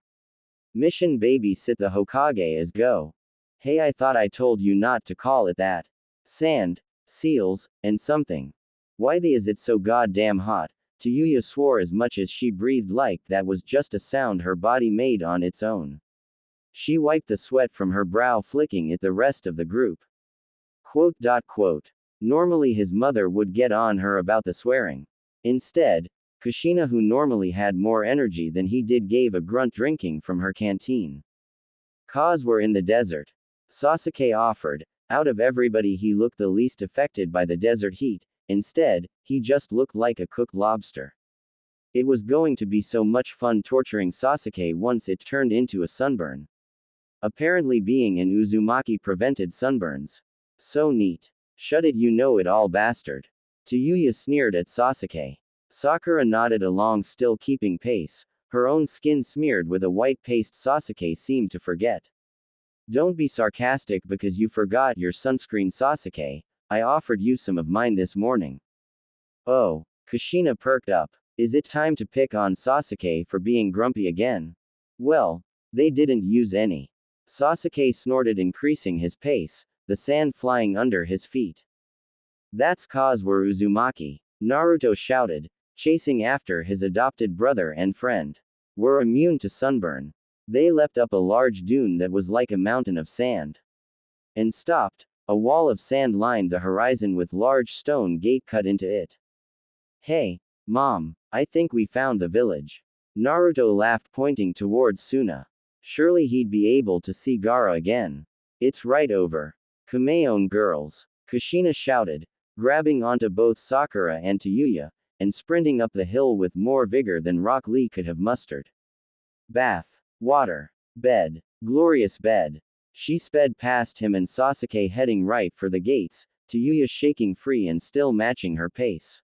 Mission babysit the Hokage as go. Hey, I thought I told you not to call it that. Sand, seals, and something. Why is it so goddamn hot? Tayuya swore as much as she breathed, like that was just a sound her body made on its own. She wiped the sweat from her brow, flicking at the rest of the group. Quote. Normally his mother would get on her about the swearing. Instead, Kushina, who normally had more energy than he did, gave a grunt, drinking from her canteen. "'Cause we're in the desert," Sasuke offered. Out of everybody he looked the least affected by the desert heat. Instead, he just looked like a cooked lobster. It was going to be so much fun torturing Sasuke once it turned into a sunburn. Apparently being in Uzumaki prevented sunburns. So neat. Shut it, you know it all, bastard. Tayuya sneered at Sasuke. Sakura nodded along, still keeping pace, her own skin smeared with a white paste Sasuke seemed to forget. Don't be sarcastic because you forgot your sunscreen, Sasuke. I offered you some of mine this morning. Oh, Kushina perked up. Is it time to pick on Sasuke for being grumpy again? Well, they didn't use any. Sasuke snorted, increasing his pace, the sand flying under his feet. That's 'cause we're Uzumaki, Naruto shouted, chasing after his adopted brother and friend. We're immune to sunburn. They leapt up a large dune that was like a mountain of sand. And stopped. A wall of sand lined the horizon with large stone gate cut into it. Hey, Mom, I think we found the village. Naruto laughed, pointing towards Suna. Surely he'd be able to see Gaara again. It's right over. Kumeon girls, Kushina shouted, grabbing onto both Sakura and Tayuya, and sprinting up the hill with more vigor than Rock Lee could have mustered. Bath, water, bed, glorious bed. She sped past him and Sasuke, heading right for the gates, Tayuya shaking free and still matching her pace.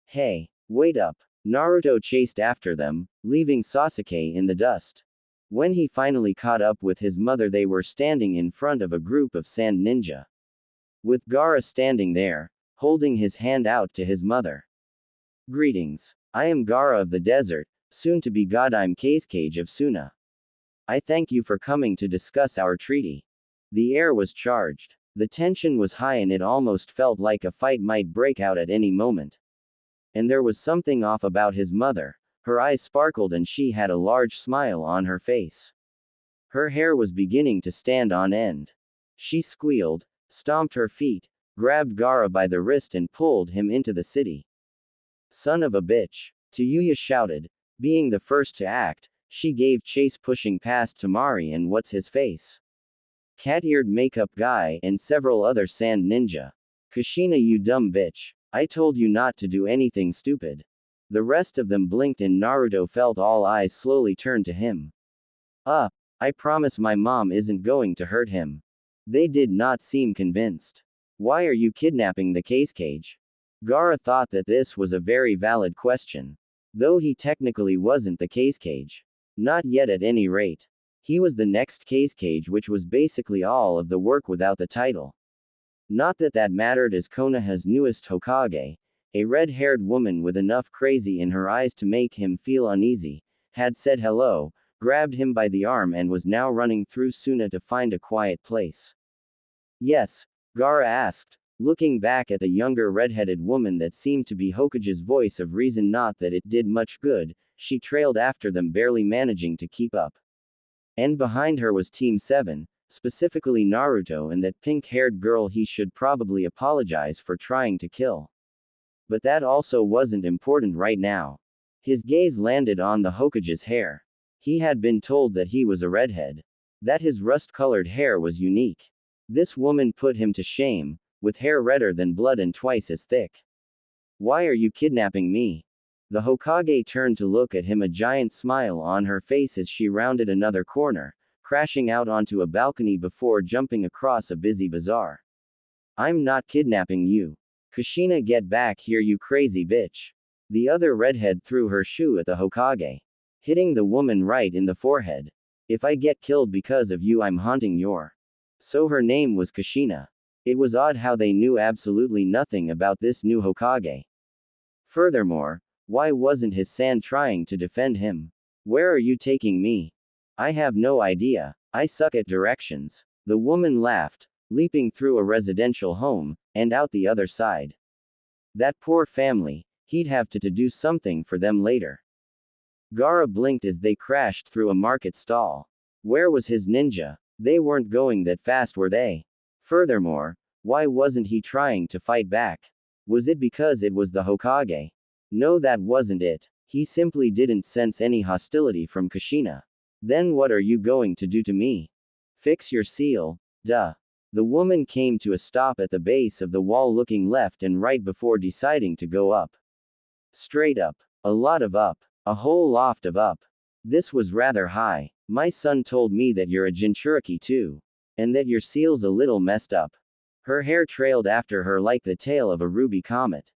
Hey, wait up. Naruto chased after them, leaving Sasuke in the dust. When he finally caught up with his mother, they were standing in front of a group of sand ninja. With Gaara standing there, holding his hand out to his mother. Greetings. I am Gaara of the desert, soon to be god. I'm Kazekage of Suna. I thank you for coming to discuss our treaty. The air was charged. The tension was high and it almost felt like a fight might break out at any moment. And there was something off about his mother. Her eyes sparkled and she had a large smile on her face. Her hair was beginning to stand on end. She squealed, stomped her feet, grabbed Gaara by the wrist and pulled him into the city. Son of a bitch, Tayuya shouted. Being the first to act, she gave chase, pushing past Tamari and what's his face, cat-eared makeup guy, and several other sand ninja. Kushina, you dumb bitch. I told you not to do anything stupid. The rest of them blinked and Naruto felt all eyes slowly turn to him. I promise my mom isn't going to hurt him. They did not seem convinced. Why are you kidnapping the Kazekage? Gaara thought that this was a very valid question. Though he technically wasn't the Kazekage. Not yet at any rate. He was the next Kazekage, which was basically all of the work without the title. Not that that mattered, as Konoha's newest Hokage, a red-haired woman with enough crazy in her eyes to make him feel uneasy, had said hello, grabbed him by the arm and was now running through Suna to find a quiet place. Yes? Gaara asked, looking back at the younger red-headed woman that seemed to be Hokage's voice of reason. Not that it did much good, she trailed after them, barely managing to keep up. And behind her was Team 7, specifically Naruto and that pink-haired girl he should probably apologize for trying to kill. But that also wasn't important right now. His gaze landed on the Hokage's hair. He had been told that he was a redhead. That his rust-colored hair was unique. This woman put him to shame, with hair redder than blood and twice as thick. Why are you kidnapping me? The Hokage turned to look at him, a giant smile on her face as she rounded another corner, crashing out onto a balcony before jumping across a busy bazaar. I'm not kidnapping you. Kushina, get back here, you crazy bitch. The other redhead threw her shoe at the Hokage, hitting the woman right in the forehead. If I get killed because of you, I'm haunting your. So her name was Kushina. It was odd how they knew absolutely nothing about this new Hokage. Furthermore, why wasn't his san trying to defend him? Where are you taking me? I have no idea. I suck at directions. The woman laughed, leaping through a residential home, and out the other side. That poor family, he'd have to do something for them later. Gaara blinked as they crashed through a market stall. Where was his ninja? They weren't going that fast, were they? Furthermore, why wasn't he trying to fight back? Was it because it was the Hokage? No, that wasn't it. He simply didn't sense any hostility from Kushina. Then what are you going to do to me? Fix your seal, duh. The woman came to a stop at the base of the wall, looking left and right before deciding to go up. Straight up. A lot of up. A whole loft of up. This was rather high. My son told me that you're a Jinchuriki too. And that your seal's a little messed up. Her hair trailed after her like the tail of a ruby comet.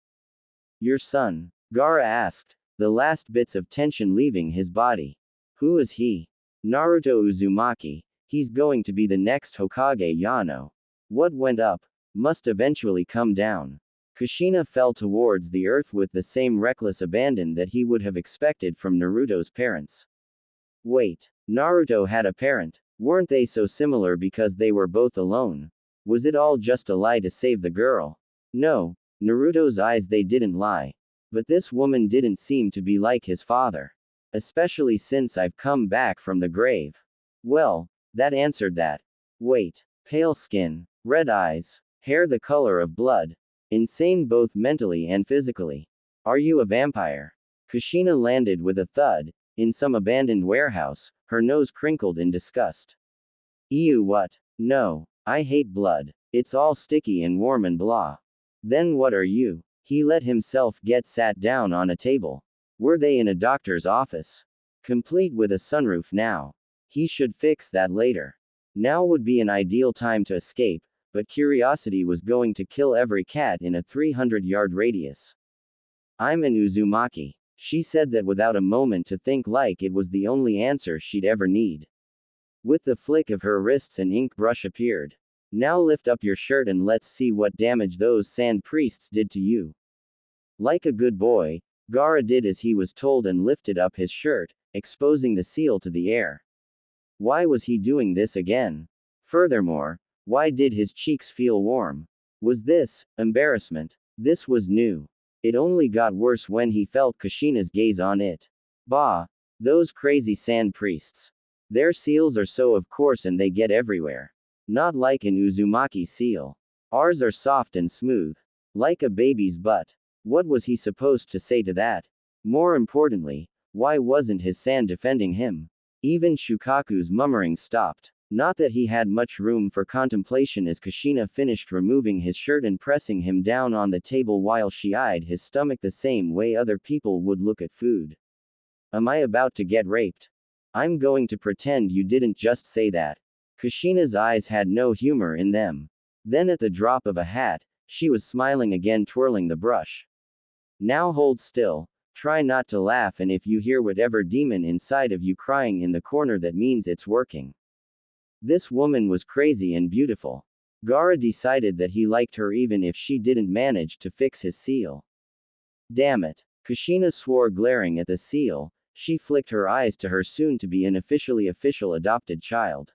Your son? Gaara asked, the last bits of tension leaving his body. Who is he? Naruto Uzumaki. He's going to be the next Hokage Yano. What went up must eventually come down. Kushina fell towards the earth with the same reckless abandon that he would have expected from Naruto's parents. Wait, Naruto had a parent. Weren't they so similar because they were both alone? Was it all just a lie to save the girl? No, Naruto's eyes, they didn't lie. But this woman didn't seem to be like his father. Especially since I've come back from the grave. Well, that answered that. Wait, pale skin, red eyes, hair the color of blood. Insane both mentally and physically. Are you a vampire? Kushina landed with a thud, in some abandoned warehouse, her nose crinkled in disgust. Ew, what? No, I hate blood. It's all sticky and warm and blah. Then what are you? He let himself get sat down on a table. Were they in a doctor's office? Complete with a sunroof now. He should fix that later. Now would be an ideal time to escape, but curiosity was going to kill every cat in a 300-yard radius. I'm an Uzumaki. She said that without a moment to think, like it was the only answer she'd ever need. With the flick of her wrists an ink brush appeared. Now lift up your shirt and let's see what damage those sand priests did to you. Like a good boy, Gaara did as he was told and lifted up his shirt, exposing the seal to the air. Why was he doing this again? Furthermore, why did his cheeks feel warm? Was this embarrassment? This was new. It only got worse when he felt Kushina's gaze on it. Bah! Those crazy sand priests. Their seals are so of course and they get everywhere. Not like an Uzumaki seal. Ours are soft and smooth. Like a baby's butt. What was he supposed to say to that? More importantly, why wasn't his sand defending him? Even Shukaku's murmuring stopped. Not that he had much room for contemplation as Kushina finished removing his shirt and pressing him down on the table while she eyed his stomach the same way other people would look at food. Am I about to get raped? I'm going to pretend you didn't just say that. Kushina's eyes had no humor in them. Then at the drop of a hat, she was smiling again, twirling the brush. Now hold still, try not to laugh, and if you hear whatever demon inside of you crying in the corner, that means it's working. This woman was crazy and beautiful. Gaara decided that he liked her even if she didn't manage to fix his seal. Damn it. Kushina swore, glaring at the seal. She flicked her eyes to her soon-to-be unofficially official adopted child.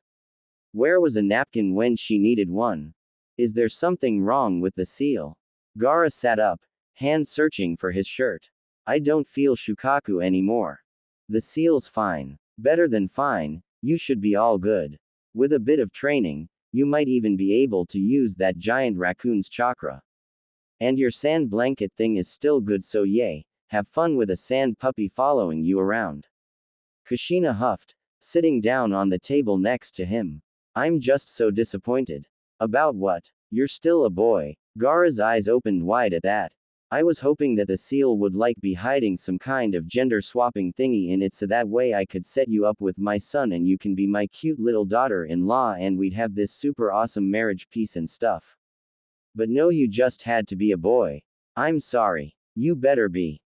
Where was a napkin when she needed one? Is there something wrong with the seal? Gaara sat up, hand searching for his shirt. I don't feel Shukaku anymore. The seal's fine. Better than fine, you should be all good. With a bit of training, you might even be able to use that giant raccoon's chakra. And your sand blanket thing is still good, so yay, have fun with a sand puppy following you around. Kushina huffed, sitting down on the table next to him. I'm just so disappointed. About what? You're still a boy. Gaara's eyes opened wide at that. I was hoping that the seal would be hiding some kind of gender-swapping thingy in it so that way I could set you up with my son and you can be my cute little daughter-in-law and we'd have this super awesome marriage piece and stuff. But no, you just had to be a boy. I'm sorry. You better be.